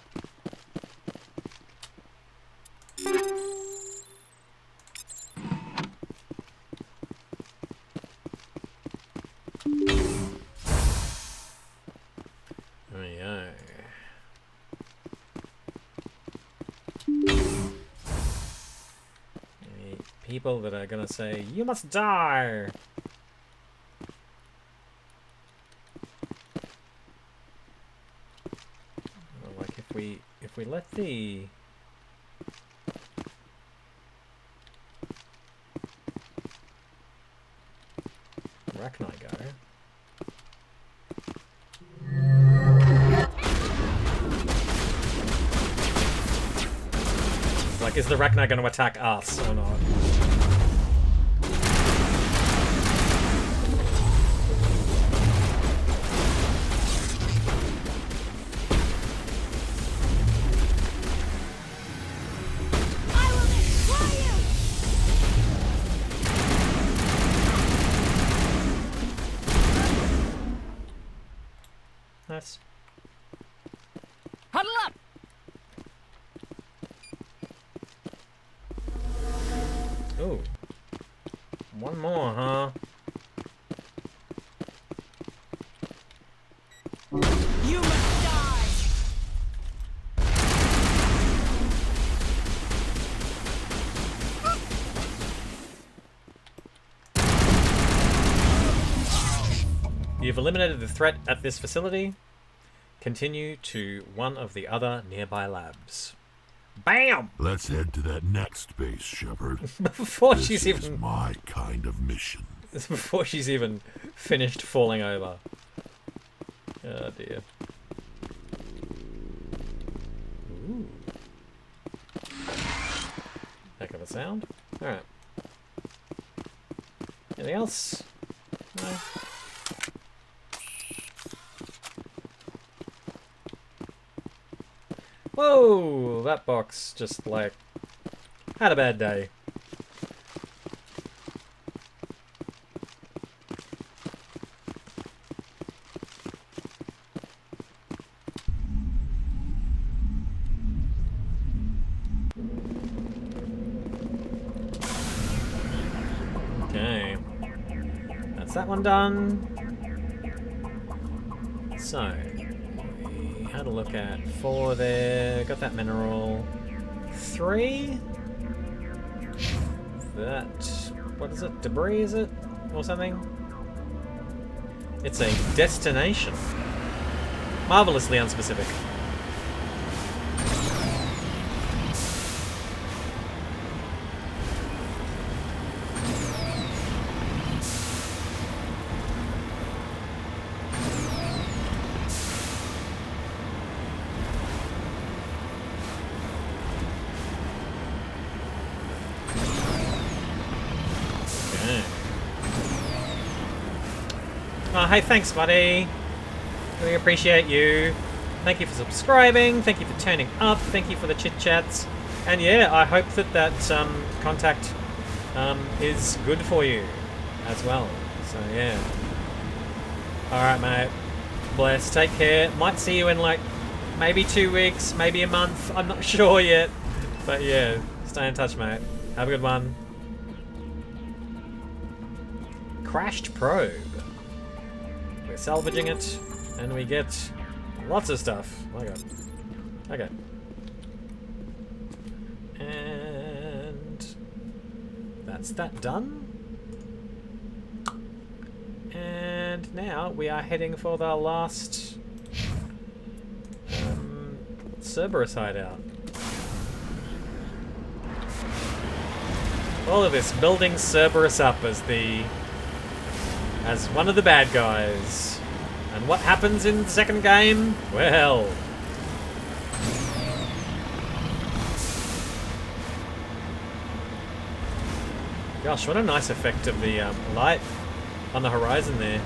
There we go. Any people that are gonna say, "You must die!" Well, like if we let the Arachnite go. Like, is the Arachnite going to attack us or not? Nice. Huddle up! Ooh. One more, huh? You must die! You've eliminated the threat at this facility. Continue to one of the other nearby labs. Bam! Let's head to that next base, Shepard. Before this she's is even my kind of mission. before she's even finished falling over. Oh dear. Ooh. Heck of a sound. Alright. Anything else? No. Whoa! That box just, like, had a bad day. Okay. That's that one done. So, we had a look at 4 there. Got that mineral. 3? That... what is it? Debris, is it? Or something? It's a destination. Marvelously unspecific. Oh, hey, thanks, buddy. Really appreciate you. Thank you for subscribing. Thank you for turning up. Thank you for the chit-chats. And yeah, I hope that that contact is good for you as well. So yeah. Alright, mate. Bless. Take care. Might see you in like maybe 2 weeks, maybe a month. I'm not sure yet. But yeah, stay in touch, mate. Have a good one. Crashed probe. We're salvaging it, and we get lots of stuff. Oh my god. Okay. And that's that done. And now we are heading for the last Cerberus hideout. All of this building Cerberus up as one of the bad guys. And what happens in the second game? Well... Gosh, what a nice effect of the light on the horizon there.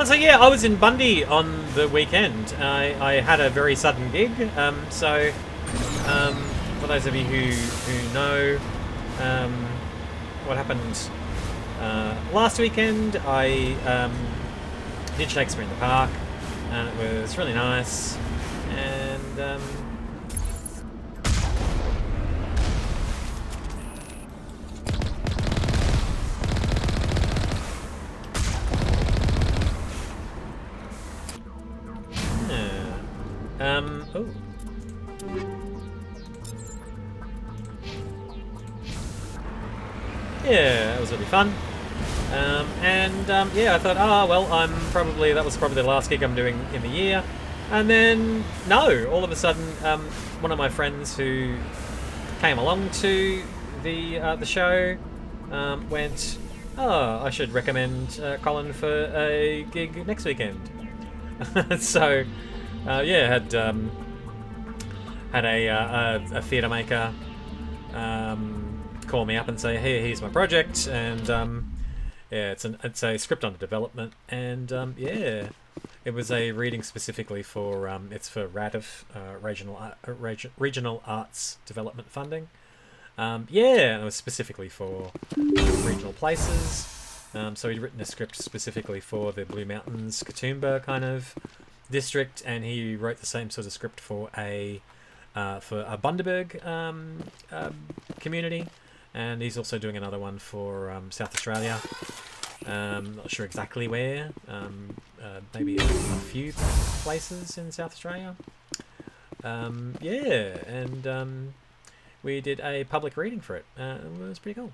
So yeah, I was in Bundy on the weekend. I had a very sudden gig. For those of you who know what happened last weekend, I did Shakespeare in the Park, and it was really nice. And oh. Yeah, it was really fun. Yeah, I thought, oh, well, that was probably the last gig I'm doing in the year. And then, no, all of a sudden, one of my friends who came along to the show went, oh, I should recommend Colin for a gig next weekend. So... yeah, had a theatre maker call me up and say, hey, here's my project, and yeah, it's a script under development, and yeah, it was a reading specifically for it's for RADF, Regional Arts Development Funding. Yeah, and it was specifically for regional places. So he'd written a script specifically for the Blue Mountains, Katoomba kind of district, and he wrote the same sort of script for a Bundaberg community, and he's also doing another one for South Australia. Not sure exactly where. Maybe a few places in South Australia. Yeah, and we did a public reading for it. It was pretty cool.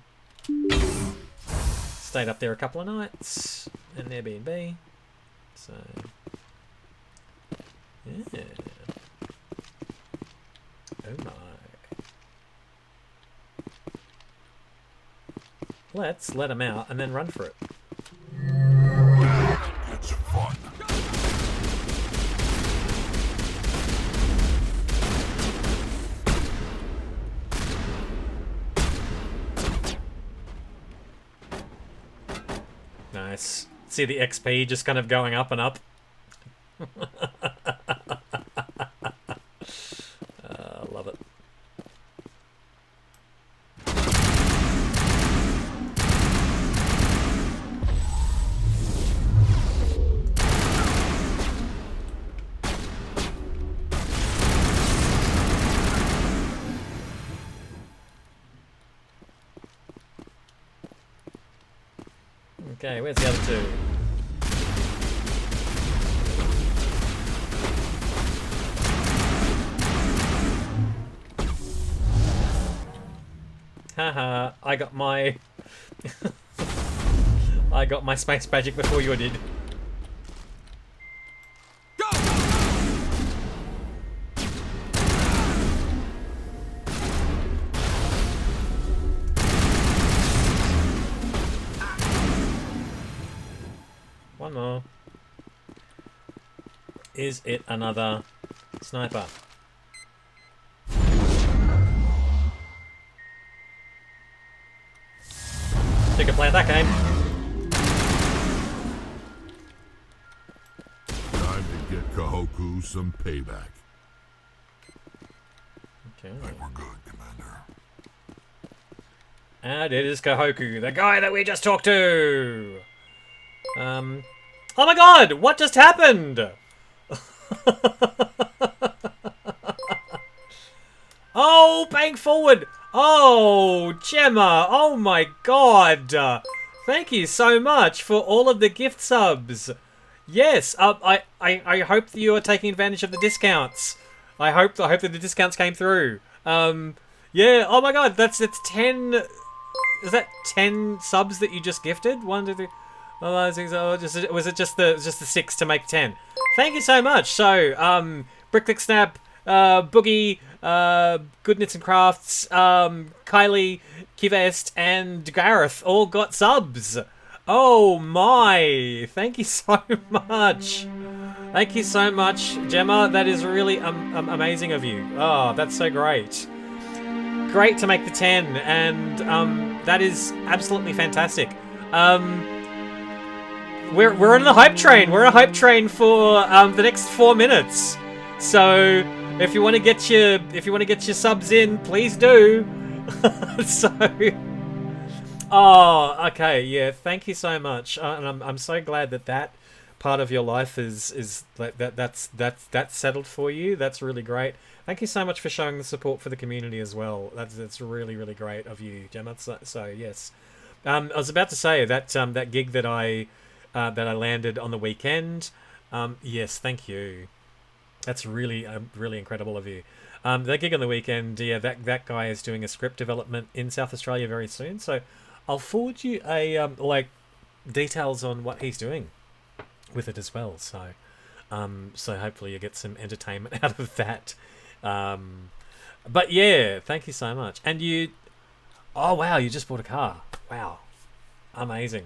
Stayed up there a couple of nights in an Airbnb. So... yeah. Oh my. Let's let him out and then run for it. It's fun. Nice. See the XP just kind of going up and up. Love it. Okay, where's the other two? Haha, I got my... I got my space magic before you did. One more. Is it another sniper? You can play that game. Time to get Kahoku some payback. Okay. I think we're good, Commander. And it is Kahoku, the guy that we just talked to. Oh my god, what just happened? Oh, bang forward. Oh, Gemma. Oh my god. Thank you so much for all of the gift subs. Yes, I hope that you are taking advantage of the discounts. I hope that the discounts came through. Yeah. Oh my God, that's 10. Is that 10 subs that you just gifted? 1, 2, 3. Was it just the 6 to make 10? Thank you so much. So, Bricklick Snap, Boogie, Good Knits and Crafts, Kylie, Kivest, and Gareth all got subs. Oh my! Thank you so much. Thank you so much, Gemma. That is really amazing of you. Oh, that's so great. Great to make the 10, and that is absolutely fantastic. We're on the hype train. We're on a hype train for the next 4 minutes. So if you want to get your subs in, please do. So, oh, okay, yeah. Thank you so much, and I'm so glad that part of your life is that's settled for you. That's really great. Thank you so much for showing the support for the community as well. That's really, really great of you, Gemma. So yes, I was about to say that that gig that I landed on the weekend. Yes, thank you. That's really really incredible of you. That gig on the weekend. Yeah, that guy is doing a script development in South Australia very soon. So I'll forward you a details on what he's doing with it as well. So so hopefully you get some entertainment out of that. But yeah, thank you so much. And you, oh wow, you just bought a car. Wow, amazing.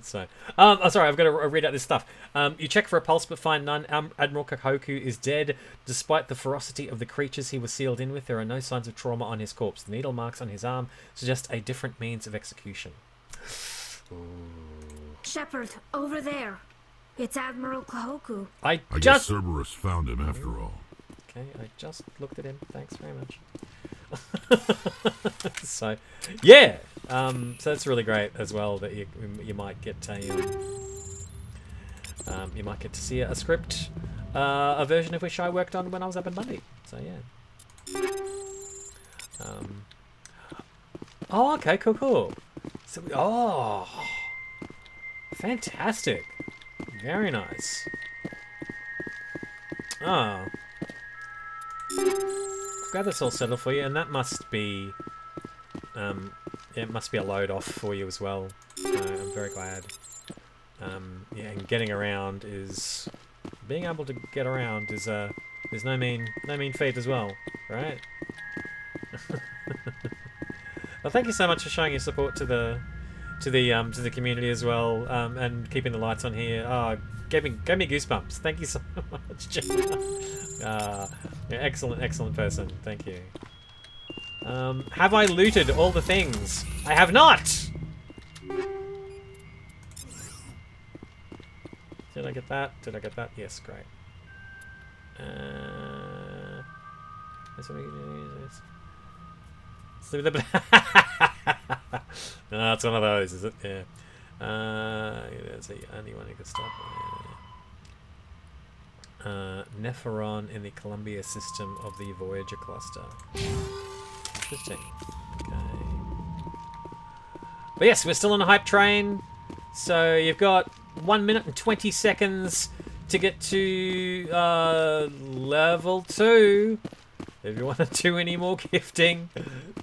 So, sorry, I've got to read out this stuff. You check for a pulse but find none. Admiral Kakoku is dead. Despite the ferocity of the creatures he was sealed in with, there are no signs of trauma on his corpse. The needle marks on his arm suggest a different means of execution. Shepard, over there. It's Admiral Kahoku. I guess Cerberus found him after all. Okay, I just looked at him. Thanks very much. So, yeah. So that's really great as well that you might get you might get to see a script, a version of which I worked on when I was up in Bundy. So yeah. Oh, okay, cool. So fantastic. Very nice. Oh. Glad that's all settled for you, and that must be, it must be a load off for you as well. I'm very glad. Yeah, and getting around being able to get around is no mean feat as well, right? Well, thank you so much for showing your support to the community as well, and keeping the lights on here. Oh, gave me goosebumps. Thank you so much, Jenna. Yeah, excellent person. Thank you. Have I looted all the things? I have not. Did I get that? Did I get that? Yes, great. That's what we can do. No, it's one of those, is it? Yeah. That's the only one who could stop. Nepheron in the Columbia system of the Voyager cluster. Interesting. Okay. But yes, we're still on a hype train. So you've got 1 minute and 20 seconds to get to level 2. If you want to do any more gifting,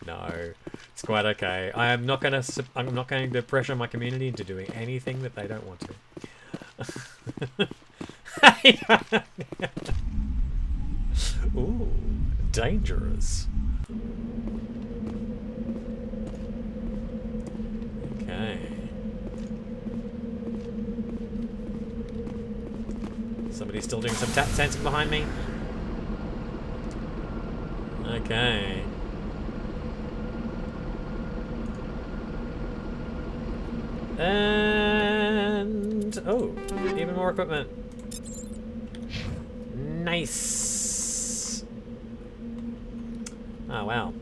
no, it's quite okay. I'm not going to pressure my community into doing anything that they don't want to. Ooh, dangerous. Okay. Somebody's still doing some tap dancing behind me. Okay. And oh, even more equipment. Nice. Oh wow.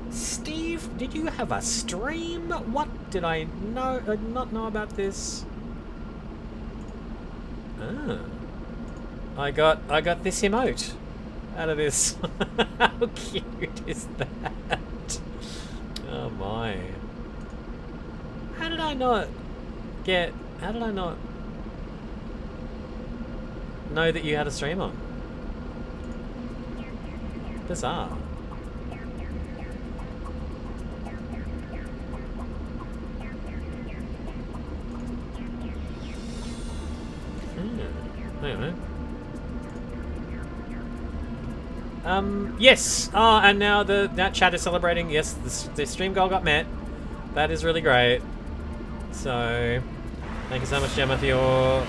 Steve, did you have a stream? What did I not know about this? Ah. I got this emote out of this. How cute is that? Oh my. How did I not get... How did I not know that you had a stream on? Bizarre. Anyway. Yes! And now that chat is celebrating. Yes, the stream goal got met. That is really great. So, thank you so much, Gemma, for your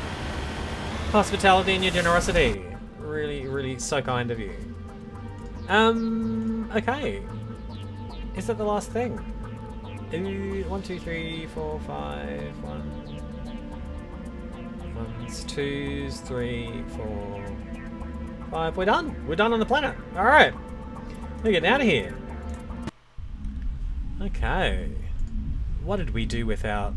hospitality and your generosity. Really, really so kind of you. Okay. Is that the last thing? 1, 2, 3, 4, 5, 1s, 2s, 3, 4, 5. We're done. We're done on the planet. All right. We're getting out of here. Okay. What did we do without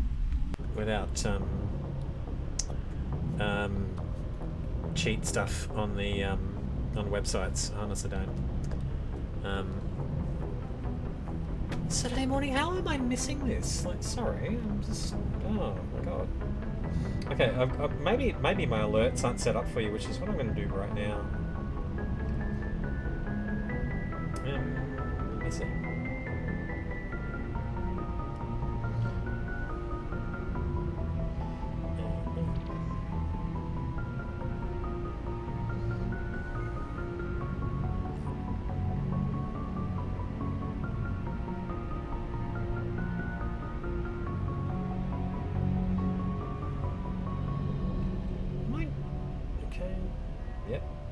cheat stuff on the on websites? Honestly, don't. Saturday morning. How am I missing this? Like, sorry. I'm just. Oh my god. Okay, maybe my alerts aren't set up for you, which is what I'm going to do right now. Let me see.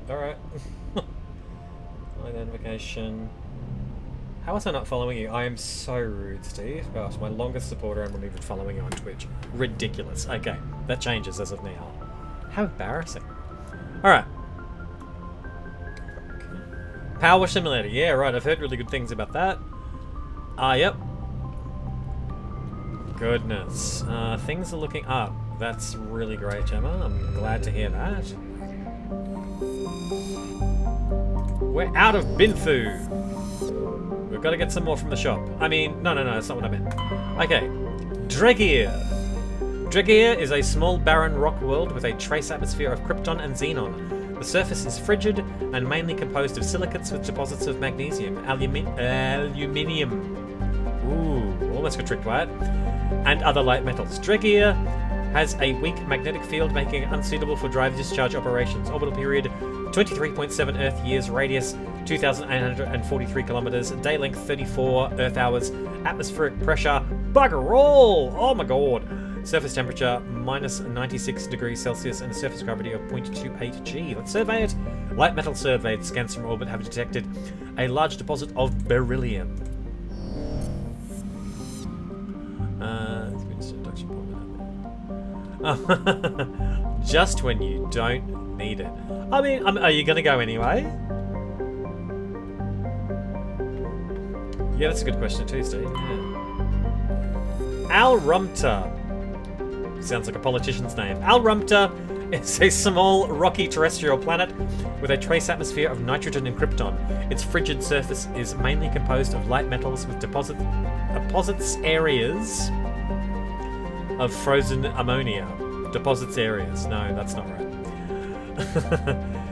Alright. Identification. How was I not following you? I am so rude, Steve. Gosh, my longest supporter and I'm not even following you on Twitch. Ridiculous. Okay, that changes as of now. How embarrassing. Alright. Power Simulator. Yeah, right. I've heard really good things about that. Yep. Goodness. Things are looking up. That's really great, Gemma. I'm glad to hear that. We're out of Binfu. We've got to get some more from the shop. I mean, no, that's not what I meant. Okay. Dregir. Dregir is a small barren rock world with a trace atmosphere of krypton and xenon. The surface is frigid and mainly composed of silicates with deposits of magnesium, aluminium. Ooh, almost got tricked by it. And other light metals. Dregir has a weak magnetic field, making it unsuitable for drive discharge operations. Orbital period 23.7 Earth years, radius 2,843 kilometers, day length 34 Earth hours, atmospheric pressure bugger all! Oh my god! Surface temperature minus 96 degrees Celsius and a surface gravity of 0.28 G. Let's survey it. Light metal surveyed. Scans from orbit have detected a large deposit of beryllium. Just when you don't need it. I mean, are you going to go anyway? Yeah, that's a good question too, Steve. Yeah. Al Rumter. Sounds like a politician's name. Al Rumter is a small, rocky terrestrial planet with a trace atmosphere of nitrogen and krypton. Its frigid surface is mainly composed of light metals with deposits areas of frozen ammonia. Deposits areas. No, that's not right.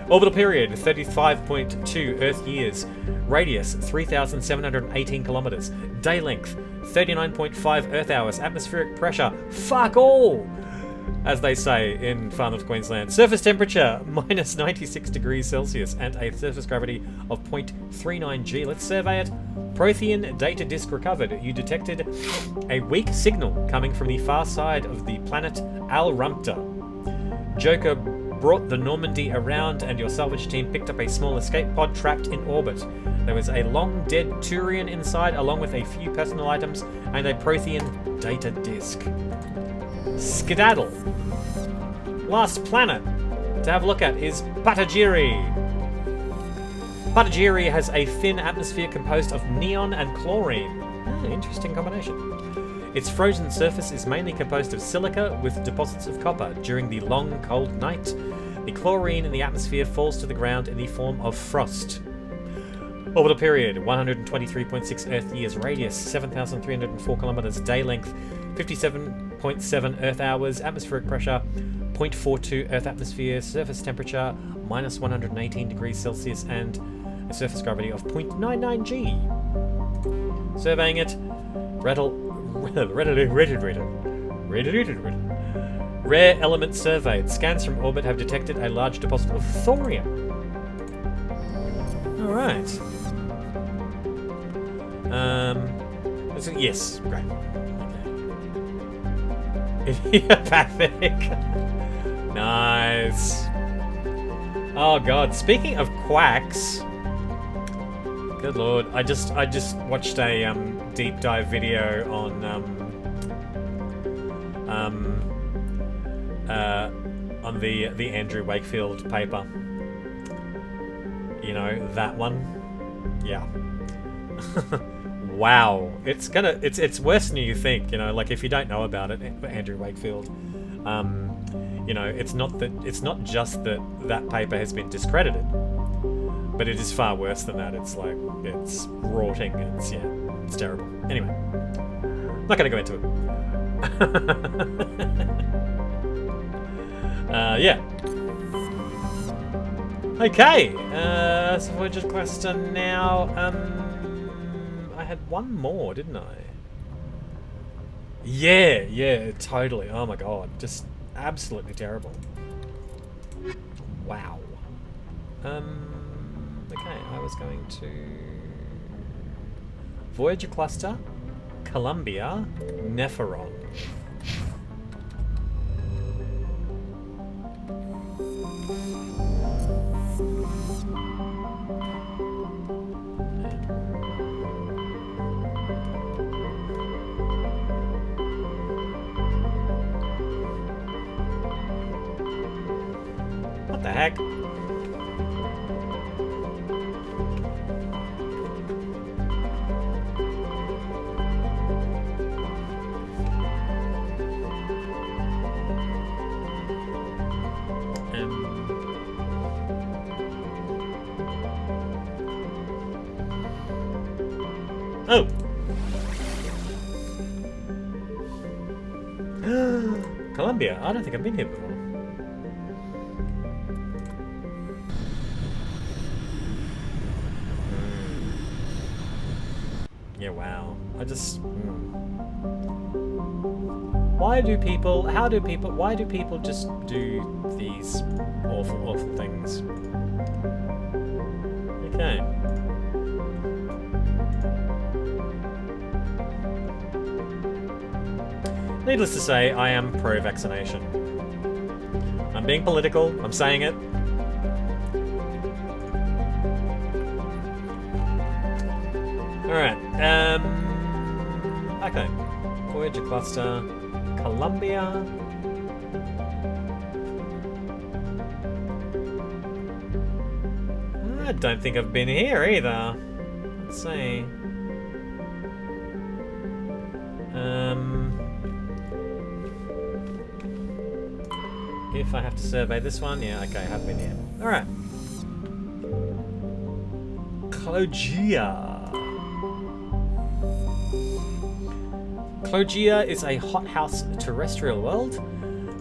Orbital period 35.2 Earth years. Radius 3,718 kilometers. Day length 39.5 Earth hours. Atmospheric pressure fuck all, as they say in Far North Queensland. Surface temperature minus 96 degrees Celsius and a surface gravity of 0.39 G. Let's survey it. Prothean data disk recovered. You detected a weak signal coming from the far side of the planet Al Rumter. Joker brought the Normandy around and your salvage team picked up a small escape pod trapped in orbit. There was a long dead Turian inside along with a few personal items and a Prothean data disk. Skedaddle. Last planet to have a look at is Patagiri. Patagiri has a thin atmosphere composed of neon and chlorine. Interesting combination. Its frozen surface is mainly composed of silica with deposits of copper. During the long, cold night, the chlorine in the atmosphere falls to the ground in the form of frost. Orbital period, 123.6 Earth years. Radius, 7,304 kilometers. Day length, 57.7 Earth hours. Atmospheric pressure, 0.42 Earth atmosphere. Surface temperature, minus 118 degrees Celsius. And a surface gravity of 0.99 G. Surveying it, rare elements surveyed. Scans from orbit have detected a large deposit of thorium. Alright. Yes, great. Okay. Idiopathic. Nice. Oh god, speaking of quacks. Good lord, I just watched a deep dive video on the Andrew Wakefield paper. You know, that one? Yeah. Wow. It's worse than you think, you know, like if you don't know about it, Andrew Wakefield, you know, it's not just that paper has been discredited, but it is far worse than that. It's like, it's rotting, it's terrible. Anyway, not gonna go into it. Yeah. Okay, so Voyager cluster now. I had one more, didn't I? Yeah, totally. Oh my god, just absolutely terrible. Wow. Okay, I was going to Voyager cluster, Columbia, Nepheron. What the heck? Oh! Columbia. I don't think I've been here before. Yeah, wow. I just... Why do people just do these awful things? Okay. Needless to say, I am pro-vaccination. I'm being political, I'm saying it. Alright, okay. Voyager cluster, Columbia. I don't think I've been here either. Let's see. If I have to survey this one, yeah, okay, I have been here. Alright. Clugia. Clugia is a hothouse terrestrial world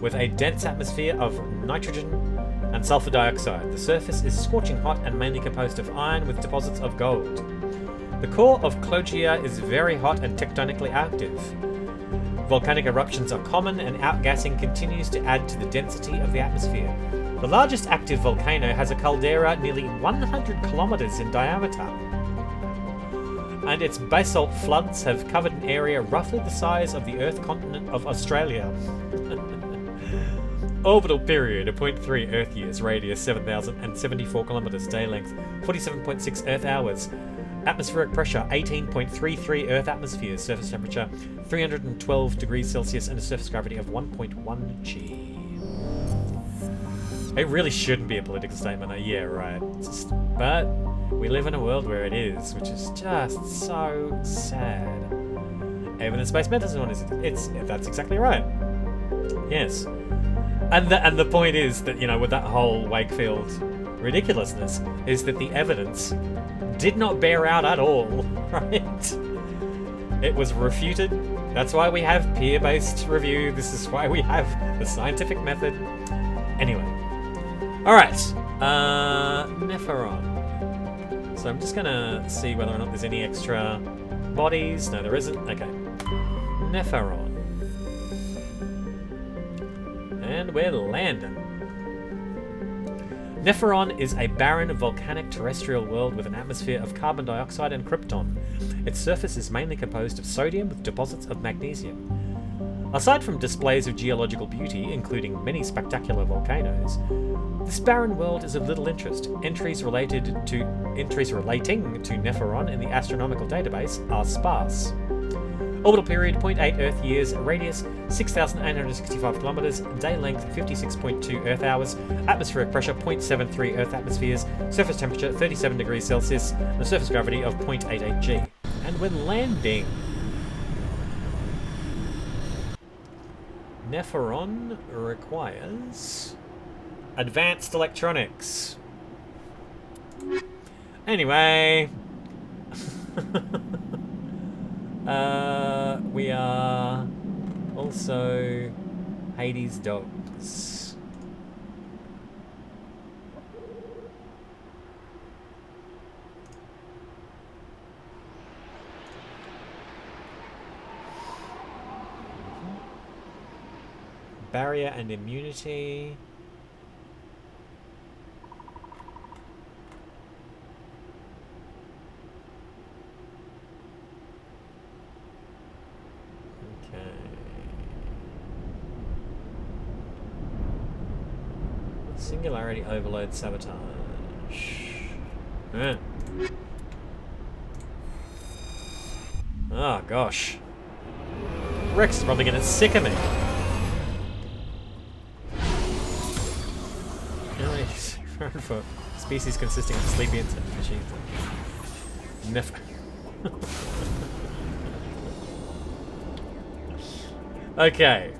with a dense atmosphere of nitrogen and sulfur dioxide. The surface is scorching hot and mainly composed of iron with deposits of gold. The core of Clugia is very hot and tectonically active. Volcanic eruptions are common and outgassing continues to add to the density of the atmosphere. The largest active volcano has a caldera nearly 100 kilometers in diameter, and its basalt floods have covered an area roughly the size of the Earth continent of Australia. Orbital period, 0.3 Earth years. Radius, 7,074 kilometers. Day length, 47.6 Earth hours. Atmospheric pressure, 18.33 Earth atmospheres. Surface temperature, 312 degrees Celsius, and a surface gravity of 1.1 G. It really shouldn't be a political statement. Yeah, right. But we live in a world where it is, which is just so sad. Even the space medicine one is. That's exactly right. Yes. And the point is that, you know, with that whole Wakefield ridiculousness is that the evidence did not bear out at all, right? It was refuted. That's why we have peer-based review. This is why we have the scientific method. Anyway. Alright. Nepheron. So I'm just gonna see whether or not there's any extra bodies. No, there isn't. Okay. Nepheron. And we're landing. Nepheron is a barren volcanic terrestrial world with an atmosphere of carbon dioxide and krypton. Its surface is mainly composed of sodium with deposits of magnesium. Aside from displays of geological beauty, including many spectacular volcanoes, this barren world is of little interest. Entries relating to Nepheron in the astronomical database are sparse. Orbital period 0.8 Earth years, radius 6,865 kilometers, day length 56.2 Earth hours, atmospheric pressure 0.73 Earth atmospheres, surface temperature 37 degrees Celsius, and a surface gravity of 0.88 G. And we're landing. Nepheron requires advanced electronics. Anyway. We are also Hades dogs. Barrier and immunity. Singularity overload sabotage. Oh gosh. Wrex is probably getting sick of me. For species consisting of sleepy insect machines. Okay.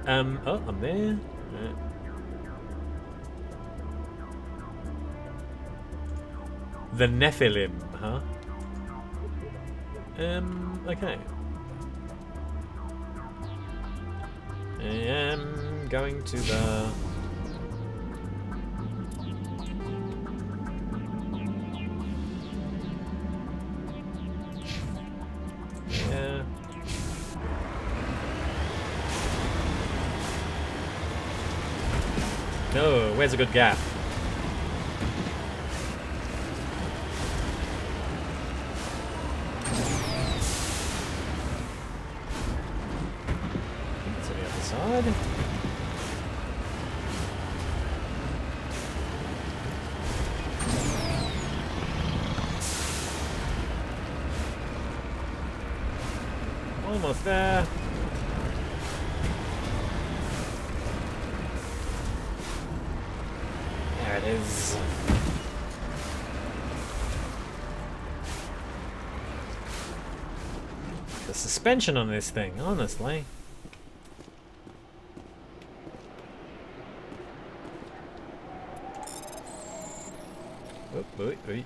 Oh, I'm there. The Nephilim, huh? Okay. I am going to the... Yeah. No, where's a good gap? Almost there. There it is. The suspension on this thing, honestly. It's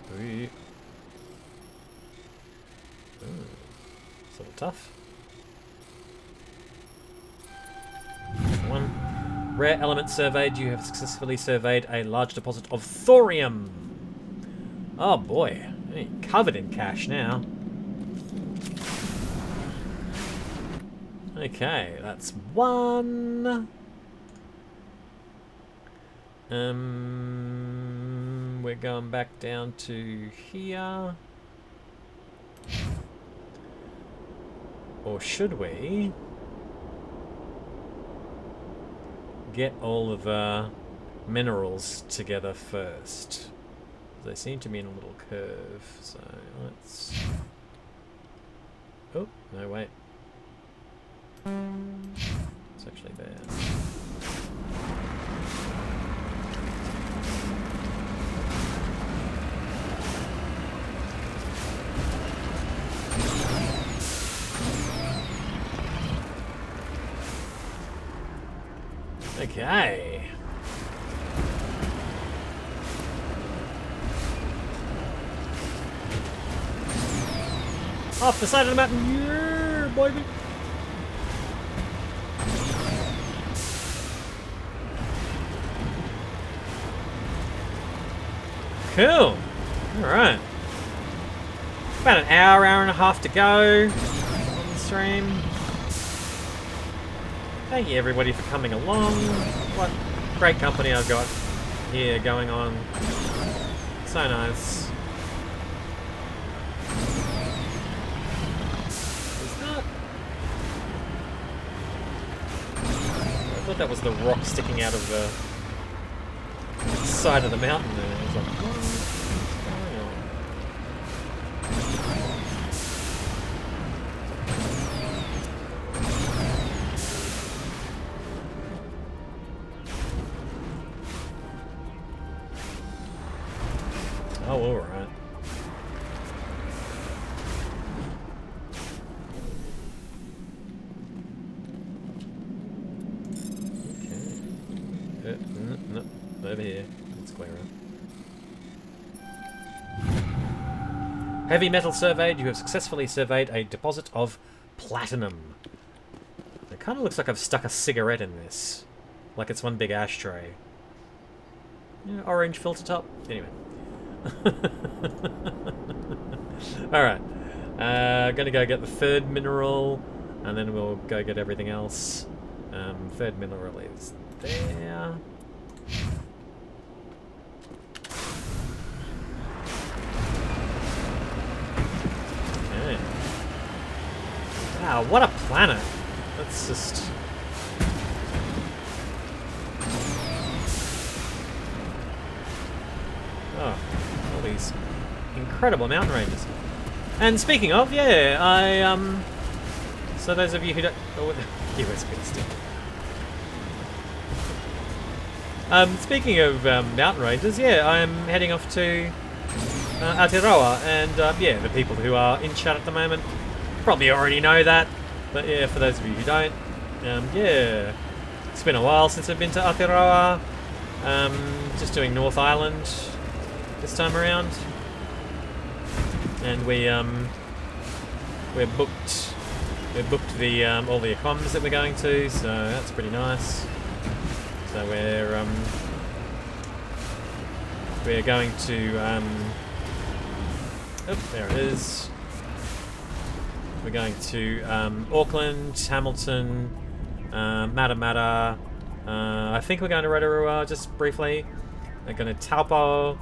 a little tough. One. Rare element surveyed. You have successfully surveyed a large deposit of thorium. Oh boy. Covered in cash now. Okay, that's one. We're going back down to here. Or should we get all of the minerals together first? They seem to be in a little curve, so let's... Oh, no, wait. It's actually there. Okay. Off the side of the mountain. Yeah, baby. Cool. Alright. About an hour and a half to go on the stream. Thank you everybody for coming along. What great company I've got here going on. So nice. Is that... I thought that was the rock sticking out of the side of the mountain there. I was like, what's going on? Oh, alright. Okay. No, over here. Let's clear it. Heavy metal surveyed. You have successfully surveyed a deposit of platinum. It kind of looks like I've stuck a cigarette in this. Like it's one big ashtray. Yeah, orange filter top. Anyway. Alright. Gonna go get the third mineral, and then we'll go get everything else. Third mineral is there. Okay. Wow, what a planet. That's just... Oh, all these incredible mountain ranges. And speaking of, yeah, so those of you who don't... Oh, USB stick. Speaking of mountain ranges, yeah, I'm heading off to Aotearoa, and yeah, the people who are in chat at the moment probably already know that, but yeah, for those of you who don't, yeah, it's been a while since I've been to Aotearoa. Just doing North Island this time around, and we're booked the all the accoms that we're going to, so that's pretty nice. So we're going to oh, there it is. We're going to Auckland, Hamilton, Matamata. I think we're going to Rotorua just briefly. We're going to Taupo,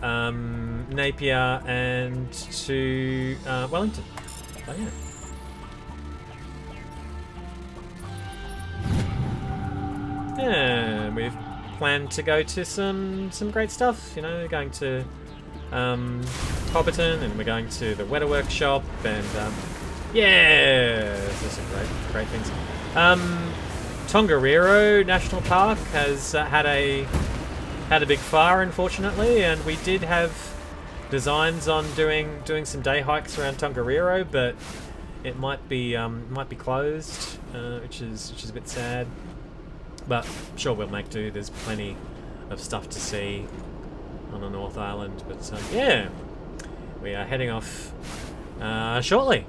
Napier, and to Wellington. Oh yeah. Yeah, we've planned to go to some great stuff. You know, we're going to Hobbiton, and we're going to the Weta Workshop, and yeah, there's some great things. Tongariro National Park has had a big fire, unfortunately, and we did have designs on doing some day hikes around Tongariro, but it might be closed, which is a bit sad. But I'm sure we'll make do. There's plenty of stuff to see on the North Island. But yeah, we are heading off shortly.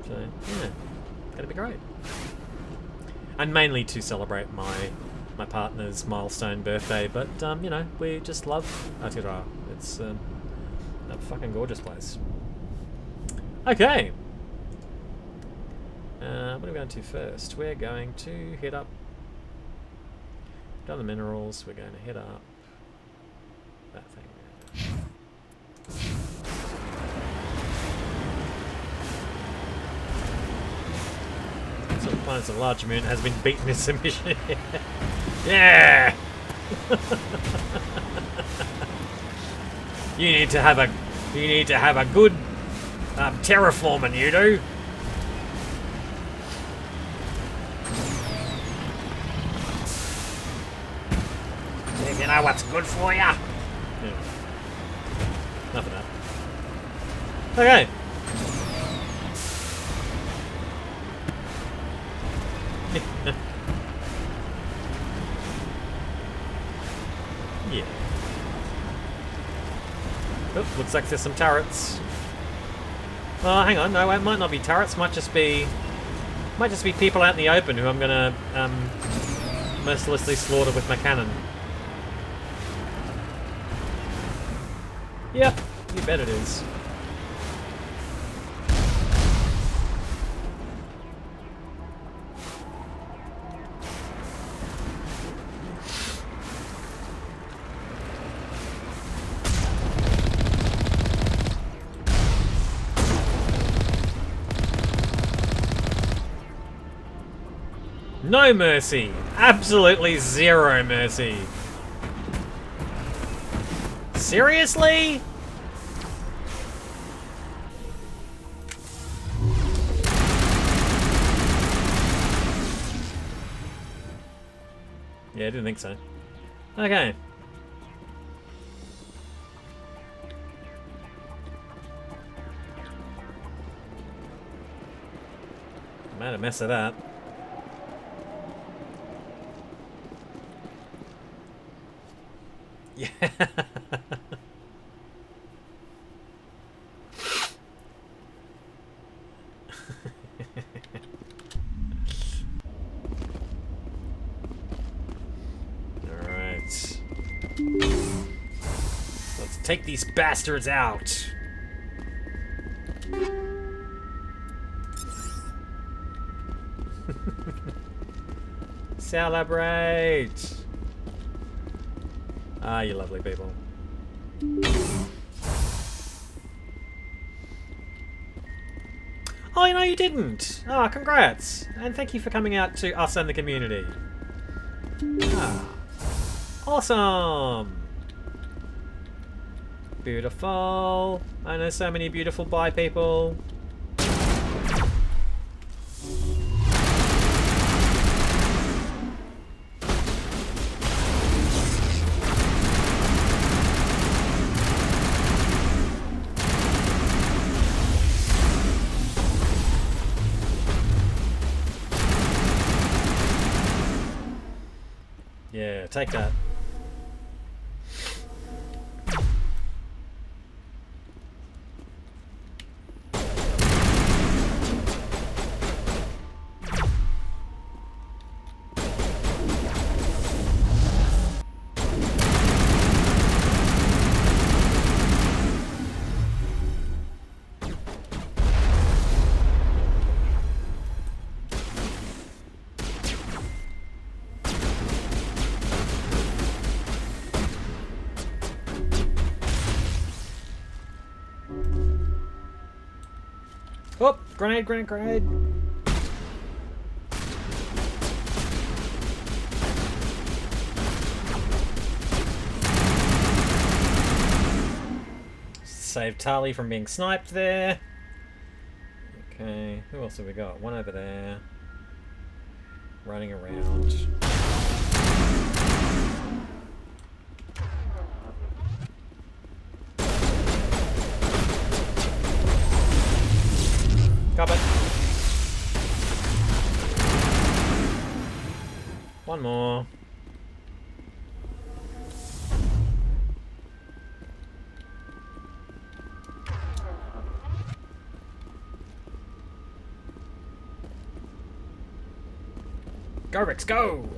So yeah, it's gonna be great. And mainly to celebrate my partner's milestone birthday. But you know, we just love Aotearoa. It's a fucking gorgeous place. Okay. What are we going to first? We're going to hit up. Done the minerals, we're going to hit up that thing there. Some planets of large moon has been beaten in submission. Yeah! You need to have a good terraforming, you do. You know what's good for you? Yeah. Enough of that. Okay. Yeah. Oh, looks like there's some turrets. Oh, hang on. No, it might not be turrets. Might just be people out in the open who I'm gonna mercilessly slaughter with my cannon. Yep, you bet it is. No mercy. Absolutely zero mercy. Seriously? Yeah, I didn't think so. Okay. Made a mess of that. Yeah. Alright. Let's take these bastards out. Celebrate! Ah, you lovely people. Oh, no, you didn't! Ah, congrats! And thank you for coming out to us and the community. Ah. Awesome! Beautiful. I know so many beautiful bi people. Yeah, take that. Oh, grenade, grenade, grenade. Save Tali from being sniped there. Okay, who else have we got? One over there. Running around. Got it. One more. Go, Wrex, go!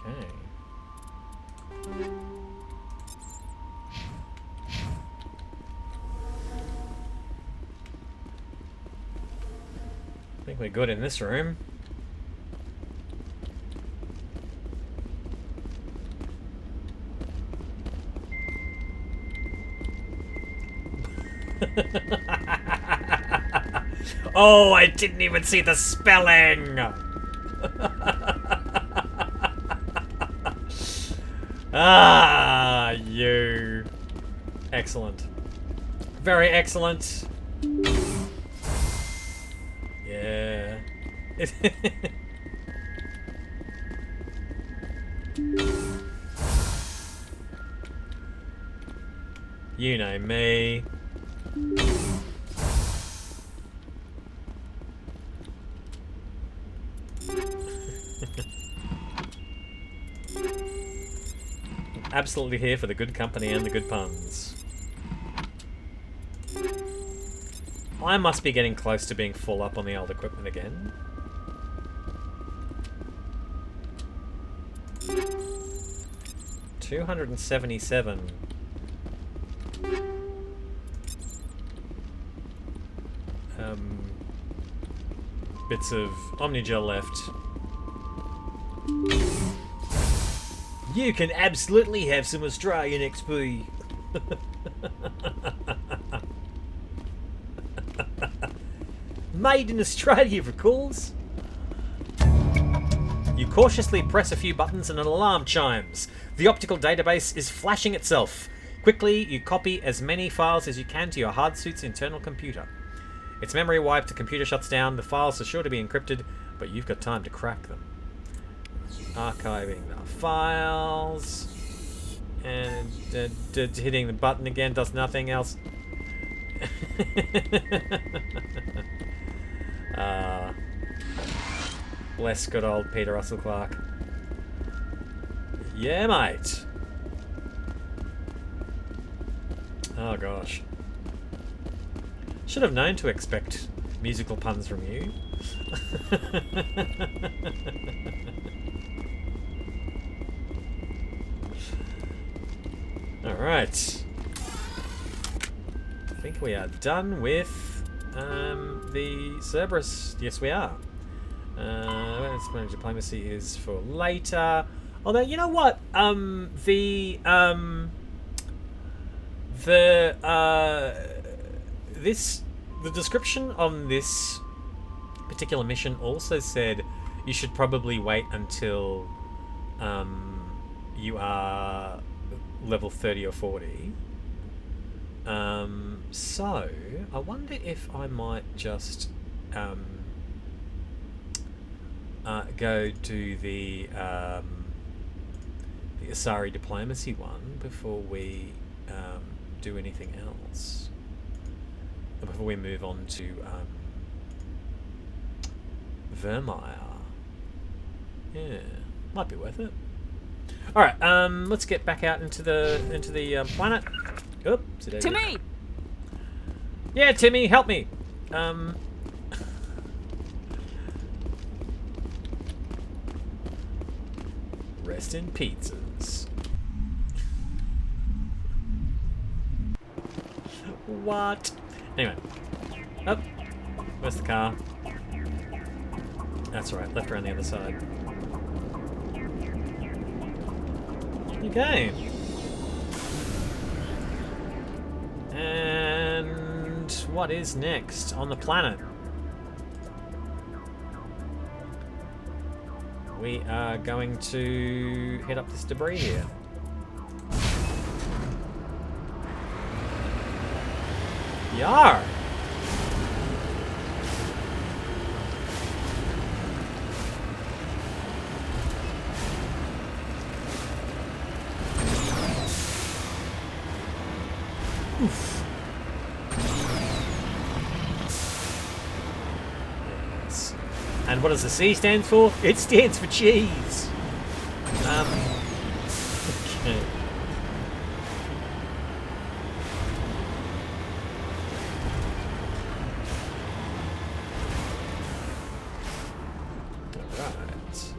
Okay. I think we're good in this room. Oh, I didn't even see the spelling! Ah, you. Excellent. Very excellent. Yeah. You know me. absolutely here for the good company and the good puns. I must be getting close to being full up on the old equipment again. $277. Bits of Omnigel left. You can absolutely have some Australian XP. Made in Australia, of course. You cautiously press a few buttons and an alarm chimes. The optical database is flashing itself. Quickly, you copy as many files as you can to your hardsuit's internal computer. Its memory wiped, the computer shuts down, the files are sure to be encrypted, but you've got time to crack them. Archiving the files. And hitting the button again does nothing else. Bless good old Peter Russell Clark. Yeah, mate. Oh, gosh. Should have known to expect musical puns from you. Alright. I think we are done with the Cerberus. Yes, we are. Diplomacy is for later. Although, you know what? The description on this particular mission also said you should probably wait until you are level 30 or 40. So I wonder if I might just go to the Asari diplomacy one before we do anything else. Before we move on to Vermeer. Yeah, might be worth it. All right, let's get back out into the planet. Oops, Timmy. Yeah, Timmy, help me. Rest in pizzas. What? Anyway. Oh, where's the car? That's right, left around the other side. Okay. And what is next on the planet? We are going to head up this debris here. Yar! Oof. Yes. And what does the C stand for? It stands for cheese. Okay. Alright.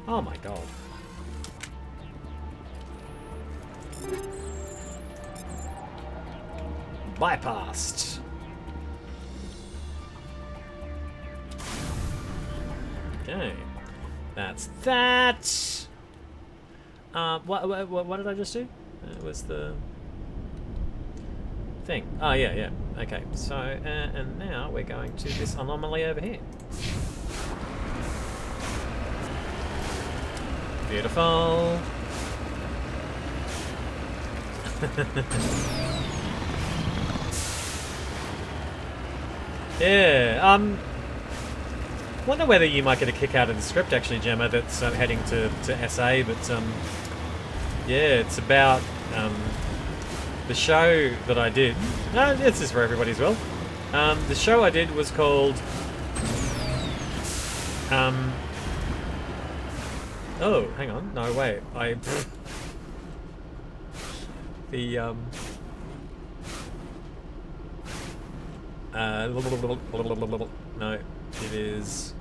Oh my god. Bypassed. Okay, that's that. What did I just do? It was the thing. Oh yeah. Okay, so and now we're going to this anomaly over here. Beautiful. Yeah, wonder whether you might get a kick out of the script actually, Gemma, that's heading to SA, but yeah, it's about the show that I did. No, this is for everybody as well. The show I did was called Oh, hang on. No, wait. The, no, it is...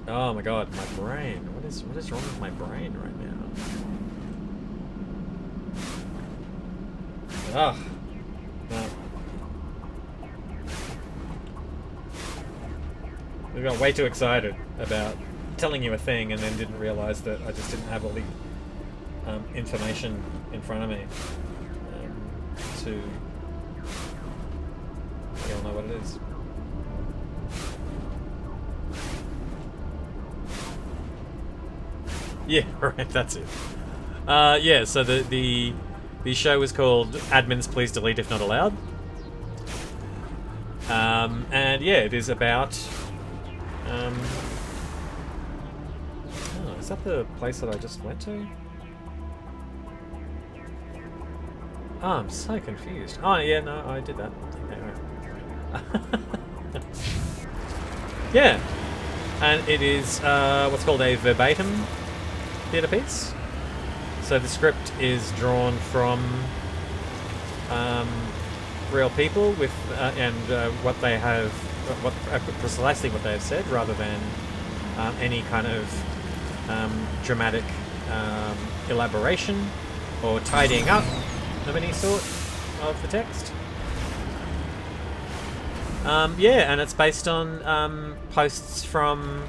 Oh my god, my brain. What is wrong with my brain right now? Ugh. No. I got way too excited about telling you a thing and then didn't realise that I just didn't have all the information in front of me to... You all know what it is. Yeah, right, that's it. Yeah, so the show is called Admins Please Delete If Not Allowed. And yeah, it is about... oh, is that the place that I just went to? Oh, I'm so confused. Oh, yeah, no, I did that. Okay, right. Yeah, and it is what's called a verbatim theatre piece. So the script is drawn from real people with and what they have, precisely what they have said, rather than any kind of dramatic elaboration or tidying up of any sort of the text. Yeah, and it's based on posts from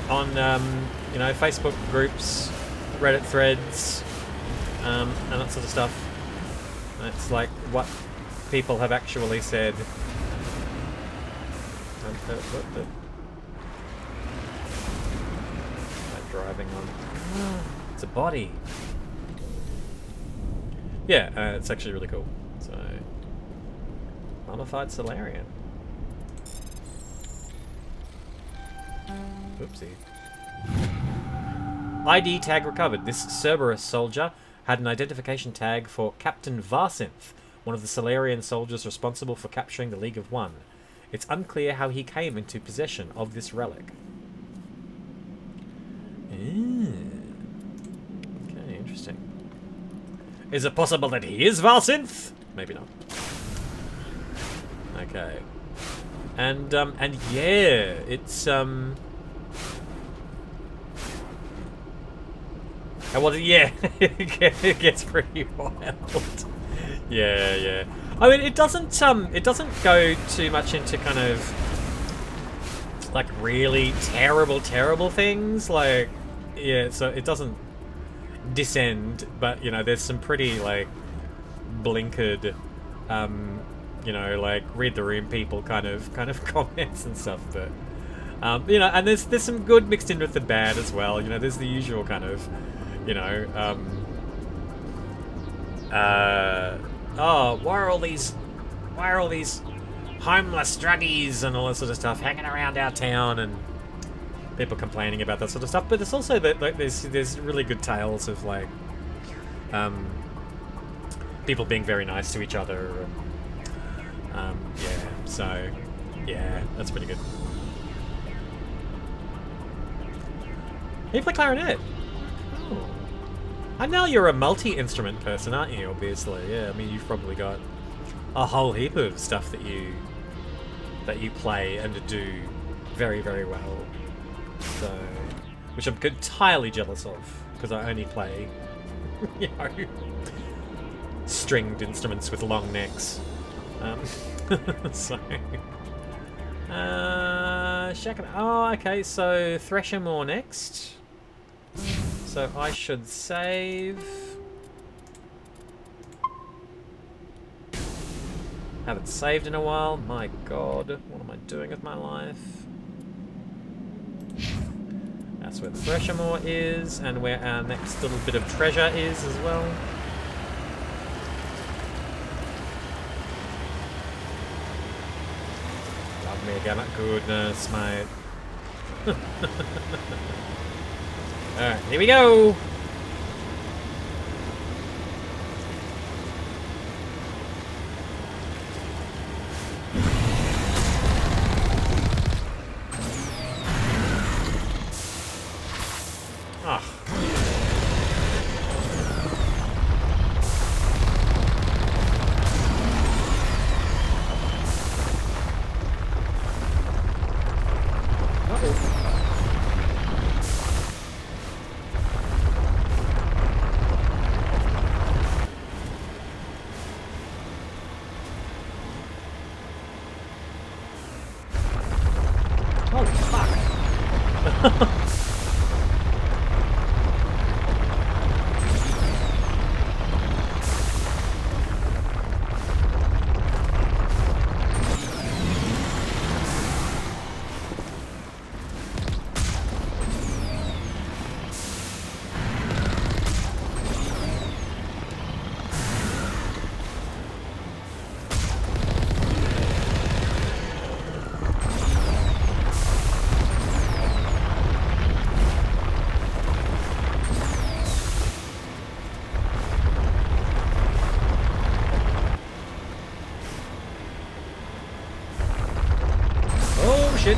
on you know, Facebook groups, Reddit threads, and that sort of stuff. It's like what people have actually said. I'm driving on. It's a body. Yeah, it's actually really cool. So, mummified Salarian. Oopsie. ID tag recovered. This Cerberus soldier had an identification tag for Captain Varsinth, one of the Salarian soldiers responsible for capturing the League of One. It's unclear how he came into possession of this relic. Okay, interesting. Is it possible that he is Varsinth? Maybe not. Okay. And yeah, it's well, yeah, it gets pretty wild. Yeah. I mean, it doesn't go too much into kind of like really terrible things. Like, yeah, so it doesn't descend, but you know, there's some pretty like blinkered, you know, like read the room people kind of comments and stuff. But you know, and there's some good mixed in with the bad as well. You know, there's the usual kind of, you know, oh, why are all these homeless druggies and all that sort of stuff hanging around our town, and people complaining about that sort of stuff. But there's also that, like, there's really good tales of like people being very nice to each other, and yeah, so yeah, that's pretty good. You play clarinet. Cool. I know you're a multi-instrument person, aren't you? Obviously, yeah. I mean, you've probably got a whole heap of stuff that you play and do very, very well. So, which I'm entirely jealous of, because I only play, you know, stringed instruments with long necks. So, oh, okay. So Threshermore next. So I should save. Haven't saved in a while. My god, what am I doing with my life? That's where the Threshermore is, and where our next little bit of treasure is as well. Love me again, goodness, mate. Alright, here we go! Oh, fuck. Oh shit!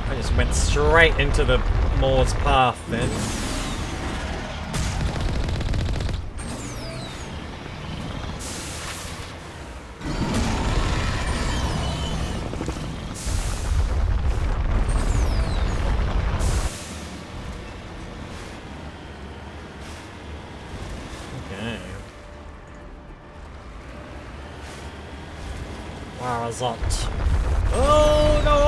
I just went straight into the Moore's path then. Okay. Where is it? Oh no!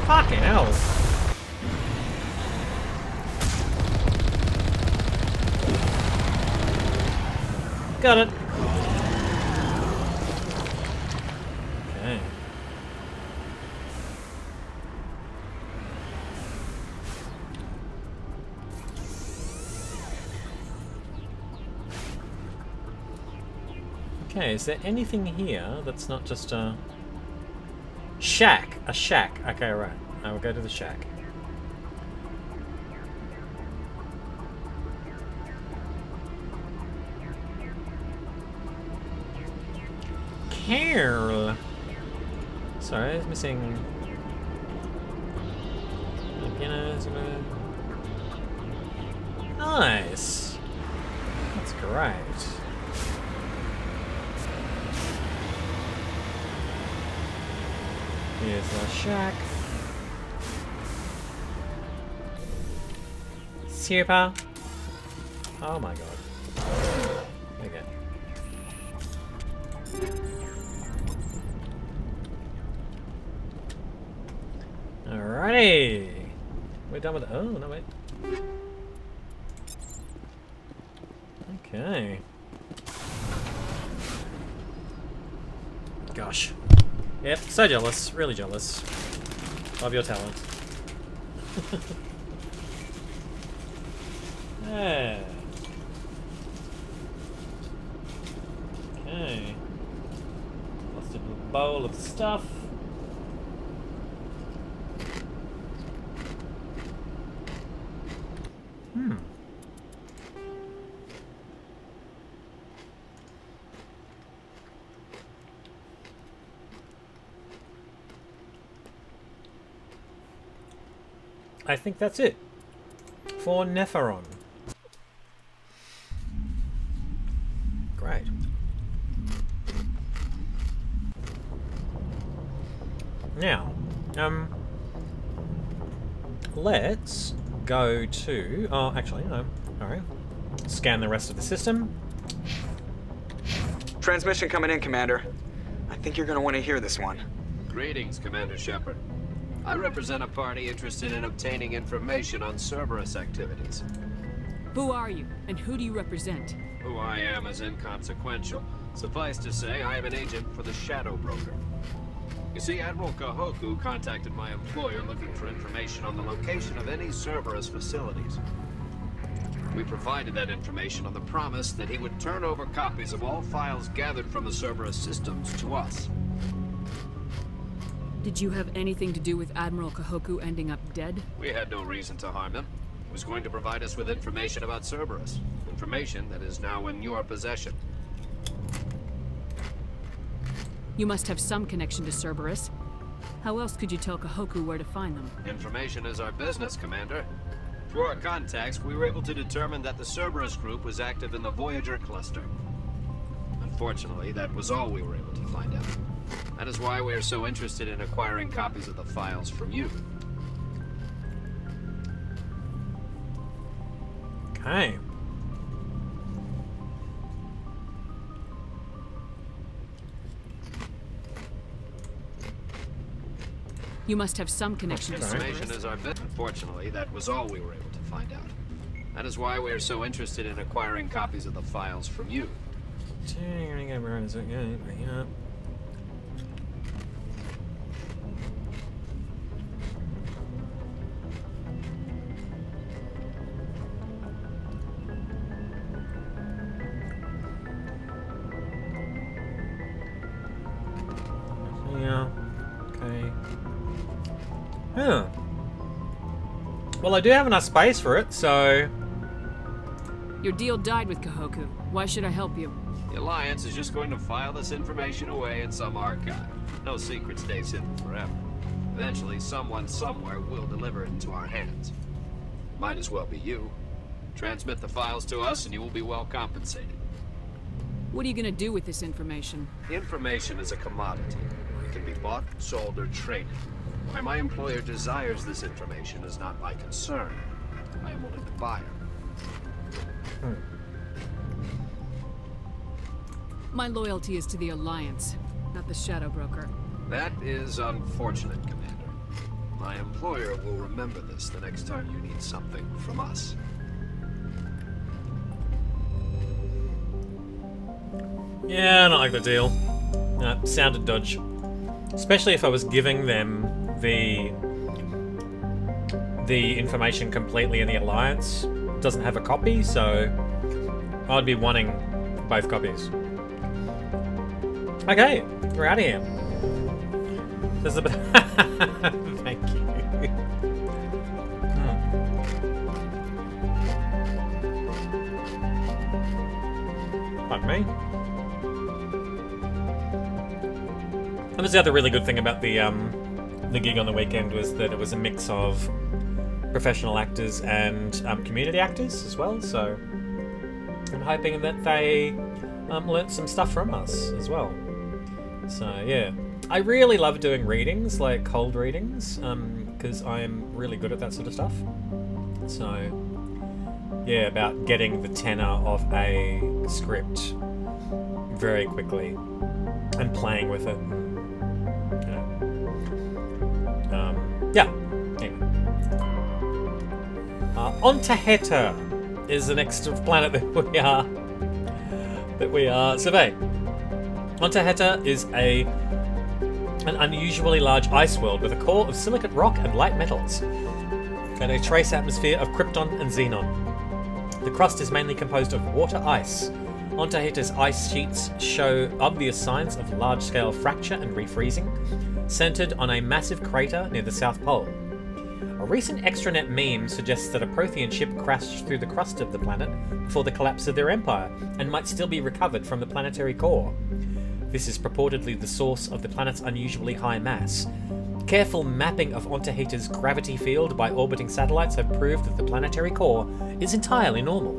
Fucking hell. Got it. Okay. Okay, is there anything here that's not just a shack? A shack. Okay, right. I will go to the shack. Carol. Sorry, I was missing. Nice. That's great. Here's the shack. Super. Oh my god. Okay. Alrighty. We're done with it. Oh, no, wait. Okay. Gosh. Yep, so jealous. Really jealous of your talent. Yeah. Okay. Lost a little bowl of stuff. I think that's it for Nepheron. Great. Now, let's go to... Oh, actually, no. Alright. Scan the rest of the system. Transmission coming in, Commander. I think you're gonna want to hear this one. Greetings, Commander Shepard. I represent a party interested in obtaining information on Cerberus activities. Who are you, and who do you represent? Who I am is inconsequential. Suffice to say, I am an agent for the Shadow Broker. You see, Admiral Kahoku contacted my employer looking for information on the location of any Cerberus facilities. We provided that information on the promise that he would turn over copies of all files gathered from the Cerberus systems to us. Did you have anything to do with Admiral Kahoku ending up dead? We had no reason to harm him. He was going to provide us with information about Cerberus. Information that is now in your possession. You must have some connection to Cerberus. How else could you tell Kahoku where to find them? Information is our business, Commander. Through our contacts, we were able to determine that the Cerberus group was active in the Voyager cluster. Unfortunately, that was all we were able to find out. That is why we are so interested in acquiring copies of the files from you. Okay. You must have some connection to Cerberus. Information is our bit. Unfortunately, that was all we were able to find out. That is why we are so interested in acquiring copies of the files from you. Yeah. Okay. Huh. Well, I do have enough space for it, so... Your deal died with Kahoku. Why should I help you? The Alliance is just going to file this information away in some archive. No secret stays hidden forever. Eventually, someone somewhere will deliver it into our hands. Might as well be you. Transmit the files to us and you will be well compensated. What are you gonna do with this information? The information is a commodity. It can be bought, sold, or traded. Why my employer desires this information is not my concern. I am only the buyer. My loyalty is to the Alliance, not the Shadow Broker. That is unfortunate, Commander. My employer will remember this the next time you need something from us. Yeah, I don't like the deal. Sounded dodge. Especially if I was giving them the information completely in the Alliance. It doesn't have a copy, so I'd be wanting both copies. Okay, we're out of here. There's a bit. Thank you. Pardon me. That was the other really good thing about the gig on the weekend, was that it was a mix of professional actors and community actors as well. So I'm hoping that they learnt some stuff from us as well. So yeah, I really love doing readings, like cold readings, because I'm really good at that sort of stuff. So yeah, about getting the tenor of a script very quickly and playing with it. Yeah. Anyway. Ontaheta is the next planet that we are surveying. Ontaheta is an unusually large ice world with a core of silicate rock and light metals, and a trace atmosphere of krypton and xenon. The crust is mainly composed of water ice. Ontaheta's ice sheets show obvious signs of large-scale fracture and refreezing, centered on a massive crater near the South Pole. A recent extranet meme suggests that a Prothean ship crashed through the crust of the planet before the collapse of their empire, and might still be recovered from the planetary core. This is purportedly the source of the planet's unusually high mass. Careful mapping of Ontaheta's gravity field by orbiting satellites have proved that the planetary core is entirely normal.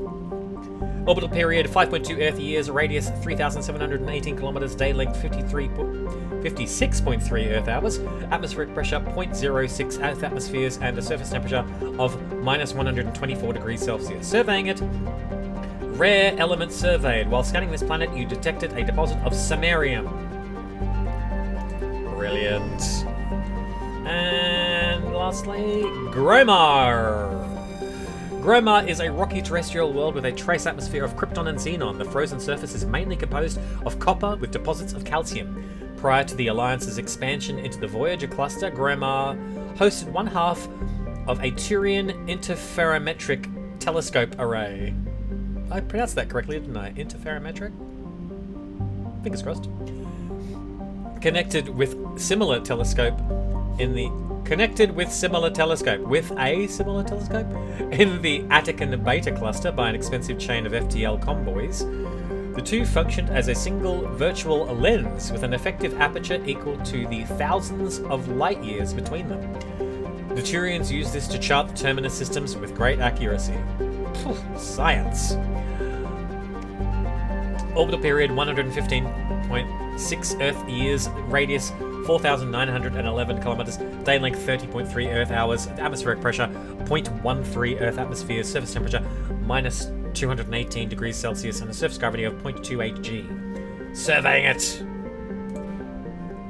Orbital period 5.2 Earth years, radius 3,718 kilometers, day length 56.3 Earth hours, atmospheric pressure 0.06 Earth atmospheres, and a surface temperature of minus 124 degrees Celsius. Surveying it. Rare elements surveyed. While scanning this planet, you detected a deposit of samarium. Brilliant. And lastly, Gromar. Gromar is a rocky terrestrial world with a trace atmosphere of krypton and xenon. The frozen surface is mainly composed of copper with deposits of calcium. Prior to the Alliance's expansion into the Voyager cluster, Gromar hosted one half of a Turian interferometric telescope array. I pronounced that correctly, didn't I? Interferometric? Fingers crossed. Connected with a similar telescope in the Attican Beta cluster by an expensive chain of FTL convoys. The two functioned as a single virtual lens with an effective aperture equal to the thousands of light years between them. The Turians used this to chart the terminus systems with great accuracy. Science. Orbital period 115.6 Earth years, radius 4,911 kilometers, day length 30.3 Earth hours, atmospheric pressure 0.13 Earth atmospheres, surface temperature minus 218 degrees Celsius, and a surface gravity of 0.28 G. Surveying it.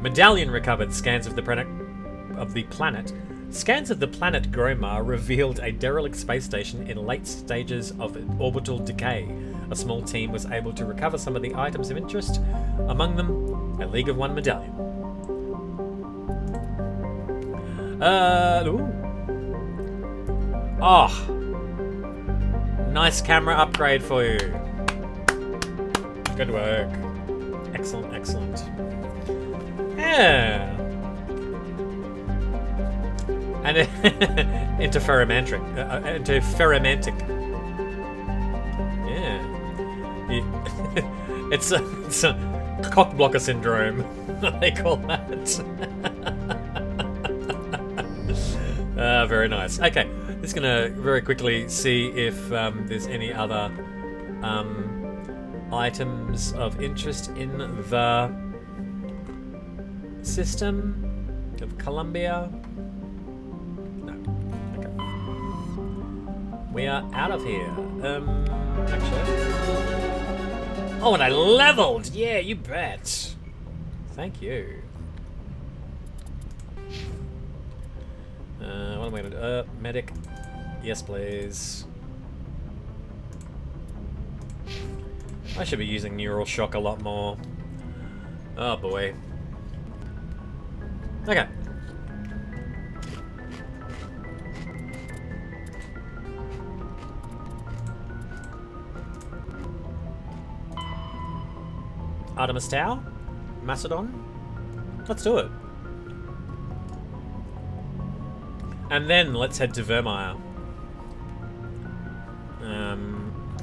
Medallion recovered. Scans of the planet. Scans of the planet Gromar revealed a derelict space station in late stages of orbital decay. A small team was able to recover some of the items of interest, among them a League of One medallion. Nice camera upgrade for you. Good work. Excellent, excellent. Yeah. And interferometric. Yeah. It's a cock blocker syndrome. They call that. Very nice. Okay, just gonna very quickly see if there's any other items of interest in the system of Columbia. No. Okay. We are out of here. Actually. Oh, and I leveled! Yeah, you bet. Thank you. What am I gonna do? Medic. Yes, please. I should be using neural shock a lot more. Oh boy. Okay. Artemis Tau? Macedon? Let's do it. And then let's head to Vermeer.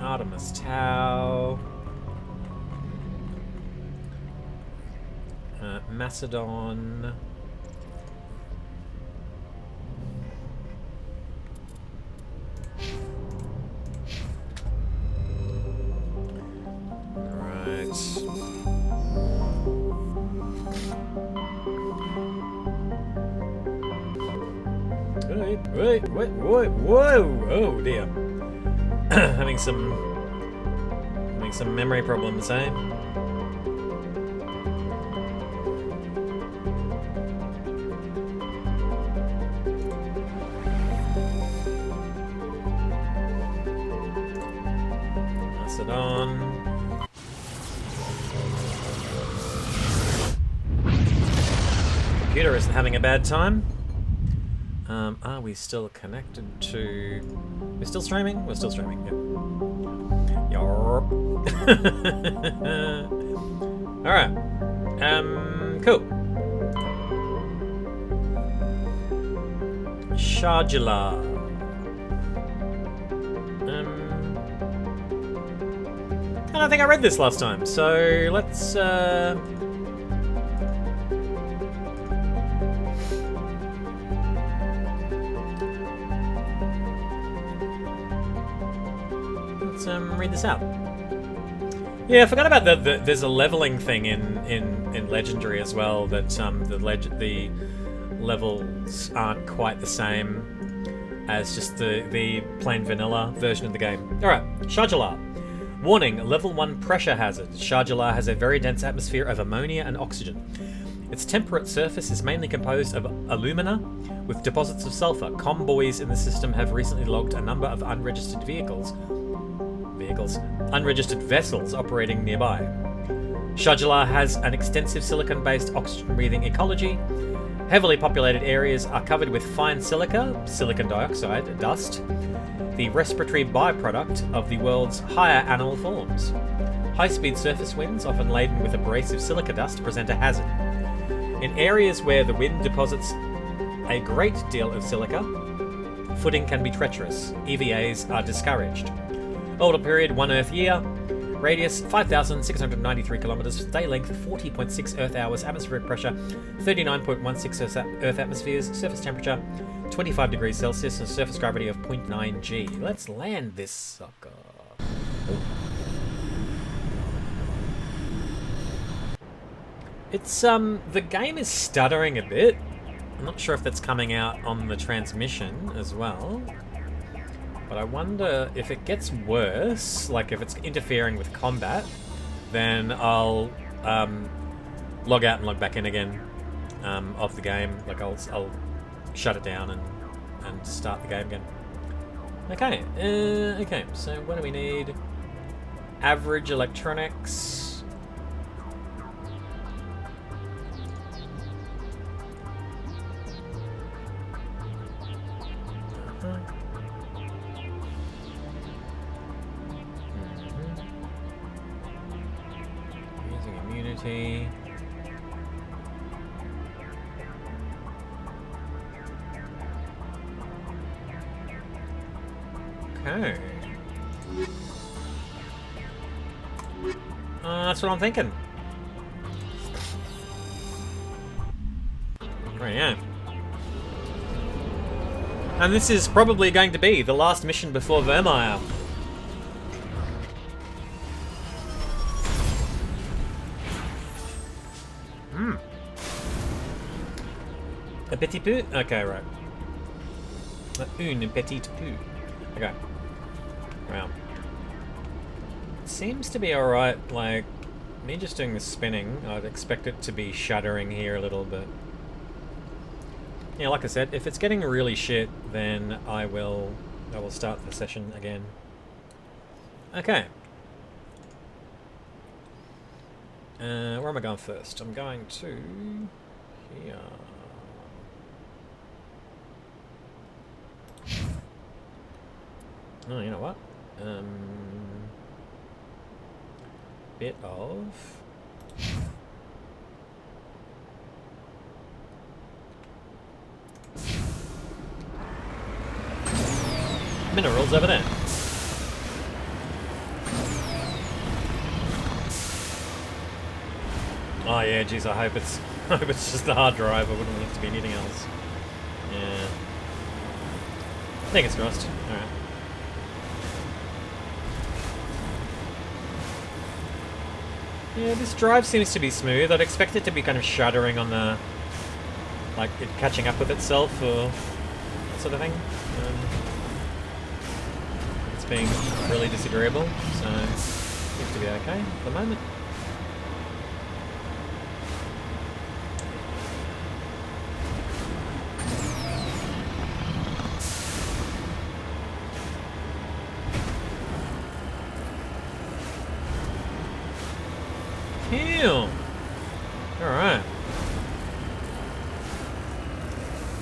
Artemis Tau. Macedon. Right. Wait, whoa, oh dear. having some memory problems, eh? Pass it on. Computer isn't having a bad time. Are we still connected to... We're still streaming? We're still streaming, yep. Yarp. Alright. Cool. Shardula. I don't think I read this last time, so let's read this out. Yeah, I forgot about there's a leveling thing in Legendary as well, that the levels aren't quite the same as just the plain vanilla version of the game. Alright, Shajalar. Warning, level 1 pressure hazard. Shajalar has a very dense atmosphere of ammonia and oxygen. Its temperate surface is mainly composed of alumina with deposits of sulfur. Comboys in the system have recently logged a number of unregistered unregistered vessels operating nearby. Shajalar has an extensive silicon-based oxygen-breathing ecology. Heavily populated areas are covered with fine silica, silicon dioxide, dust, the respiratory byproduct of the world's higher animal forms. High-speed surface winds, often laden with abrasive silica dust, present a hazard. In areas where the wind deposits a great deal of silica, footing can be treacherous. EVAs are discouraged. Orbital period 1 Earth year. Radius 5,693 kilometers. Day length 40.6 Earth hours. Atmospheric pressure 39.16 Earth atmospheres. Surface temperature 25 degrees Celsius and surface gravity of 0.9 G. Let's land this sucker. It's the game is stuttering a bit. I'm not sure if that's coming out on the transmission as well. But I wonder if it gets worse, like if it's interfering with combat, then I'll log out and log back in again of the game. Like I'll shut it down and start the game again. Okay, okay. So what do we need? Average electronics. Immunity. Okay. That's what I'm thinking. Right, yeah. And this is probably going to be the last mission before Vermeer. A petit peu? Okay, right. Une petite peu. Okay. Wow. Seems to be alright, like, me just doing the spinning, I'd expect it to be shuddering here a little bit. Yeah, like I said, if it's getting really shit, then I will start the session again. Okay. Where am I going first? I'm going to here. Oh, you know what? Bit of minerals over there. Oh yeah, geez, I hope it's just the hard drive. I wouldn't want it to be anything else. Yeah. I think it's crossed. Alright. Yeah, this drive seems to be smooth. I'd expect it to be kind of shuddering on the... like, it catching up with itself, or that sort of thing. It's being really disagreeable, so it seems to be okay at the moment. Alright.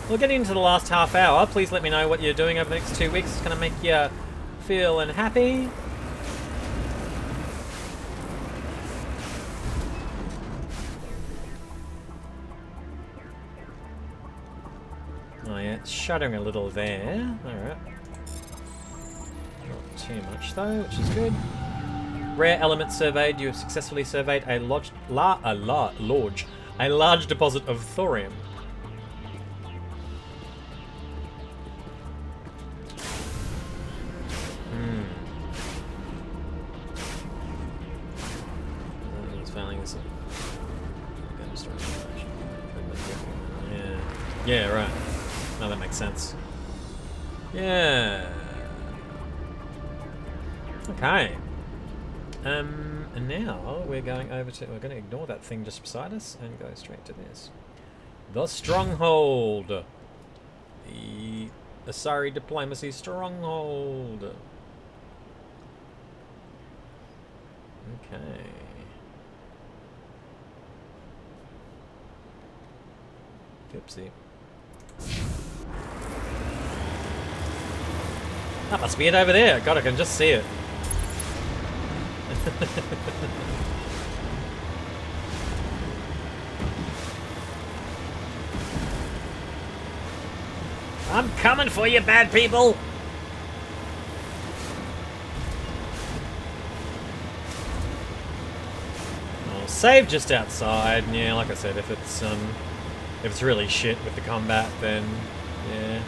We'll get into the last half hour. Please let me know what you're doing over the next 2 weeks. It's going to make you feeling happy. Oh yeah, it's shuddering a little there. Alright. Not too much though, which is good. Rare elements surveyed. You have successfully surveyed a large deposit of thorium. Yeah, right. No, that makes sense. Yeah. Okay. And now we're going over to... We're going to ignore that thing just beside us and go straight to this. The Stronghold. The Asari Diplomacy Stronghold. Okay. Oopsie. That must be it over there. God, I can just see it. I'm coming for you, bad people! I'll save just outside. Yeah, like I said, if it's really shit with the combat, then yeah.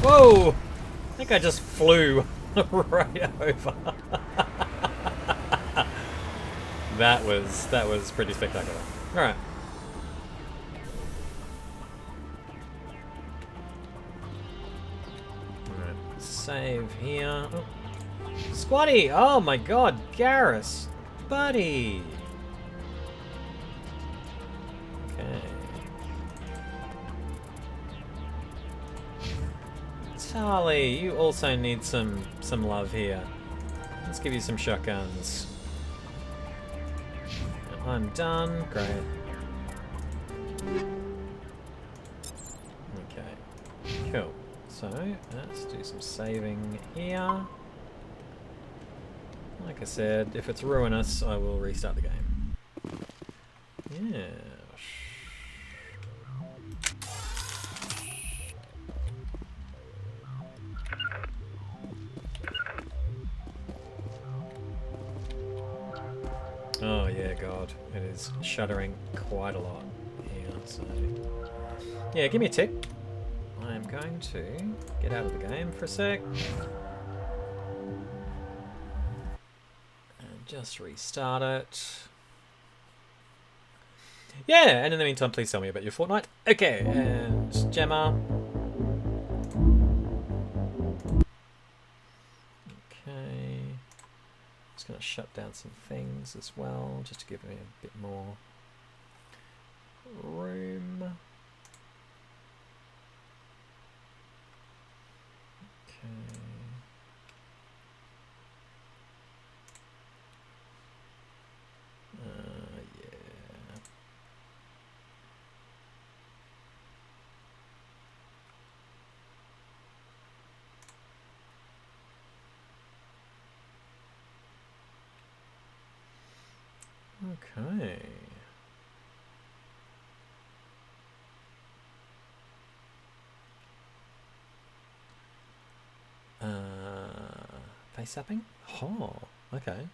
Whoa! I think I just flew right over. That was pretty spectacular. Alright. Alright. Save here. Oh. Squatty! Oh my god, Garrus! Buddy! Okay. Charlie, you also need some love here. Let's give you some shotguns. I'm done. Great. Okay. Cool. So, let's do some saving here. Like I said, if it's ruinous, I will restart the game. Yeah. Oh yeah, God, it is shuddering quite a lot here, so... Yeah, give me a tick. I'm going to get out of the game for a sec. And just restart it. Yeah, and in the meantime, please tell me about your Fortnite. Okay, and Gemma. Okay. Just going to shut down some things as well, just to give me a bit more room. Okay. Yeah. Okay. Face tapping? Oh, okay.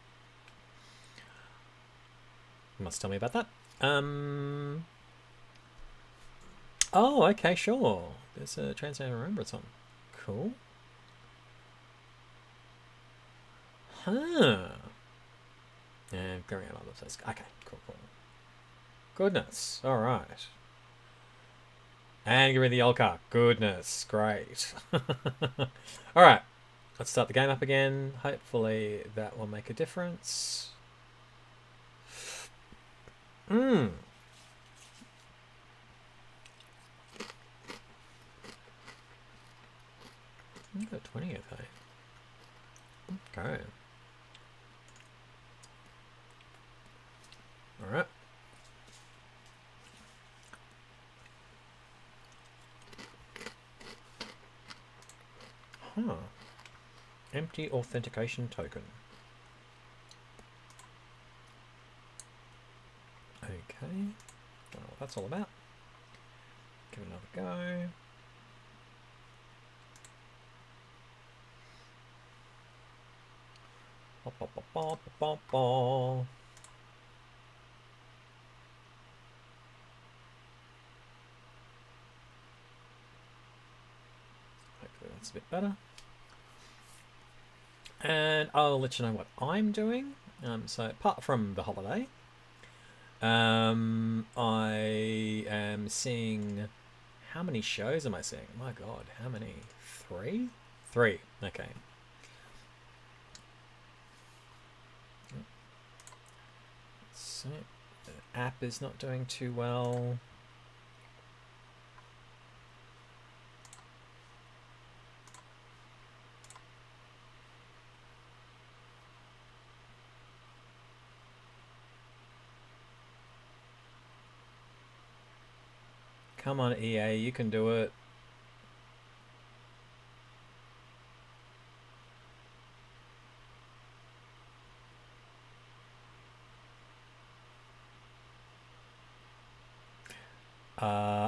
You must tell me about that. Oh, okay, sure. There's a Transcendent Remembrance on. Cool. Huh. And going out on the place. Okay, cool. Goodness. Alright. And give me the old car. Goodness. Great. Alright. Let's start the game up again. Hopefully that will make a difference. I've got 20th, eh? Okay. Alright. Huh. Empty authentication token. Okay. Don't know what that's all about. Give it another go. Ba, ba, ba, ba, ba, ba. Hopefully that's a bit better. And I'll let you know what I'm doing. So apart from the holiday, I am seeing... How many shows am I seeing? My God, how many? 3? 3, okay. So, the app is not doing too well. Come on, EA, you can do it.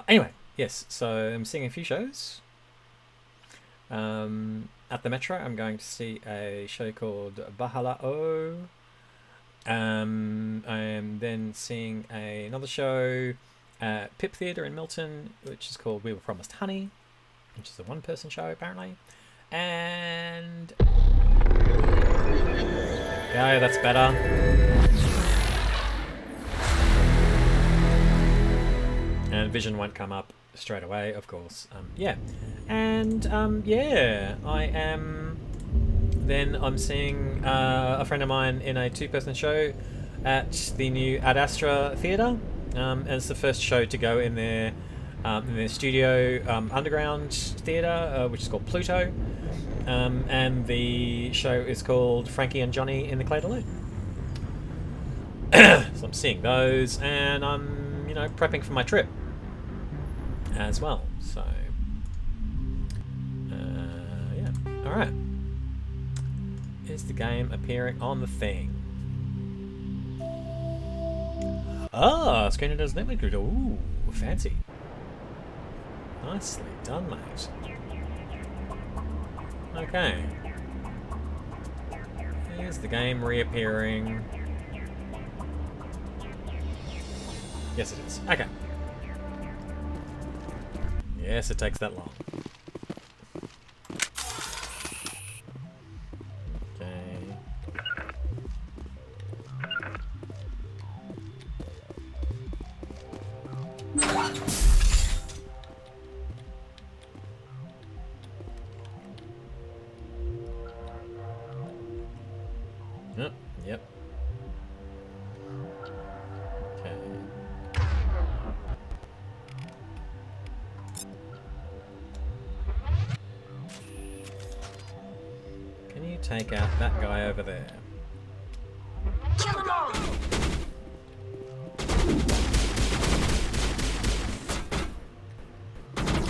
Anyway, yes, so I'm seeing a few shows. At the Metro, I'm going to see a show called Bahala'o. I am then seeing another show at Pip Theatre in Milton, which is called We Were Promised Honey, which is a one-person show, apparently. And... Yeah, that's better. And Vision won't come up straight away, of course. Yeah. And, yeah, I'm seeing a friend of mine in a two-person show at the new Ad Astra Theatre. And it's the first show to go in their studio underground theatre, which is called Pluto. And the show is called Frankie and Johnny in the Clay Lune. So I'm seeing those, and I'm, you know, prepping for my trip as well. So, yeah. Alright. Is the game appearing on the thing? Ah, Screener does network. Ooh, fancy. Nicely done, mate. Okay. Here's the game reappearing. Yes, it is. Okay. Yes, it takes that long. Okay. Yep. Okay. Can you take out that guy over there? Kill them all!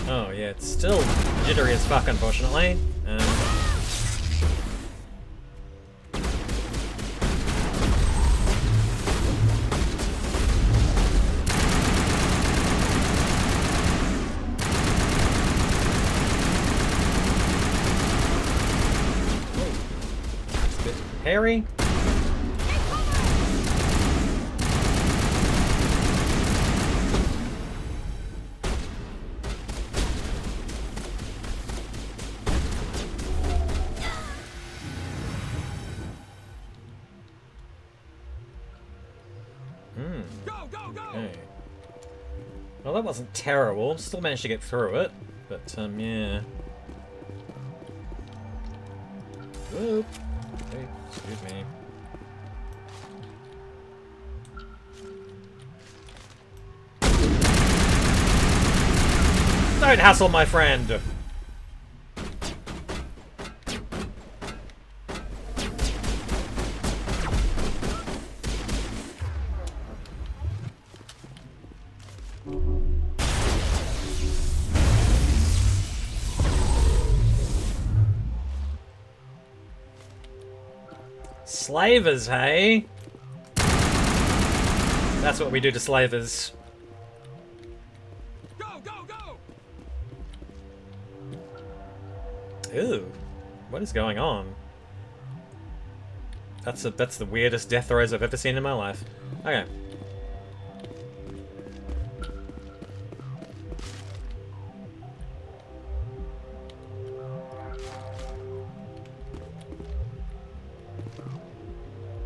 Oh yeah, it's still jittery as fuck, unfortunately. It's a bit hairy. Okay. Well, that wasn't terrible. Still managed to get through it, but yeah. Whoop. Hey, excuse me. Don't hassle my friend. Slavers, hey? That's what we do to slavers. Go, go, go! Ew. What is going on? That's the weirdest death throws I've ever seen in my life. Okay.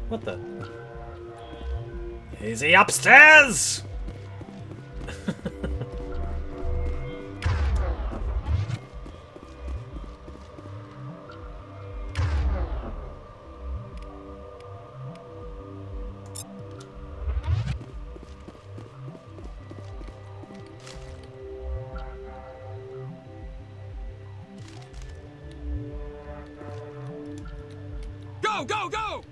What the? Is he upstairs? Go, go, go!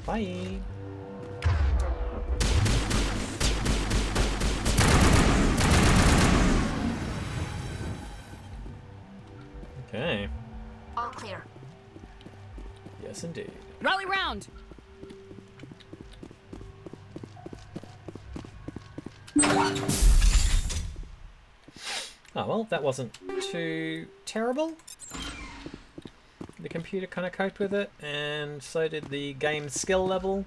Bye. Okay. All clear. Yes, indeed. Rally round! Oh, well, that wasn't too terrible. The computer kind of coped with it, and so did the game skill level.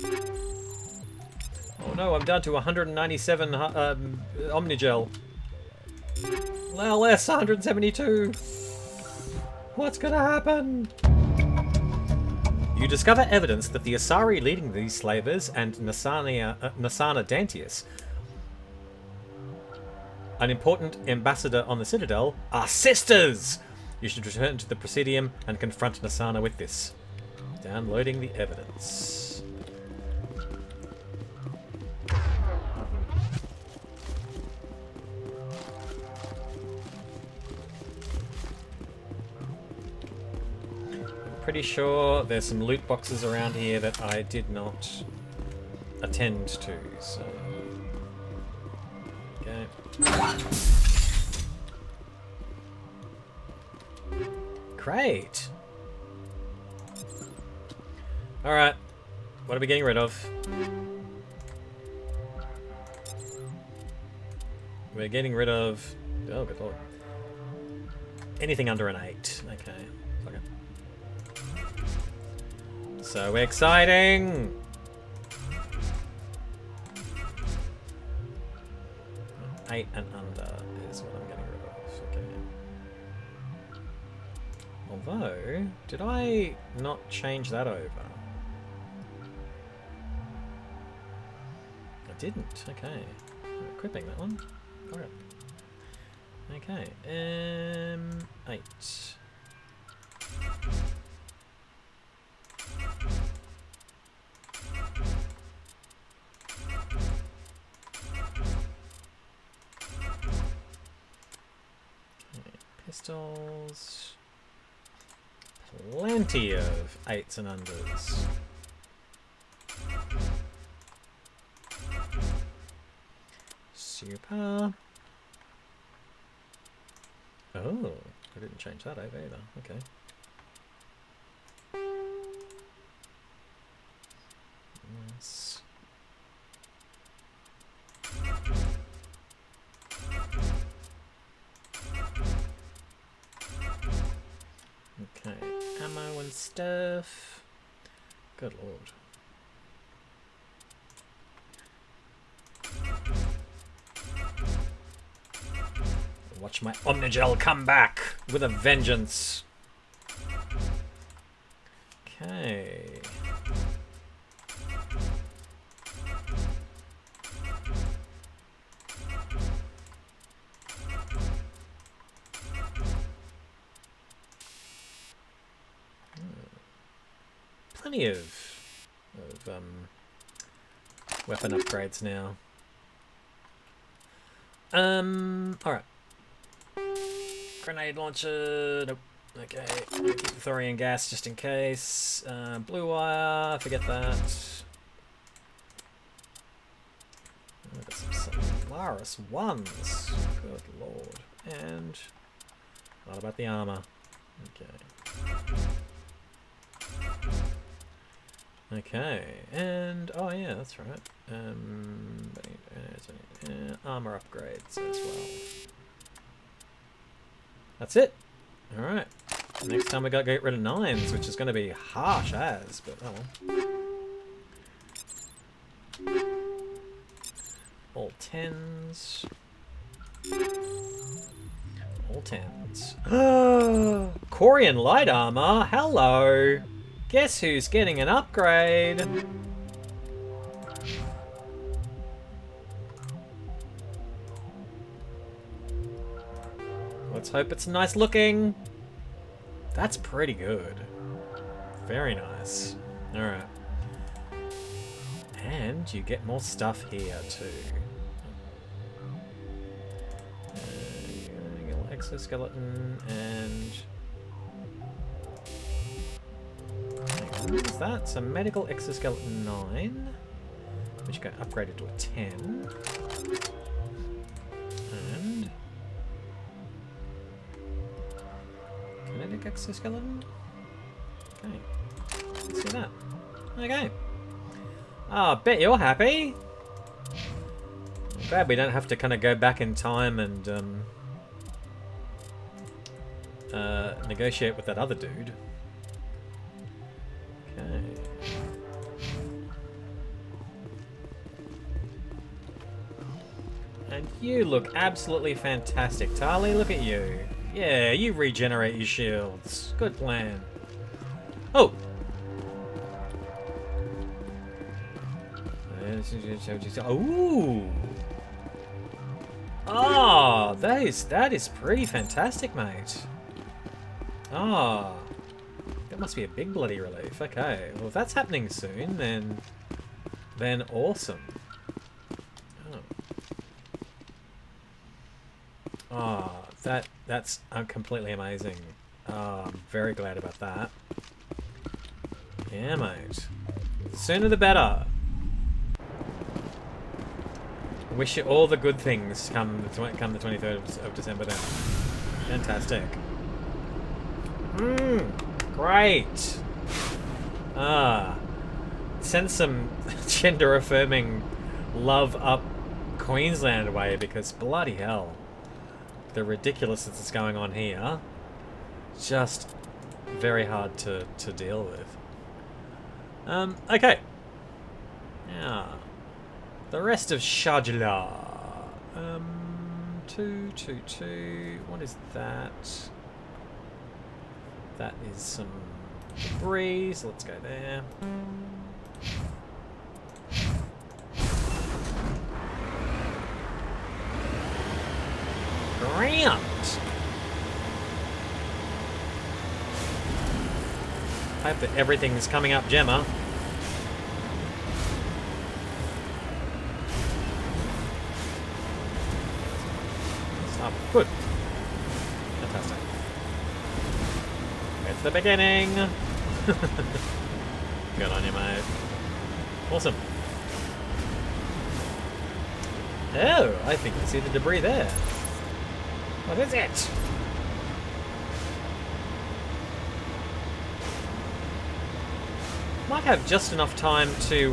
Oh no, I'm down to 197 Omnigel. Less 172. What's gonna happen? You discover evidence that the Asari leading these slavers and Nasana Dantius, an important ambassador on the Citadel, are sisters! You should return to the Presidium and confront Nasana with this. Downloading the evidence. I'm pretty sure there's some loot boxes around here that I did not attend to, so... Okay. Great. Alright. What are we getting rid of? We're getting rid of... Oh, good lord. Anything under an 8. Okay. So exciting! Eight and under is what I'm getting rid of. Okay. Although, did I not change that over? I didn't. Okay. Equipping that one. Alright. Okay. 8. Pistols. Plenty of 8s and unders. Super. Oh, I didn't change that over either. Okay. Nice. Okay, ammo and stuff. Good lord. Watch my Omnigel come back with a vengeance. Okay. Plenty of weapon upgrades now. Alright. Grenade launcher, nope. Okay, keep the thorium gas just in case. Blue wire, forget that. Polaris 1s. Good lord. And what about the armor? Okay. Okay, and oh yeah, that's right. Armor upgrades as well. That's it. All right. Next time we gotta get rid of 9s, which is going to be harsh as, but oh well. All 10s. All 10s. Corian light armor. Hello. Guess who's getting an upgrade? Let's hope it's nice looking. That's pretty good. Very nice. Alright. And you get more stuff here too. Exoskeleton and... What is that? So medical exoskeleton 9, which got upgraded to a 10. And kinetic exoskeleton. Okay, let's see that. Okay. Oh, bet you're happy. I'm glad we don't have to kind of go back in time and negotiate with that other dude. Okay. And you look absolutely fantastic, Tali. Look at you. Yeah, you regenerate your shields. Good plan. Oh! Ooh! Oh, that is pretty fantastic, mate. Oh. That must be a big bloody relief. Okay, well if that's happening soon, then awesome. Oh, that's completely amazing. Oh, I'm very glad about that. Yeah, mate. The sooner the better. I wish you all the good things come the 23rd of December then. Fantastic. Great. Send some gender-affirming love up Queensland way, because bloody hell, the ridiculousness that's going on here, just very hard to deal with. Okay. Now, the rest of Shajla. 222. What is that? That is some debris, so let's go there. Grant! Hope that everything's coming up, Gemma. Stop. Good. Fantastic. It's the beginning. Good on you, mate. Awesome. Oh, I think I see the debris there. What is it? Might have just enough time to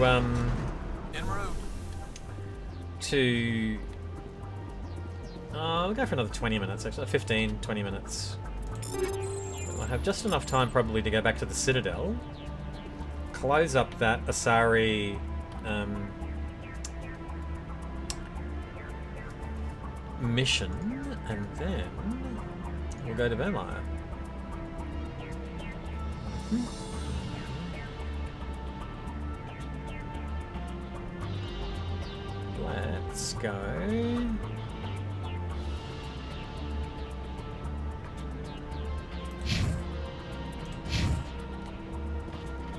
we'll go for another 20 minutes actually, 15, 20 minutes. I have just enough time probably to go back to the Citadel, close up that Asari mission, and then we'll go to Vermire. Let's go.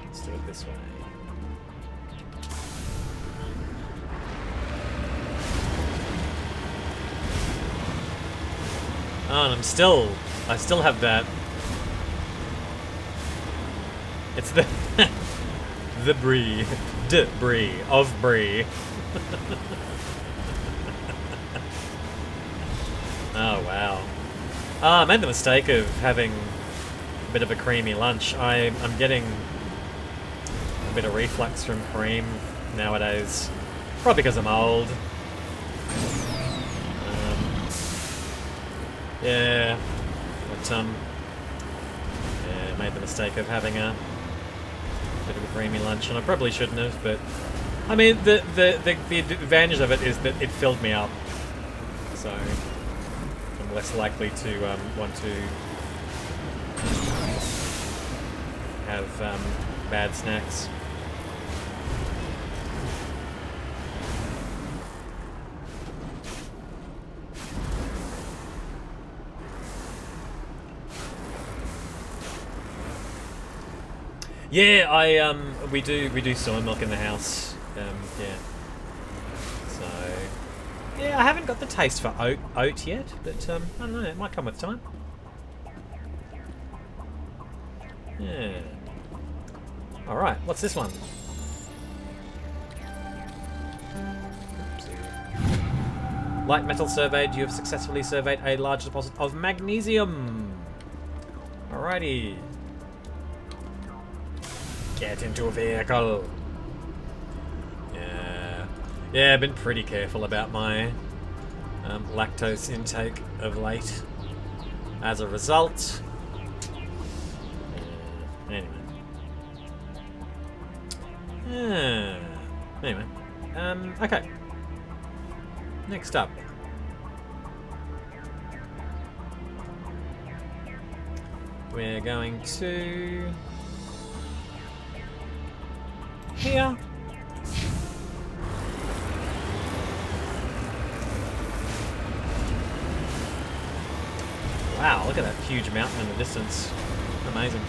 Let's do it this way. Oh, and I still have that. It's the the brie, of brie. Oh, wow. I made the mistake of having a bit of a creamy lunch. I'm getting a bit of reflux from cream nowadays. Probably because I'm old. Yeah. But, yeah, made the mistake of having a bit of a creamy lunch, and I probably shouldn't have, but... I mean, the advantage of it is that it filled me up. So, I'm less likely to want to have bad snacks. Yeah, we do soy milk in the house. Yeah. So, yeah, I haven't got the taste for oat yet, but I don't know, it might come with time. Yeah. All right, what's this one? Oopsie. Light metal surveyed. You have successfully surveyed a large deposit of magnesium. Alrighty. Get into a vehicle. Yeah, I've been pretty careful about my lactose intake of late. As a result, anyway. Anyway, okay. Next up, we're going to here. Wow, look at that huge mountain in the distance. Amazing.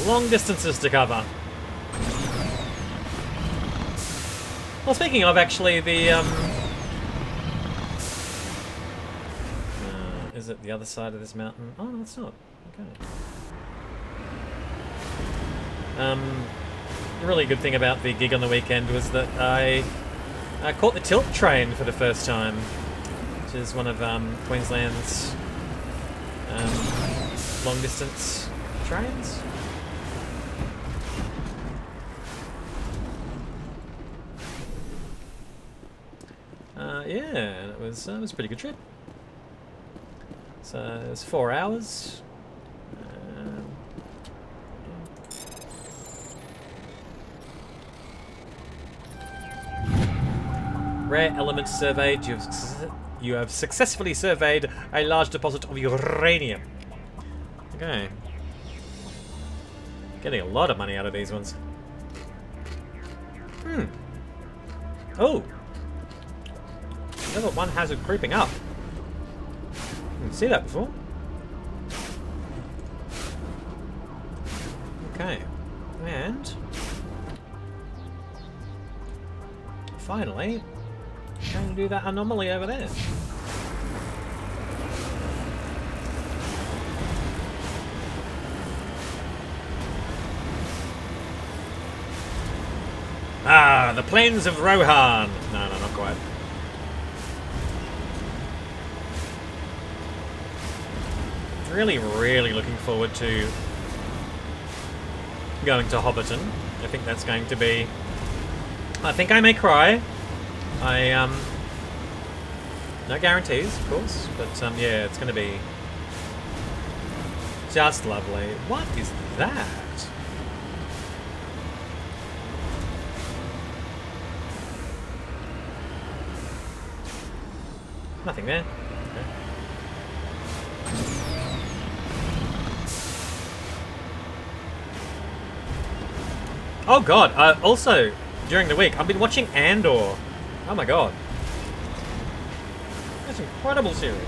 Long distances to cover. Well, speaking of, actually, the is it the other side of this mountain? Oh, no, it's not. Okay. The really good thing about the gig on the weekend was that I caught the tilt train for the first time, which is one of Queensland's long distance trains. Yeah, and it was a pretty good trip. So it was 4 hours. Rare elements surveyed. You have successfully surveyed a large deposit of uranium. Okay. Getting a lot of money out of these ones. Oh! Level 1 hazard creeping up. Didn't see that before. Okay. And finally, going to do that anomaly over there. Ah, the plains of Rohan. No, not quite. Really looking forward to going to Hobbiton. I think that's going to be... I think I may cry. No guarantees, of course, but yeah, it's going to be just lovely. What is that? Nothing there. Okay. Oh god, also, during the week, I've been watching Andor. Oh my god. That's an incredible series.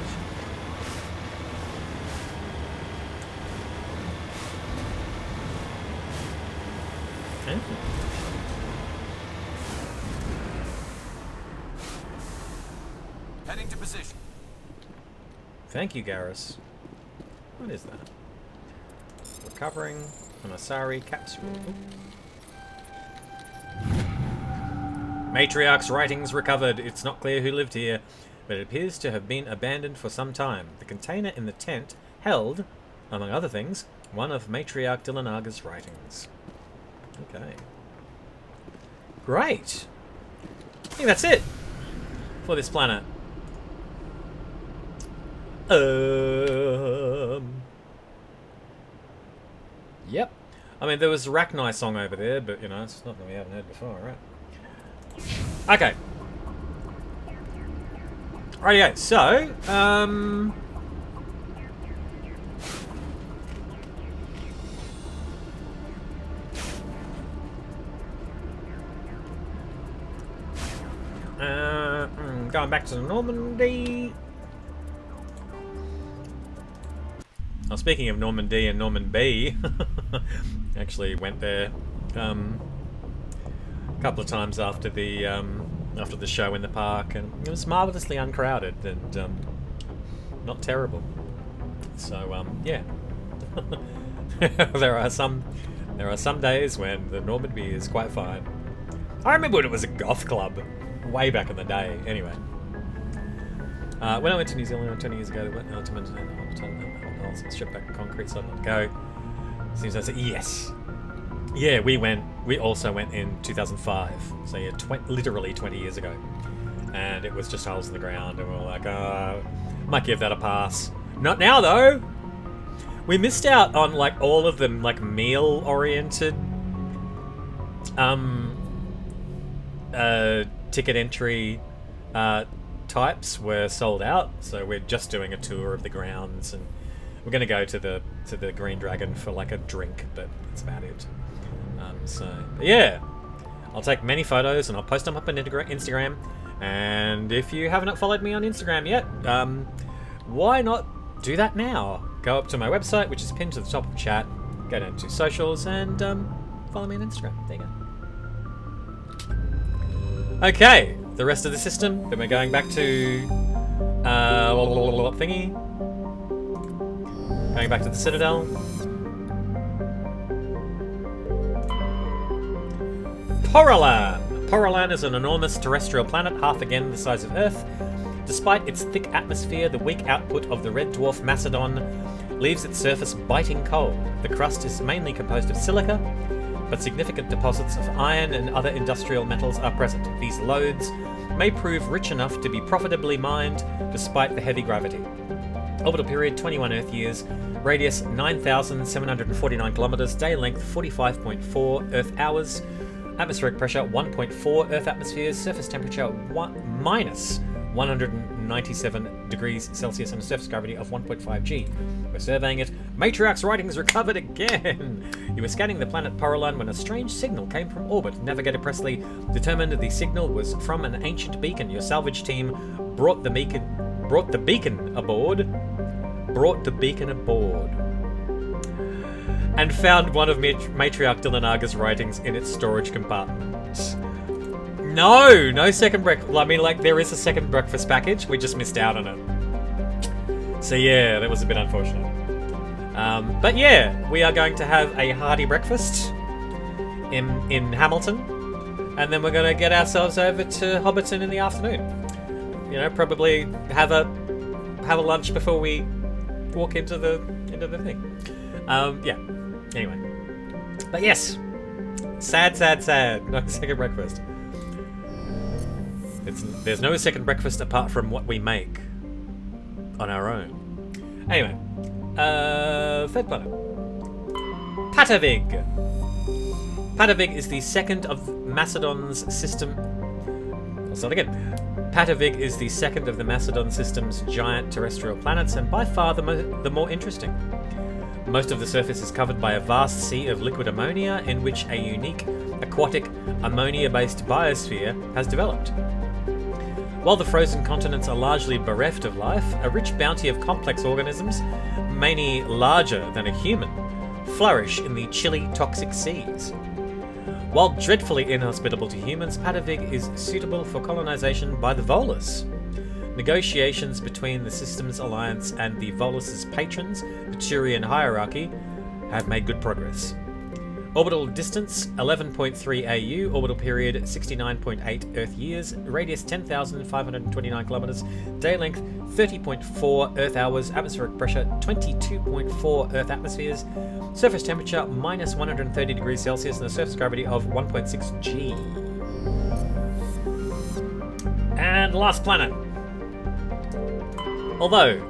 Thank you. Heading to position. Thank you, Garrus. What is that? Recovering an Asari capsule. Matriarch's writings recovered. It's not clear who lived here, but it appears to have been abandoned for some time. The container in the tent held, among other things, one of Matriarch Dillanaga's writings. Okay. Great! I think that's it for this planet. Yep. I mean, there was a Rachni song over there, but, you know, it's nothing we haven't heard before, right? Okay. Rightio, so, going back to Normandy. Oh, speaking of Normandy and Norman B, actually went there a couple of times after the show in the park, and it was marvelously uncrowded and not terrible. So yeah, there are some days when the Normandy is quite fine. I remember when it was a goth club way back in the day. Anyway, when I went to New Zealand 20 years ago, I went to strip back concrete, so I let go. Seems I said yes. Yeah, we also went in 2005, so yeah, literally 20 years ago, and it was just holes in the ground, and we were like, might give that a pass. Not now though. We missed out on like all of them like meal oriented ticket entry types were sold out, so we're just doing a tour of the grounds, and we're going to go to the Green Dragon for like a drink, but that's about it. But yeah, I'll take many photos and I'll post them up on Instagram. And if you haven't followed me on Instagram yet, why not do that now? Go up to my website, which is pinned to the top of the chat. Go down to socials and follow me on Instagram. There you go. Okay, the rest of the system. Then we're going back to thingy. Going back to the Citadel. Porolan! Porolan is an enormous terrestrial planet, half again the size of Earth. Despite its thick atmosphere, the weak output of the red dwarf Macedon leaves its surface biting cold. The crust is mainly composed of silica, but significant deposits of iron and other industrial metals are present. These lodes may prove rich enough to be profitably mined despite the heavy gravity. Orbital period 21 Earth years, radius 9,749 kilometers, day length 45.4 Earth hours, atmospheric pressure 1.4 Earth atmospheres, surface temperature minus 197 degrees Celsius, and a surface gravity of 1.5 G. We're surveying it. Matriarch's writings recovered again! You were scanning the planet Porolan when a strange signal came from orbit. Navigator Presley determined the signal was from an ancient beacon. Your salvage team brought the beacon aboard, and found one of Matriarch Dillanaga's writings in its storage compartment. No second breakfast. I mean, like, there is a second breakfast package. We just missed out on it. So yeah, that was a bit unfortunate. But yeah, we are going to have a hearty breakfast in Hamilton, and then we're going to get ourselves over to Hobbiton in the afternoon. You know, probably have a lunch before we walk into the thing. Yeah. Anyway, but yes, sad. No second breakfast. There's no second breakfast apart from what we make on our own. Anyway, third planet, Patavig. Patavig is the second of Macedon's system. I'll start again. Patavig is the second of the Macedon system's giant terrestrial planets, and by far the more interesting. Most of the surface is covered by a vast sea of liquid ammonia, in which a unique aquatic ammonia-based biosphere has developed. While the frozen continents are largely bereft of life, a rich bounty of complex organisms, many larger than a human, flourish in the chilly, toxic seas. While dreadfully inhospitable to humans, Patavig is suitable for colonization by the Volus. Negotiations between the Systems Alliance and the Volus' patrons, the Turian hierarchy, have made good progress. Orbital distance 11.3 AU, orbital period 69.8 Earth years, radius 10,529 kilometers, day length 30.4 Earth hours, atmospheric pressure 22.4 Earth atmospheres, surface temperature minus 130 degrees Celsius, and a surface gravity of 1.6 G. And last planet. Although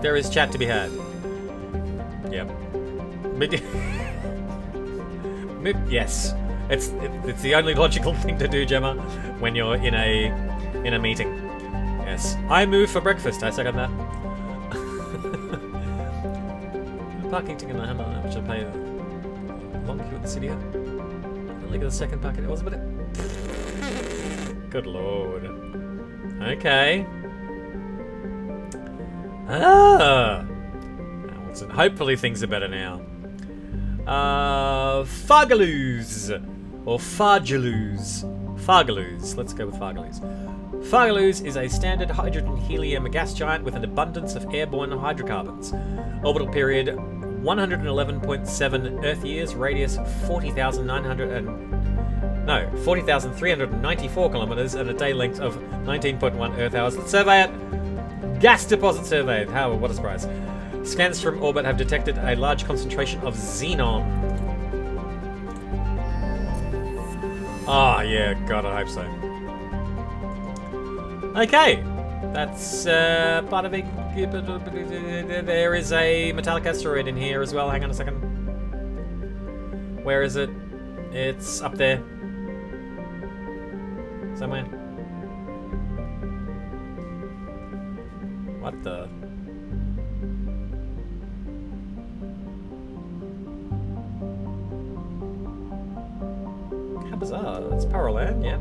there is chat to be had. Yep. Yes, it's the only logical thing to do, Gemma, when you're in a meeting. Yes, I move for breakfast. I second that. Parking ticket in the hammer, which I pay long queue at the city. Look at the second parking. It was a bit. Good lord. Okay. Hopefully things are better now. Fargaloos or Fargaloos. Fargaloos. Let's go with Fargaloos. Fargaloos is a standard hydrogen helium gas giant with an abundance of airborne hydrocarbons. Orbital period 111.7 Earth years, radius 40,394 kilometers, and a day length of 19.1 Earth hours. Survey it. Gas deposit surveyed. How? What a surprise. Scans from orbit have detected a large concentration of xenon. Ah, yeah, God, I hope so. Okay, that's part of it. There is a metallic asteroid in here as well. Hang on a second. Where is it? It's up there. Somewhere. What the? How bizarre. It's Paralan, yeah.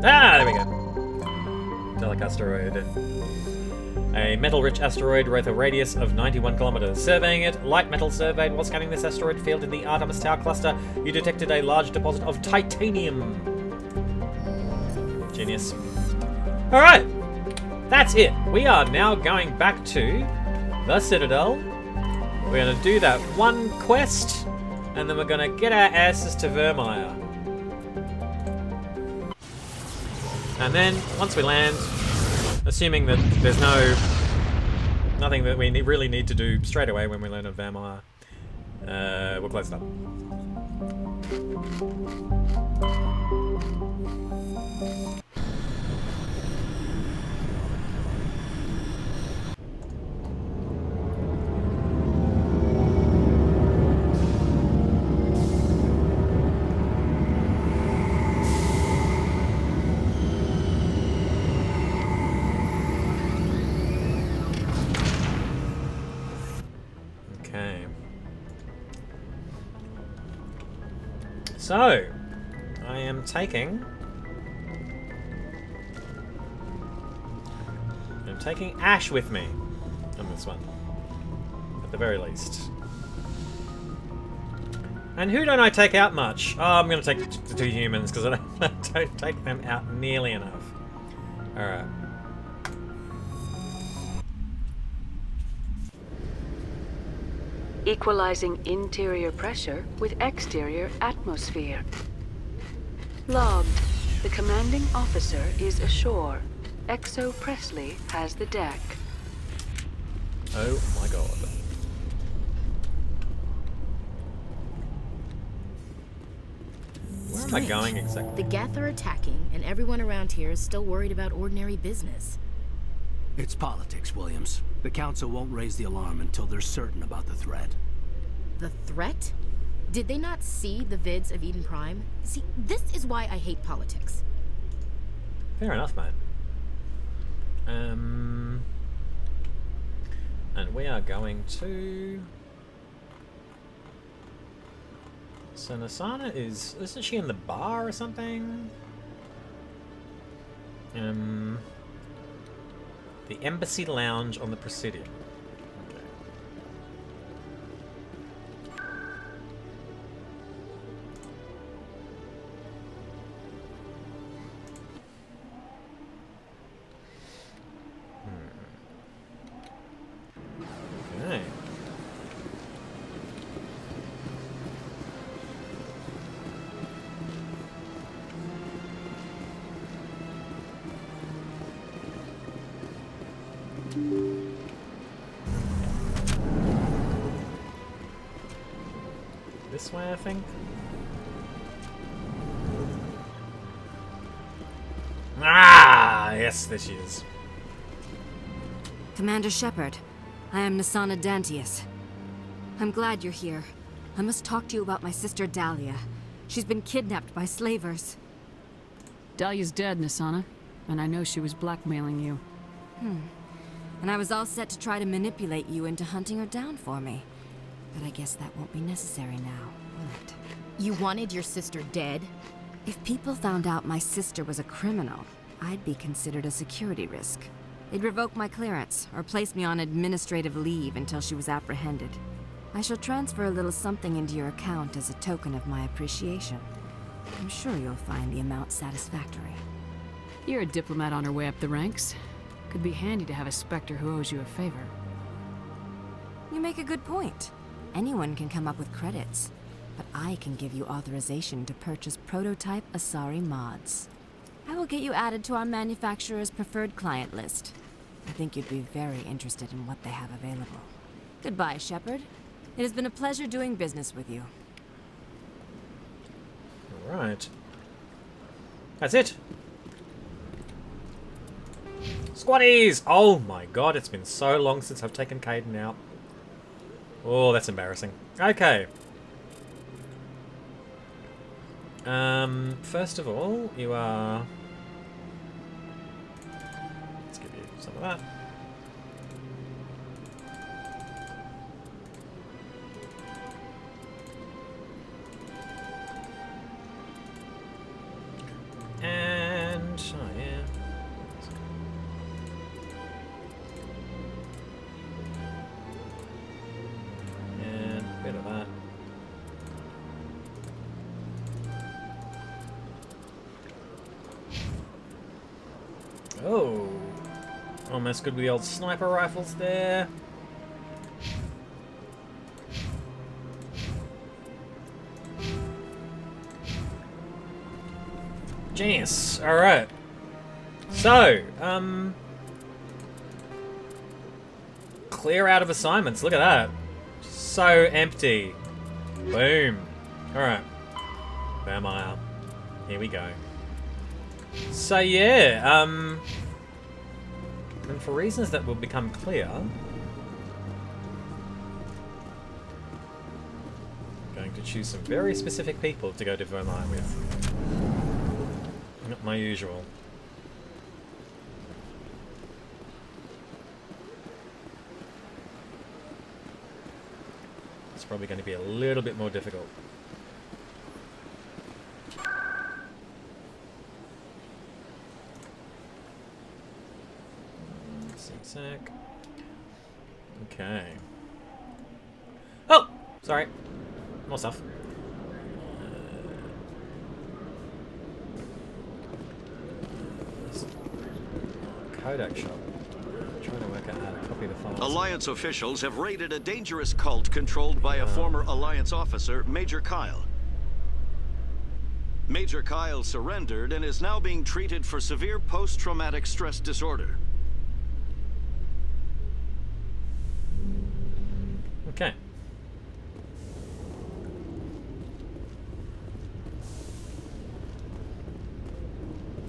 Ah, there we go. Metallic asteroid. A metal-rich asteroid with a radius of 91 kilometers. Surveying it, light metal surveyed. While scanning this asteroid field in the Artemis Tau cluster, you detected a large deposit of titanium. Genius. Alright, that's it. We are now going back to the Citadel. We're going to do that one quest, and then we're going to get our asses to Vermeer. And then, once we land, assuming that there's nothing that we really need to do straight away when we land on Vermeer, we'll close it up. So, I am taking Ash with me on this one, at the very least. And who don't I take out much? Oh, I'm going to take the two humans because I don't take them out nearly enough. Alright. Equalizing interior pressure with exterior atmosphere. Logged. The commanding officer is ashore. Exo Presley has the deck. Oh my god. Where am I going exactly? The Geth are attacking, and everyone around here is still worried about ordinary business. It's politics, Williams. The Council won't raise the alarm until they're certain about the threat. The threat? Did they not see the vids of Eden Prime? See, this is why I hate politics. Fair enough, mate. And we are going to... So Nasana isn't she in the bar or something? The Embassy Lounge on the Presidium. Okay. This way, I think. Ah, yes, there she is. Commander Shepard, I am Nasana Dantius. I'm glad you're here. I must talk to you about my sister Dahlia. She's been kidnapped by slavers. Dahlia's dead, Nasana, and I know she was blackmailing you. And I was all set to try to manipulate you into hunting her down for me. But I guess that won't be necessary now, will it? You wanted your sister dead? If people found out my sister was a criminal, I'd be considered a security risk. They'd revoke my clearance, or place me on administrative leave until she was apprehended. I shall transfer a little something into your account as a token of my appreciation. I'm sure you'll find the amount satisfactory. You're a diplomat on her way up the ranks. Could be handy to have a Spectre who owes you a favor. You make a good point. Anyone can come up with credits, but I can give you authorization to purchase prototype Asari mods. I will get you added to our manufacturer's preferred client list. I think you'd be very interested in what they have available. Goodbye, Shepard. It has been a pleasure doing business with you. Alright. That's it. Squaddies! Oh my god, it's been so long since I've taken Kaidan out. Oh, that's embarrassing. Okay. First of all, you are... Let's give you some of that. And... oh yeah. And a bit of that. Oh, almost good with the old sniper rifles there. Genius. All right. So, clear out of assignments. Look at that. So empty. Boom. All right. Vampire. Here we go. So yeah, and for reasons that will become clear, I'm going to choose some very specific people to go to Vermine with. Not my usual. It's probably going to be a little bit more difficult. Sec. Okay. Oh! Sorry. More stuff. Kodak shop. I'm trying to work out how to copy the files. Alliance officials have raided a dangerous cult controlled by a former Alliance officer, Major Kyle. Major Kyle surrendered and is now being treated for severe post-traumatic stress disorder. Okay.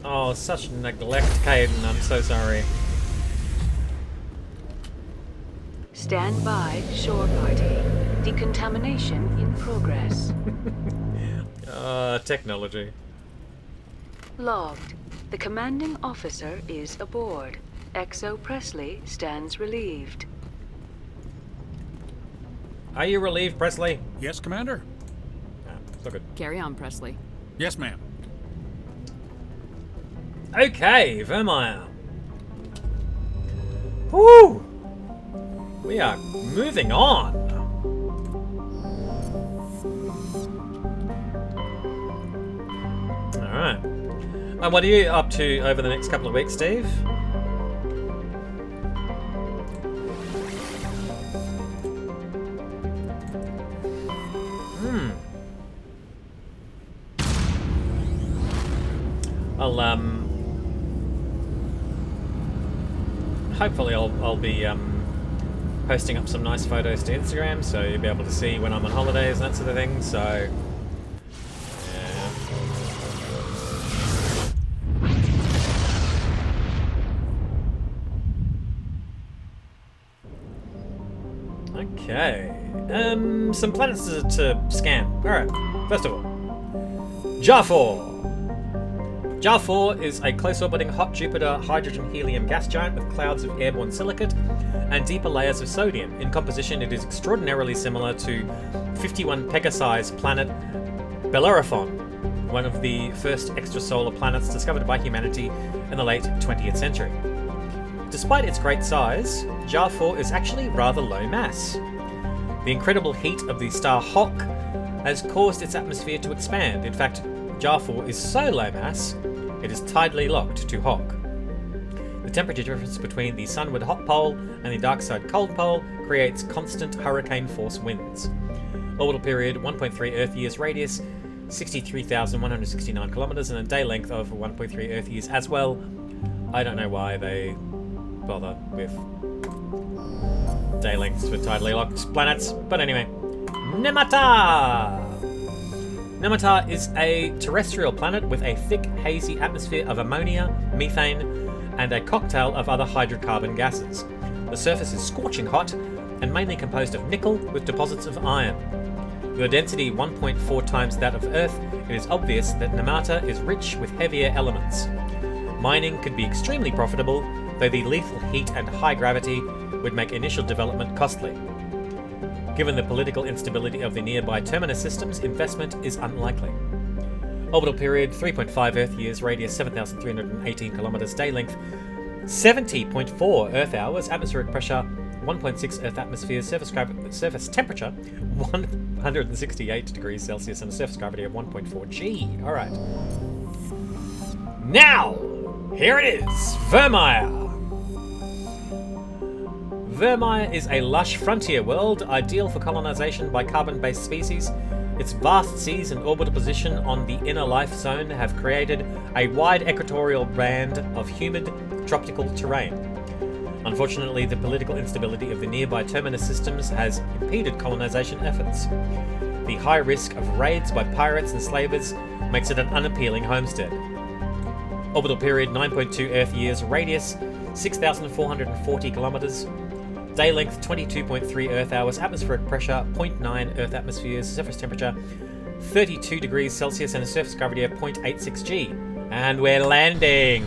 Oh, such neglect, Kaidan. I'm so sorry. Stand by, shore party. Decontamination in progress. Technology. Logged. The commanding officer is aboard. XO Presley stands relieved. Are you relieved, Presley? Yes, Commander. So good. Carry on, Presley. Yes, ma'am. Okay, Vermeer. Woo! We are moving on. Alright. And what are you up to over the next couple of weeks, Steve? Hopefully I'll be posting up some nice photos to Instagram, so you'll be able to see when I'm on holidays and that sort of thing. So yeah. Okay. Some planets to scan. Alright, first of all, Jar-4. Jar-4 is a close-orbiting hot Jupiter hydrogen-helium gas giant with clouds of airborne silicate and deeper layers of sodium. In composition, it is extraordinarily similar to 51 Pegasi planet Bellerophon, one of the first extrasolar planets discovered by humanity in the late 20th century. Despite its great size, Jar-4 is actually rather low mass. The incredible heat of the star Hawk has caused its atmosphere to expand. In fact, Jar-4 is so low mass, it is tidally locked to Hawk. The temperature difference between the sunward hot pole and the dark side cold pole creates constant hurricane force winds. Orbital period 1.3 Earth years, radius 63,169 kilometers, and a day length of 1.3 Earth years as well. I don't know why they bother with day lengths for tidally locked planets, but anyway. Nematar! Nematar is a terrestrial planet with a thick, hazy atmosphere of ammonia, methane, and a cocktail of other hydrocarbon gases. The surface is scorching hot and mainly composed of nickel with deposits of iron. With a density 1.4 times that of Earth, it is obvious that Nematar is rich with heavier elements. Mining could be extremely profitable, though the lethal heat and high gravity would make initial development costly. Given the political instability of the nearby terminus systems, investment is unlikely. Orbital period 3.5 Earth years, radius 7,318 kilometers, day length 70.4 Earth hours, atmospheric pressure 1.6 Earth atmospheres, surface temperature 168 degrees Celsius, and a surface gravity of 1.4 G. Alright. Now, here it is, Vermeer. Vermeer is a lush frontier world, ideal for colonization by carbon-based species. Its vast seas and orbital position on the inner life zone have created a wide equatorial band of humid, tropical terrain. Unfortunately, the political instability of the nearby terminus systems has impeded colonization efforts. The high risk of raids by pirates and slavers makes it an unappealing homestead. Orbital period 9.2 Earth years, radius 6,440 kilometers. Day length 22.3 Earth hours, atmospheric pressure 0.9 Earth atmospheres, surface temperature 32 degrees Celsius, and a surface gravity of 0.86 G. And we're landing!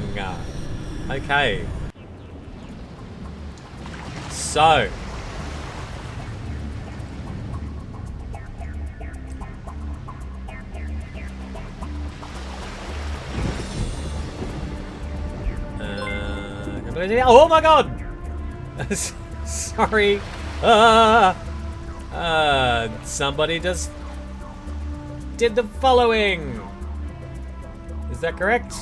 Okay. So. Oh my god! Sorry. Somebody just did the following. Is that correct?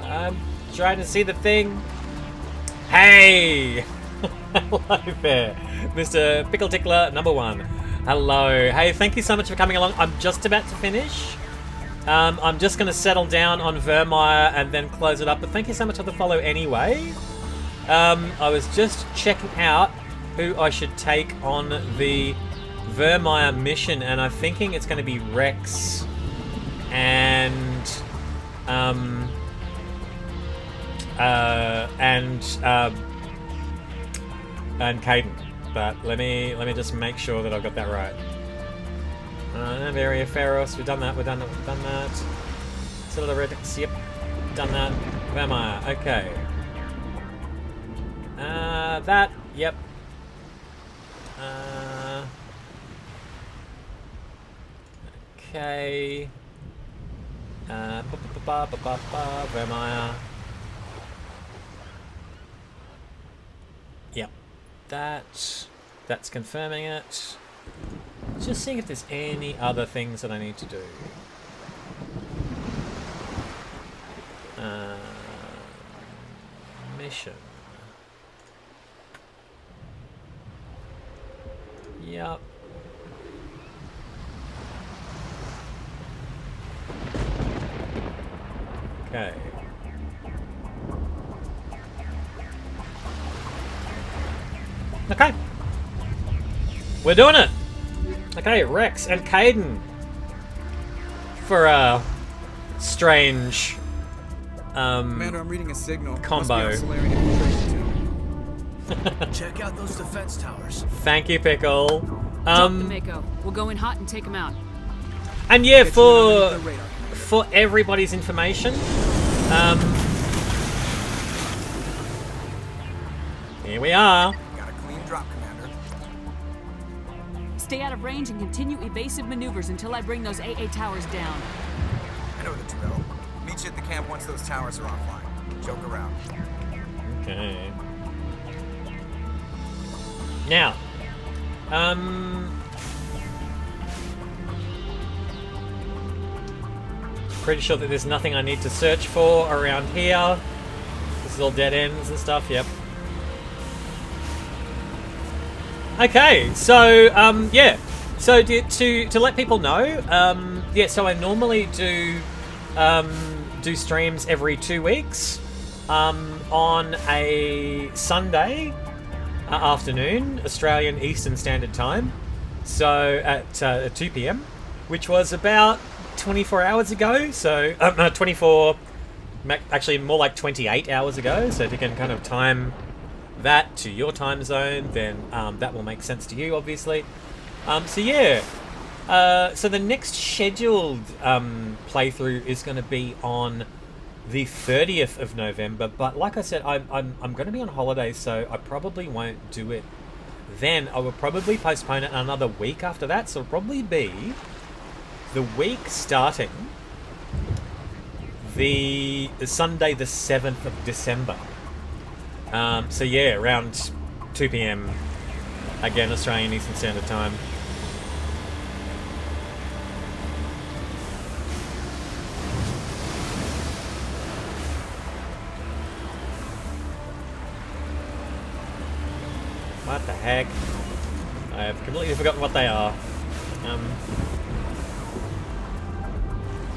I'm trying to see the thing. Hey! Hello there, Mr. Pickle Tickler #1. Hello. Hey, thank you so much for coming along. I'm just about to finish. I'm just going to settle down on Vermeer and then close it up. But thank you so much for the follow anyway. I was just checking out who I should take on the Vermeer mission, and I'm thinking it's going to be Wrex and Kaidan. But let me just make sure that I've got that right. Area Pharos, we've done that. Salarian, yep, done that. Vermeer, okay. That, yep. Okay. Where am I? Yep. That's confirming it. Just seeing if there's any other things that I need to do. Mission. Yep. Okay. Okay. We're doing it. Okay, Wrex and Kaidan for a strange Commander, I'm reading a signal. combo. Must be our Salarian infiltration too. Check out those defense towers. Thank you, Pickle. Drop the Mako. We'll go in hot and take them out. And yeah, for everybody's information, here we are. Got a clean drop, Commander. Stay out of range and continue evasive maneuvers until I bring those AA towers down. I know the drill. Meet you at the camp once those towers are offline. Joke around. Okay. Now, pretty sure that there's nothing I need to search for around here. This is all dead ends and stuff, yep. Okay, so, yeah. So, to let people know, yeah, so I normally do streams every 2 weeks, on a Sunday afternoon, Australian Eastern Standard Time, so at 2 p.m, which was about 24 hours ago, so, actually more like 28 hours ago, so if you can kind of time that to your time zone, then that will make sense to you, obviously. So yeah, so the next scheduled playthrough is going to be on the 30th of November, but like I said, I'm going to be on holiday, so I probably won't do it then. I will probably postpone it another week after that, so it'll probably be the week starting the Sunday the 7th of December. So yeah, around 2 p.m, again, Australian Eastern Standard Time. What the heck? I have completely forgotten what they are.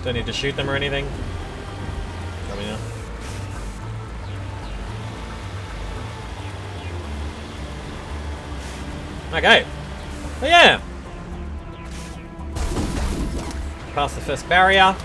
Do I need to shoot them or anything? Probably not. Okay. Oh yeah. Pass the first barrier.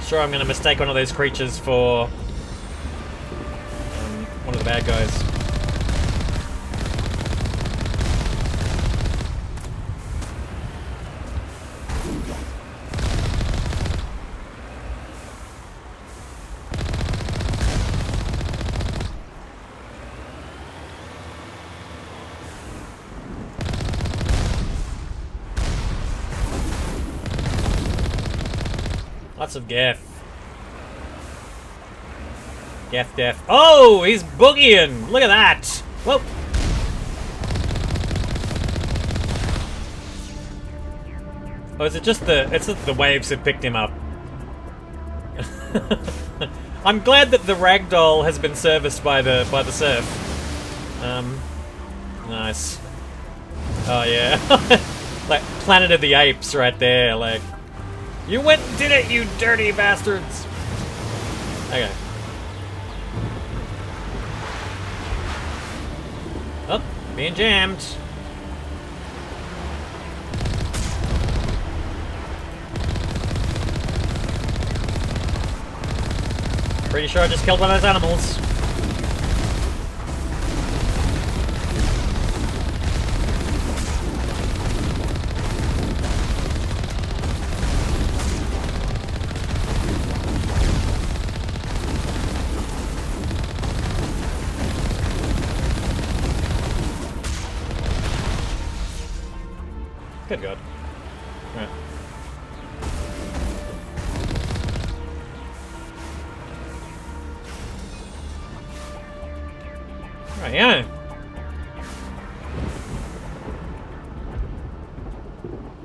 Sure, I'm going to mistake one of those creatures for one of the bad guys. Lots of gaff. Gaff, gaff. Oh, he's boogieing! Look at that! Whoa! Oh, is it just it's just the waves have picked him up. I'm glad that the ragdoll has been serviced by the surf. Nice. Oh yeah. Like Planet of the Apes right there, like. You went and did it, you dirty bastards! Okay. Being jammed. Pretty sure I just killed one of those animals. Good God. Right. Right, yeah.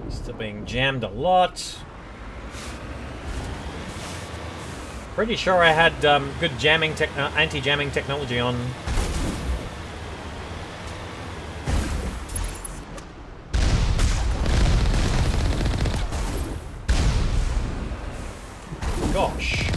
Still being jammed a lot. Pretty sure I had good jamming anti-jamming technology on. Gosh.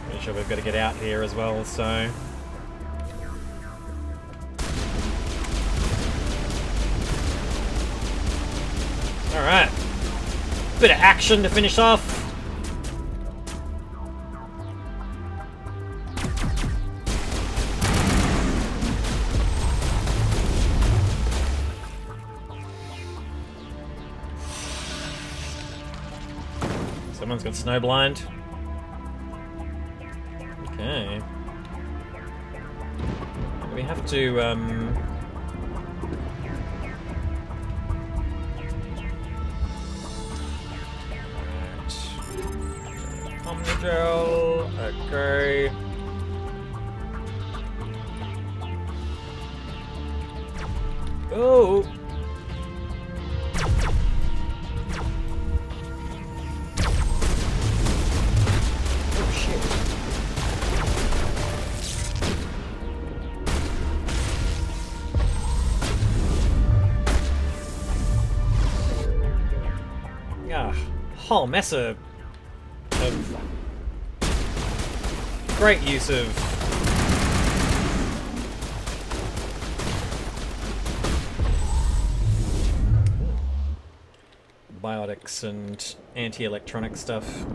Pretty sure we've got to get out here as well, so... Alright. Bit of action to finish off. Someone's got snowblind. Okay. We have to, Omnigel, okay. Oh! Whole mess of great use of biotics and anti-electronic stuff.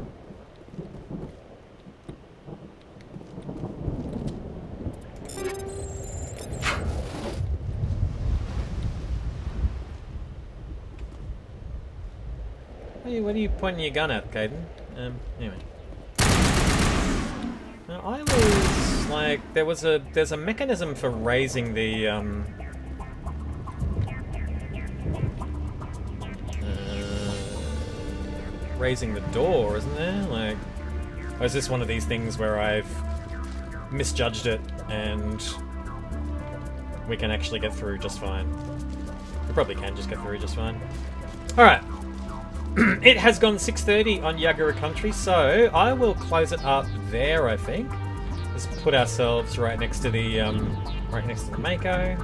What are you pointing your gun at, Kaidan? Anyway. Now, I was like, there's a mechanism for raising the raising the door, isn't there? Like, or is this one of these things where I've misjudged it and we can actually get through just fine? We probably can just get through just fine. All right. It has gone 6:30 on Yagura Country, so I will close it up there, I think. Let's put ourselves right next to the Mako.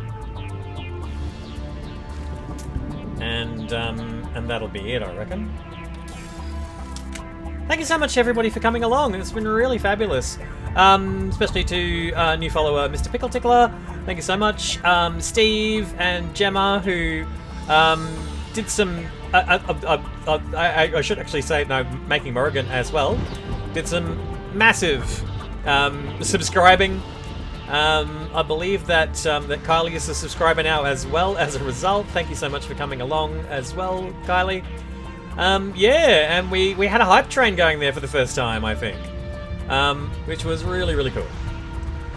And that'll be it, I reckon. Thank you so much, everybody, for coming along. It's been really fabulous. Especially to new follower, Mr. Pickle Tickler. Thank you so much. Steve and Gemma, who did some... I should actually say, no, Making Morrigan as well. Did some massive subscribing. I believe that that Kylie is a subscriber now as well as a result. Thank you so much for coming along as well, Kylie. Yeah, and we had a hype train going there for the first time, I think. Which was really, really cool.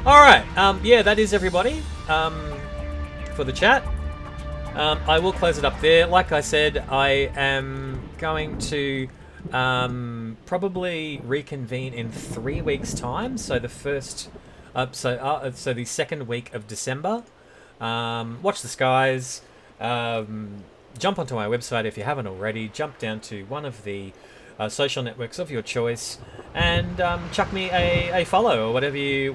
Alright, yeah, that is everybody for the chat. I will close it up there. Like I said, I am going to probably reconvene in 3 weeks' time. So the first, so the second week of December. Watch the skies. Jump onto my website if you haven't already. Jump down to one of the social networks of your choice, and chuck me a follow or whatever you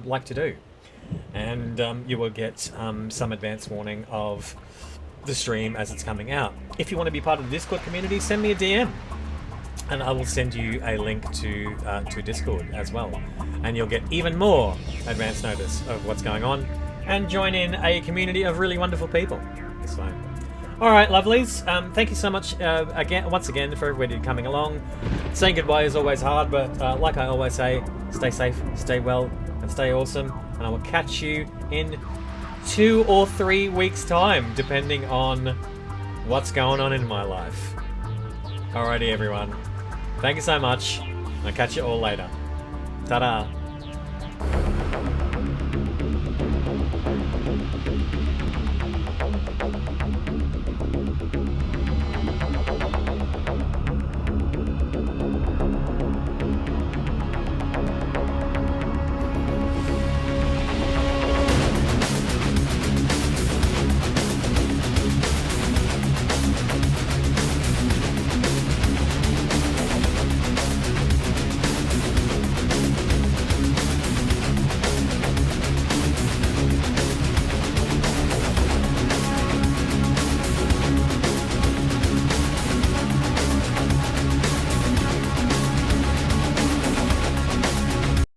like to do. and you will get some advance warning of the stream as it's coming out. If you want to be part of the Discord community, send me a DM, and I will send you a link to Discord as well, and you'll get even more advance notice of what's going on, and join in a community of really wonderful people. So, all right, lovelies. Thank you so much once again for everybody coming along. Saying goodbye is always hard, but like I always say, stay safe, stay well, and stay awesome. And I will catch you in 2 or 3 weeks' time, depending on what's going on in my life. Alrighty, everyone. Thank you so much. I'll catch you all later. Ta-da.